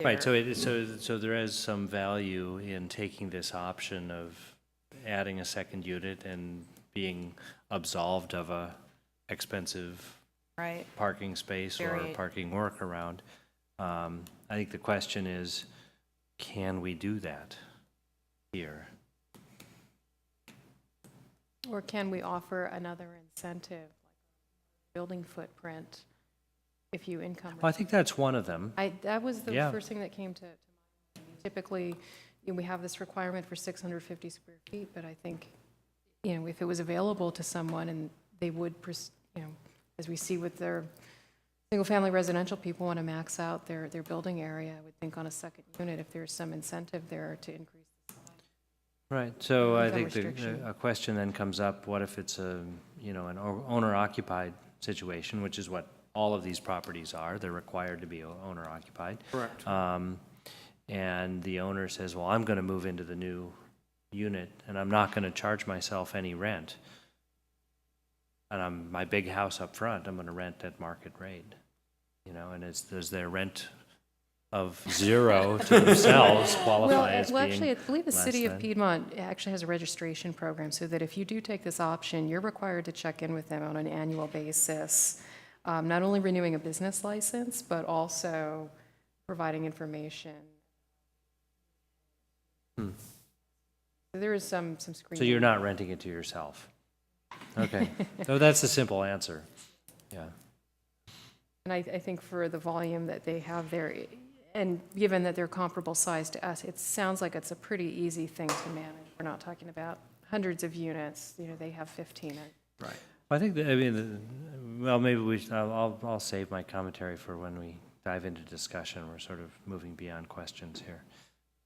Right, so there is some value in taking this option of adding a second unit and being absolved of a expensive right, parking space or Very- parking workaround. I think the question is, can we do that here? Or can we offer another incentive, like building footprint, if you income? Well, I think that's one of them. That was the Yeah. first thing that came to mind. Typically, you know, we have this requirement for 650 square feet, but I think, you know, if it was available to someone and they would, you know, as we see with their single-family residential, people want to max out their building area, I would think on a second unit, if there's some incentive there to increase. Right, so I Income think restriction. a question then comes up, what if it's a, you know, an owner-occupied situation, which is what all of these properties are, they're required to be owner-occupied. Correct. And the owner says, well, I'm going to move into the new unit, and I'm not going to charge myself any rent. And my big house up front, I'm going to rent at market rate, you know, and does their rent of 0 to themselves qualify as being Actually, I believe the less city of than? Piedmont actually has a registration program, so that if you do take this option, you're required to check in with them on an annual basis, not only renewing a business license, but also providing information. So there is some screening. So you're not renting it to yourself? Okay, so that's the simple answer, yeah. And I think for the volume that they have there, and given that they're comparable size to us, it sounds like it's a pretty easy thing to manage. We're not talking about hundreds of units, you know, they have 15. Right. I think that, I mean, well, maybe I'll save my commentary for when we dive into discussion. We're sort of moving beyond questions here.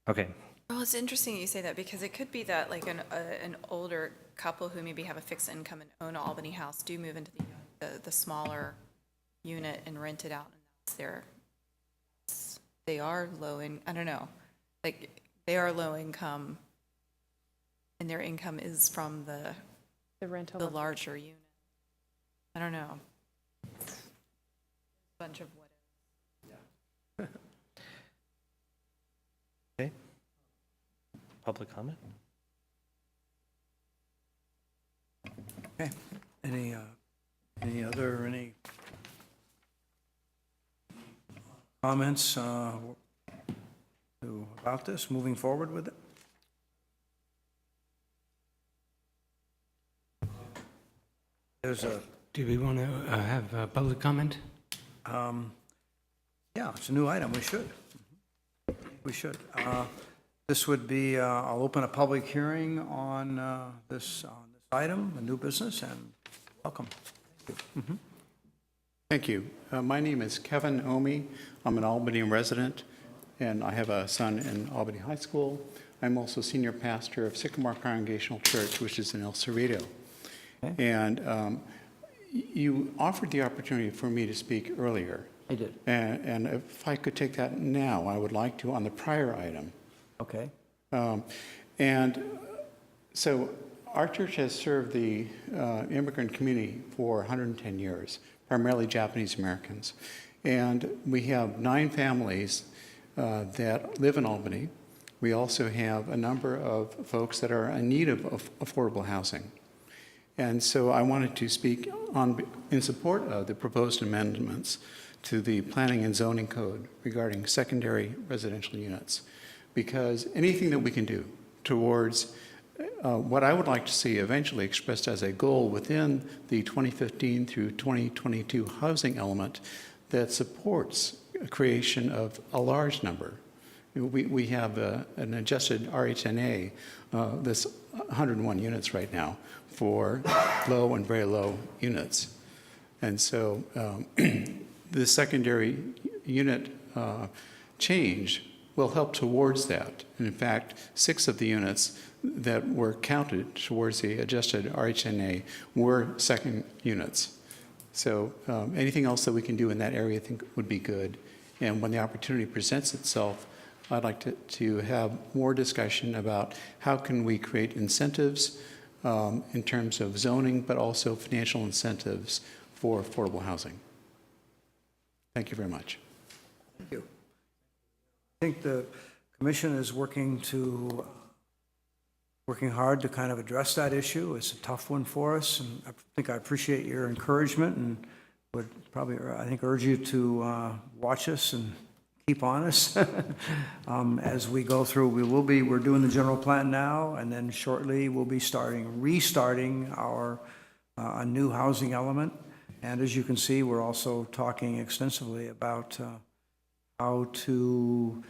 Okay, Well, it's interesting you say that, because it could be that like an older couple who maybe have a fixed income and own an Albany house do move into the smaller unit and rent it out, and they are low in, I don't know, like they are low income, and their income is from the rental. the larger unit. I don't know. Bunch of what. okay. Public comment? Okay. Any comments about this, moving forward with it? There's a, Do we want to have public comment? yeah, it's a new item, we should. We should. This would be, I'll open a public hearing on this item, a new business, and welcome. Thank you. My name is Kevin Omi. I'm an Albany resident, and I have a son in Albany High School. I'm also senior pastor of Sycamore Congregational Church, which is in El Cerrito. And you offered the opportunity for me to speak earlier. I did. And if I could take that now, I would like to on the prior item. Okay. And so our church has served the immigrant community for 110 years, primarily Japanese Americans. And we have 9 families that live in Albany. We also have a number of folks that are in need of affordable housing. And so I wanted to speak in support of the proposed amendments to the Planning and Zoning Code regarding secondary residential units, because anything that we can do towards what I would like to see eventually expressed as a goal within the 2015 through 2022 housing element that supports a creation of a large number. We have an adjusted RHNA that's 101 units right now for low and very low units. And so the secondary unit change will help towards that. And in fact, 6 of the units that were counted towards the adjusted RHNA were second units. So anything else that we can do in that area, I think would be good. And when the opportunity presents itself, I'd like to have more discussion about how can we create incentives in terms of zoning, but also financial incentives for affordable housing. Thank you very much. Thank you. I think the commission is working hard to kind of address that issue. It's a tough one for us, and I think I appreciate your encouragement and would probably, I think, urge you to watch us and keep on us as we go through. We're doing the general plan now, and then shortly we'll be restarting our a new housing element. And as you can see, we're also talking extensively about how to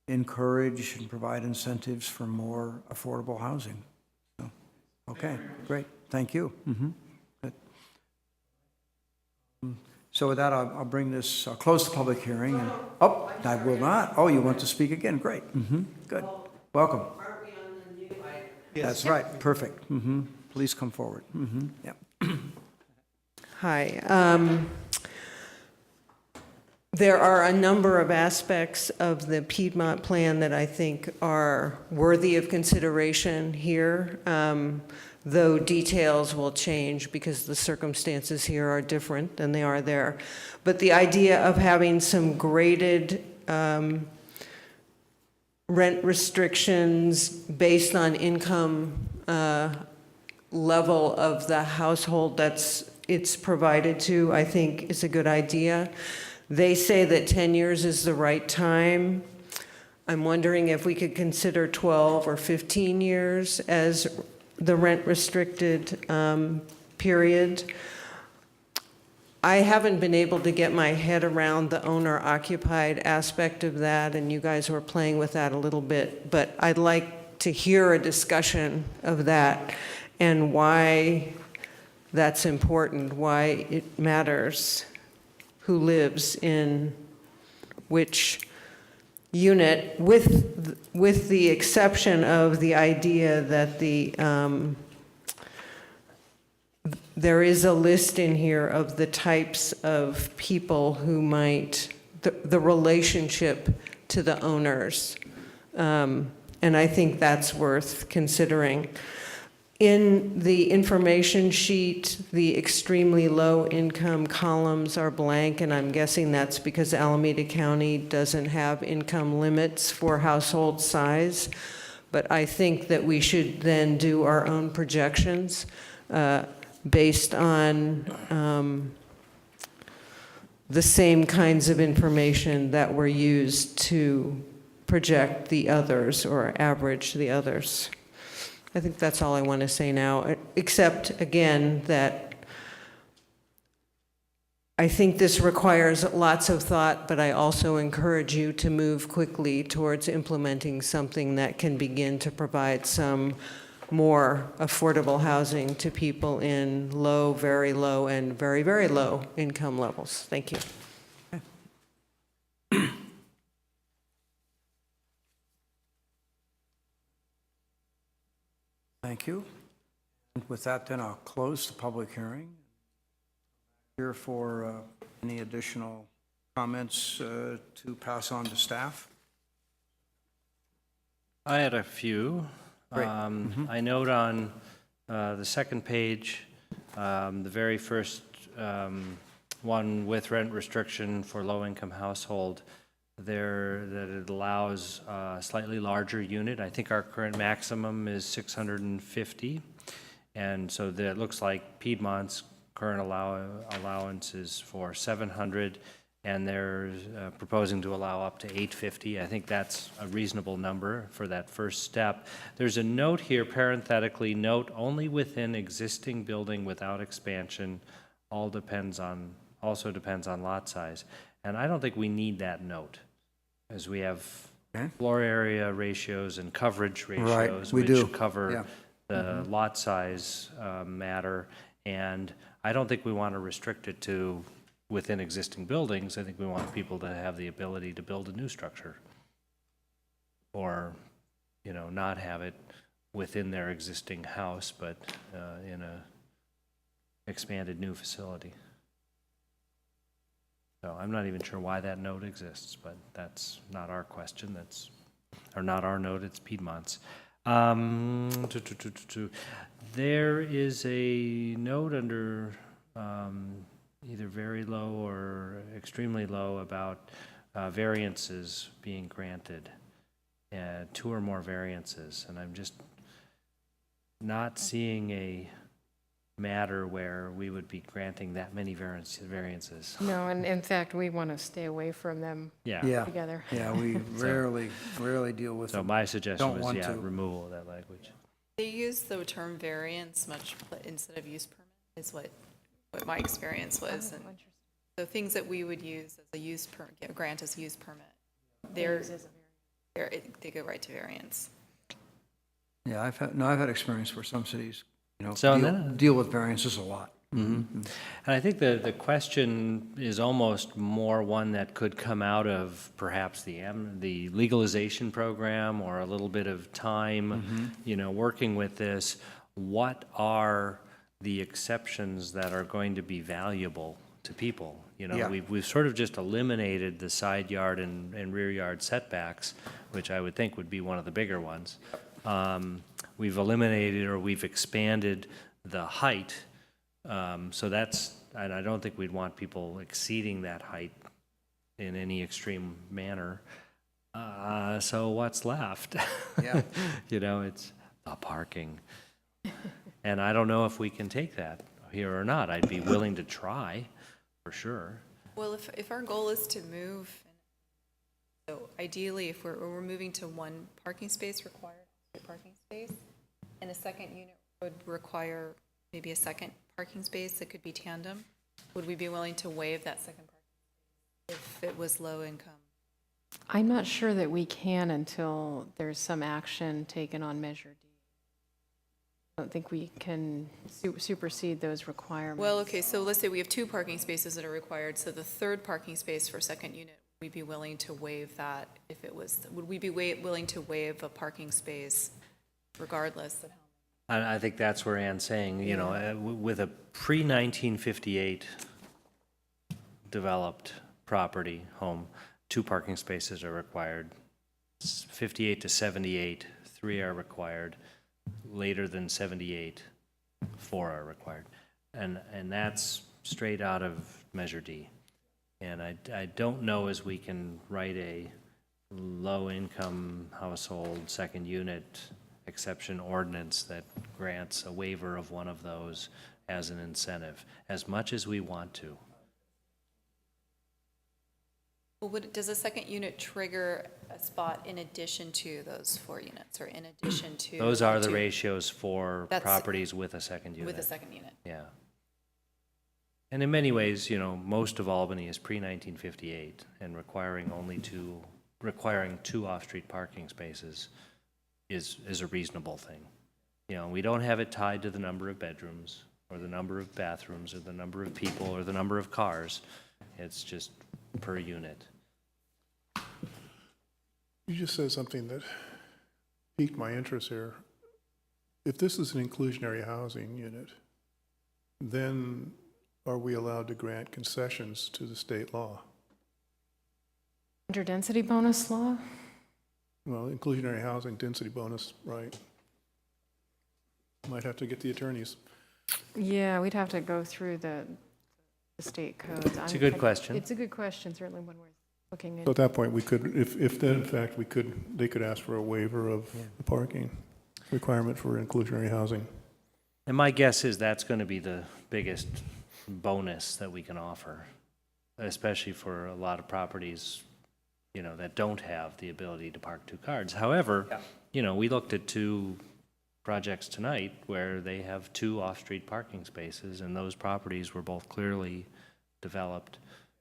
encourage and provide incentives for more affordable housing. So, okay, great, thank you. Good. So with that, I'll bring this, I'll close the public hearing. And, oh, I will not. Oh, you want to speak again? Great. Good. Welcome. Aren't we on the new item? That's right. Perfect. Please come forward. Yep. Hi. There are a number of aspects of the Piedmont plan that I think are worthy of consideration here, though details will change because the circumstances here are different than they are there. But the idea of having some graded rent restrictions based on income level of the household it's provided to, I think is a good idea. They say that 10 years is the right time. I'm wondering if we could consider 12 or 15 years as the rent restricted period. I haven't been able to get my head around the owner occupied aspect of that, and you guys were playing with that a little bit, but I'd like to hear a discussion of that and why that's important, why it matters who lives in which unit, with the exception of the idea that there is a list in here of the types of people who might, the relationship to the owners. And I think that's worth considering. In the information sheet, the extremely low income columns are blank, and I'm guessing that's because Alameda County doesn't have income limits for household size. But I think that we should then do our own projections based on the same kinds of information that were used to project the others or average the others. I think that's all I want to say now, except, again, that I think this requires lots of thought, but I also encourage you to move quickly towards implementing something that can begin to provide some more affordable housing to people in low, very low, and very, very low income levels. Thank you. Thank you. And with that, then I'll close the public hearing. Here for any additional comments to pass on to staff. I had a few. Great. I note on the second page, the very first one with rent restriction for low-income household, there that it allows a slightly larger unit. I think our current maximum is 650, and so that looks like Piedmont's current allowance is for 700, and they're proposing to allow up to 850. I think that's a reasonable number for that first step. There's a note here, parenthetically, note only within existing building without expansion, also depends on lot size. And I don't think we need that note, as we have floor area ratios and coverage ratios, which cover the lot size matter. And I don't think we want to restrict it to within existing buildings. I think we want people to have the ability to build a new structure, or, you know, not have it within their existing house, but in a expanded new facility. So I'm not even sure why that note exists, but that's not our question, or not our note, it's Piedmont's. There is a note under either very low or extremely low about variances being granted, 2 or more variances, and I'm just not seeing a matter where we would be granting that many variances. No, and in fact, we want to stay away from them Yeah, together. yeah, we rarely deal with So them. my suggestion Don't was, want yeah, to. removal of that language. They use the term variance much instead of use permit, is what my experience was. And so things that we would use as a use grant as use permit, they go right to variance. Yeah, I've had experience where some cities, So deal with variances a lot. And I think the question is almost more one that could come out of perhaps the legalization program or a little bit of time, working with this. What are the exceptions that are going to be valuable to people? Yeah. We've sort of just eliminated the side yard and rear yard setbacks, which I would think would be one of the bigger ones. We've eliminated or we've expanded the height. So that's, and I don't think we'd want people exceeding that height in any extreme manner. So what's left? Yeah. It's the parking. And I don't know if we can take that here or not. I'd be willing to try, for sure. Well, if our goal is to move, so ideally, if we're moving to one parking space required parking space, and a second unit would require maybe a second parking space that could be tandem, would we be willing to waive that second parking space if it was low income? I'm not sure that we can until there's some action taken on Measure D. I don't think we can supersede those requirements. Well, okay, so let's say we have 2 parking spaces that are required, so the third parking space for second unit, would we be willing to waive that if it was, would we be willing to waive a parking space regardless of how? I think that's where Ann's saying, with a pre-1958 developed property, home, 2 parking spaces are required. 58 to 78, 3 are required. Later than 78, 4 are required. And that's straight out of Measure D. And I don't know as we can write a low-income household second unit exception ordinance that grants a waiver of one of those as an incentive, as much as we want to. Well, does a second unit trigger a spot in addition to those 4 units, or in addition to? Those are the 2? ratios for That's properties with a second unit. With a second unit. Yeah. And in many ways, most of Albany is pre-1958 and requiring 2 off-street parking spaces is a reasonable thing. We don't have it tied to the number of bedrooms or the number of bathrooms or the number of people or the number of cars. It's just per unit. You just said something that piqued my interest here. If this is an inclusionary housing unit, then are we allowed to grant concessions to the state law? Under density bonus law? Well, inclusionary housing, density bonus, right? Might have to get the attorneys. Yeah, we'd have to go through the state codes. It's a good question. It's a good question, certainly when we're looking So at. at that point, we could, if then in fact they could ask for a waiver of the parking requirement for inclusionary housing. And my guess is that's going to be the biggest bonus that we can offer, especially for a lot of properties, that don't have the ability to park 2 cars. However, we looked at 2 projects tonight where they have 2 off-street parking spaces, and those properties were both clearly developed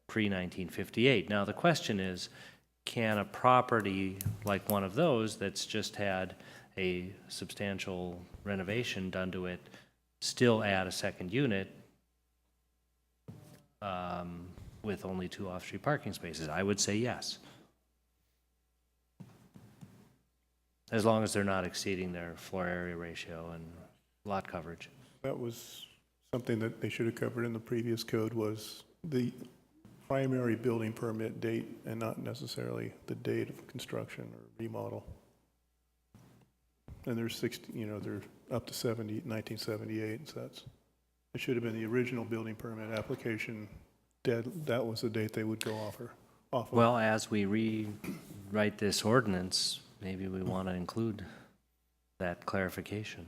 pre-1958. Now, the question is, can a property like one of those that's just had a substantial renovation done to it still add a second unit with only 2 off-street parking spaces? I would say yes. As long as they're not exceeding their floor area ratio and lot coverage. That was something that they should have covered in the previous code, was primary building permit date and not necessarily the date of construction or remodel. And there's 60, you know, they're up to 1978, so it should have been the original building permit application. That was the date they would go off of. Well, as we rewrite this ordinance, maybe we want to include that clarification.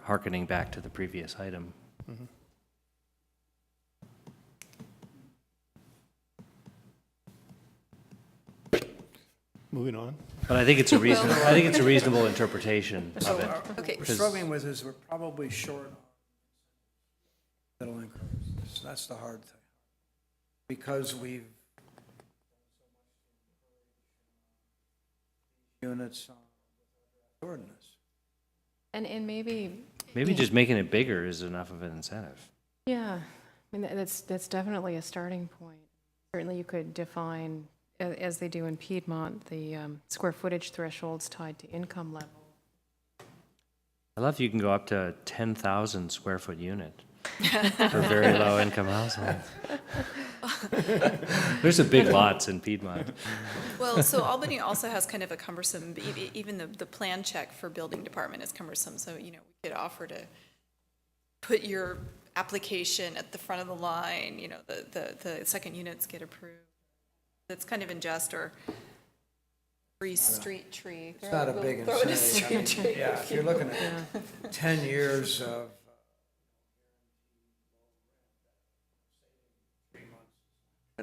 Hearkening back to the previous item. Mhm. Moving on. But I think it's a reasonable interpretation So of it. Okay. we're struggling with is we're probably short on middle income. That's the hard thing. Because we've units on ordinance. And maybe. Maybe just making it bigger is enough of an incentive. Yeah, I mean, that's definitely a starting point. Certainly you could define, as they do in Piedmont, the square footage thresholds tied to income level. I love you can go up to 10,000 square foot unit for very low income households. There's some big lots in Piedmont. Well, so Albany also has kind of a cumbersome, even the plan check for building department is cumbersome. So, you know, we could offer to put your application at the front of the line, you know, the second units get approved. That's kind of unjust, or free street tree. It's not a big Throw it a incentive. I mean, street tree. yeah, if you're looking at 10 years of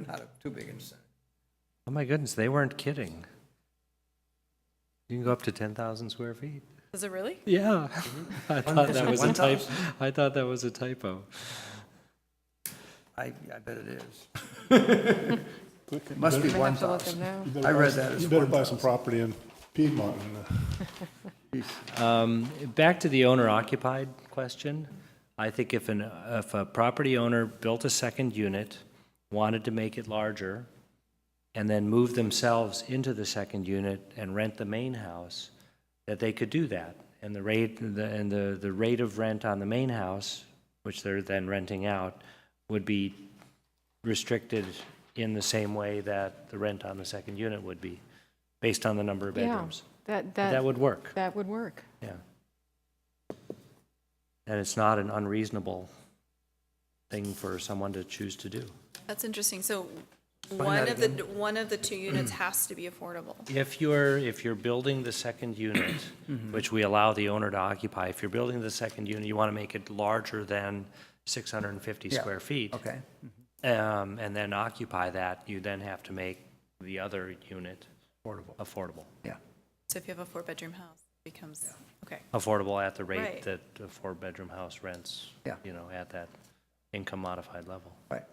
not a too big incentive. Oh my goodness, they weren't kidding. You can go up to 10,000 square feet. Is it really? Yeah. I thought that was a 1,000? typo. I thought that was a typo. I bet it is. It must be I have to look 1,000. them now. I read that as You better buy some 1,000. property in Piedmont. Back to the owner-occupied question. I think if a property owner built a second unit, wanted to make it larger, and then move themselves into the second unit and rent the main house, that they could do that. And the rate of rent on the main house, which they're then renting out, would be restricted in the same way that the rent on the second unit would be, based on the number of bedrooms. That would work. That would work. Yeah. And it's not an unreasonable thing for someone to choose to do. That's interesting. So that one of the two units has to be affordable. If you're building the second unit, which we allow the owner to occupy, if you're building the second unit, you want to make it larger than 650 Yeah. square feet. Okay. And then occupy that, you then have to make the other unit affordable. Yeah. So if you have a 4-bedroom house, it becomes, okay. Affordable at the rate Right. that a 4-bedroom house rents, Yeah. you know, at that income modified level. Right.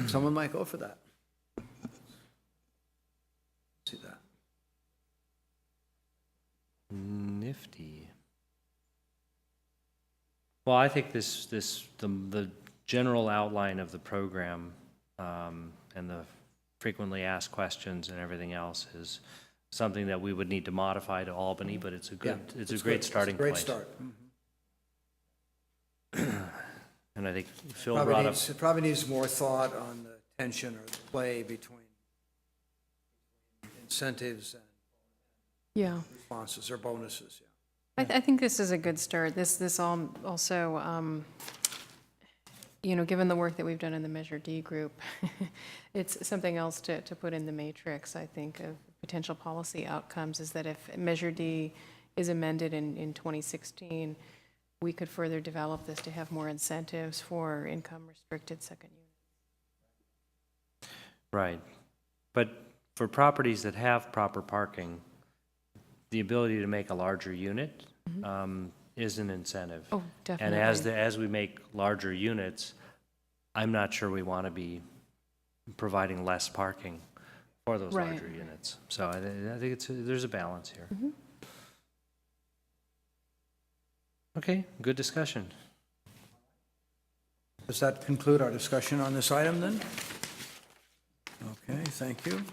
Someone might go for that. See that. Nifty. Well, I think the general outline of the program and the frequently asked questions and everything else is something that we would need to modify to Albany, but it's a good, Yeah, it's a great good. starting Great point. start. And I think Phil Probably brought up, needs, it probably needs more thought on the tension or the play between incentives and Yeah. responses or bonuses, yeah. I think this is a good start. This also, you know, given the work that we've done in the Measure D group, it's something else to put in the matrix, I think, of potential policy outcomes, is that if Measure D is amended in 2016, we could further develop this to have more incentives for income-restricted second units. right. But for properties that have proper parking, the ability to make a larger unit is an incentive. Oh, definitely. And as we make larger units, I'm not sure we want to be providing less parking for those Right. larger units. So I think there's a balance here. Okay, good discussion. Does that conclude our discussion on this item then? Okay, thank you.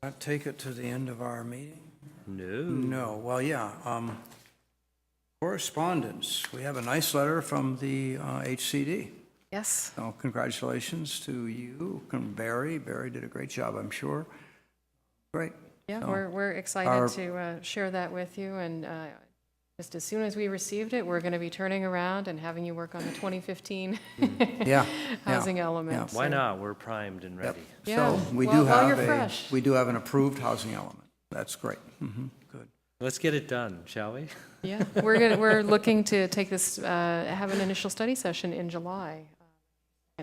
That take it to the end of our meeting? No. No, well, yeah. Correspondence, we have a nice letter from the HCD. Yes. So congratulations to you, and Barry. Barry did a great job, I'm sure. Great. Yeah, So we're our- excited to share that with you, and just as soon as we received it, we're going to be turning around and having you work on the 2015 Yeah. housing yeah. element. Why So- not? We're primed and ready. Yeah, So we well, do while you're have fresh. we do have an approved housing element. That's great. Good. Let's get it done, shall we? Yeah, we're looking to take this, have an initial study session in July,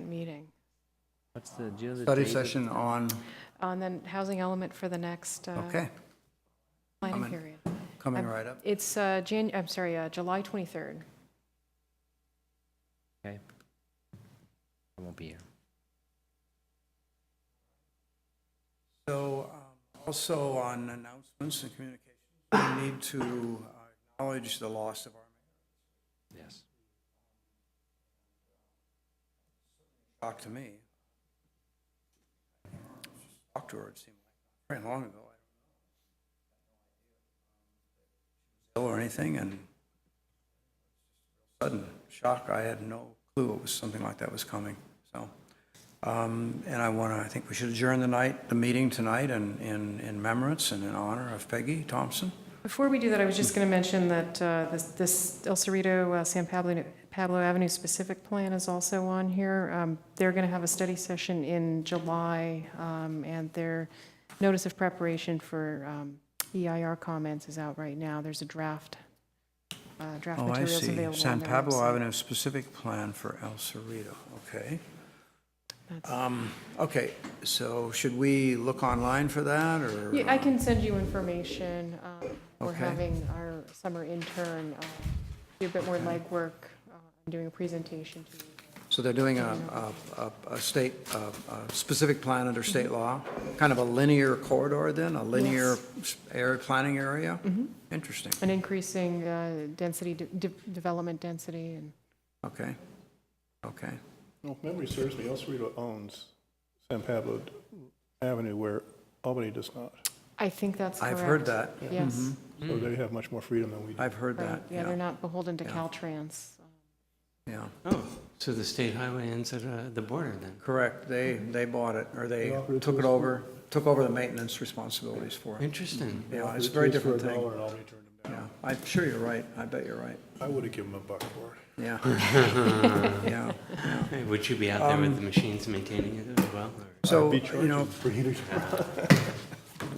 meeting, What's the, do you know the Study date of- session on, on the housing element for the next okay, planning Coming. period. coming right up. It's July 23rd. Okay. I won't be here. So also on announcements and communications, we need to acknowledge the loss of our mayor. Yes. Shock to me. Talked to her, it seemed like very long ago. I don't know. Ill or anything, and sudden shock. I had no clue it was something like that was coming. So, and I think we should adjourn the meeting tonight in remembrance and in honor of Peggy Thompson. Before we do that, I was just going to mention that this El Cerrito, San Pablo Avenue specific plan is also on here. They're going to have a study session in July, and their notice of preparation for EIR comments is out right now. There's a draft Oh, I materials see. available San on their Pablo website. Avenue specific plan for El Cerrito. Okay. That's- Okay, so should we look online for that, or? Yeah, I can send you information. We're Okay. having our summer intern do a bit more legwork, doing a presentation to you. So they're doing a state, a specific plan under state law, kind of a linear corridor then, a linear planning area? Interesting. An increasing density, development density, and Okay, okay. Well, if memory serves me, El Cerrito owns San Pablo Avenue where Albany does not. I think that's correct. I've heard that. Yes. So they have much more freedom than we do. I've heard Right, that, yeah, they're yeah, not beholden to Yeah. Caltrans. yeah. Oh, so the state highway ends at the border then? Correct, they bought it, or they They offered it took to it us over, took over the maintenance responsibilities for it. Interesting. Yeah, it's a very different For a thing. dollar, and Albany turned them Yeah, down. I'm sure you're right, I bet you're right, I would have given them $1 for it. yeah. Yeah, yeah. Hey, would you be out there with the machines maintaining it as well? or- So, I'd be you know, charging for heaters.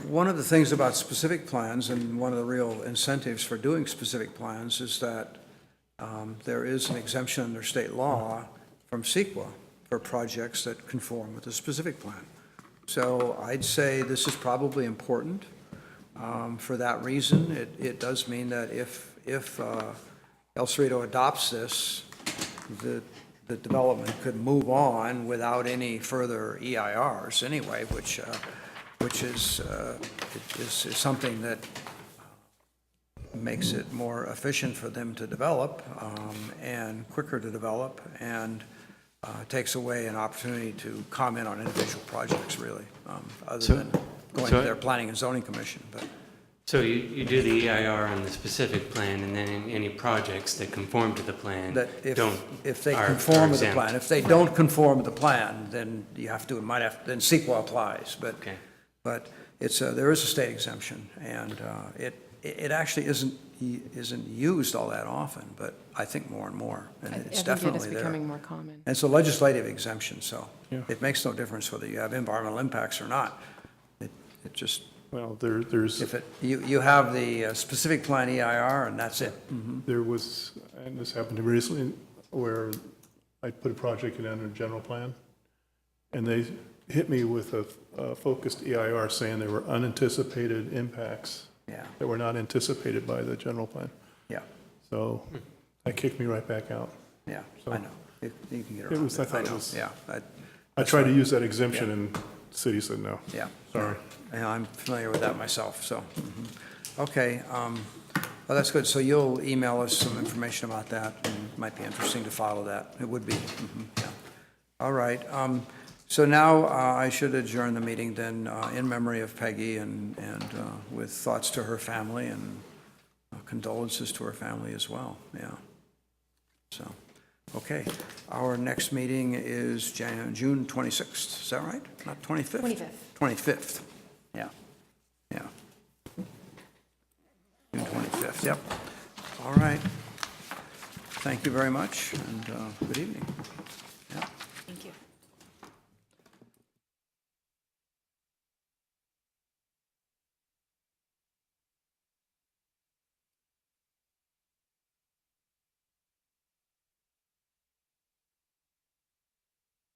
one of the things about specific plans, and one of the real incentives for doing specific plans, is that there is an exemption under state law from CEQA for projects that conform with the specific plan. So I'd say this is probably important. For that reason, it does mean that if El Cerrito adopts this, the development could move on without any further EIRs anyway, which is something that makes it more efficient for them to develop and quicker to develop, and takes away an opportunity to comment on individual projects, really, other So- than going so- to their planning and zoning commission. But So you do the EIR on the specific plan, and then any projects that conform to the plan that don't, if they are conform with the exempt. plan, if they don't conform with the plan, then you have to, then CEQA applies. But Okay. But there is a state exemption, and it actually isn't used all that often, but I think more and more, and I it's think it definitely is there. becoming more common. And it's a legislative exemption, so Yeah. it makes no difference whether you have environmental impacts or not. It just, Well, there's, you have the specific plan EIR, and that's it. there was, and this happened to me recently, where I put a project in under general plan, and they hit me with a focused EIR saying there were unanticipated impacts Yeah, that were not anticipated by the general plan. yeah, So that kicked me right back out. yeah, So- I know. You can get It around was- I it, I thought it know, was- yeah. I tried to use that exemption, and the city said no. Yeah. Sorry. And I'm familiar with that myself, so. Okay, well, that's good. So you'll email us some information about that, and it might be interesting to follow that. It would be, yeah. All right. So now I should adjourn the meeting then in memory of Peggy and with thoughts to her family and condolences to her family as well, yeah. So, okay, our next meeting is June 26th, is that right? Not 25th? 25th. 25th, yeah, yeah. June 25th, yep. All right. Thank you very much, and good evening.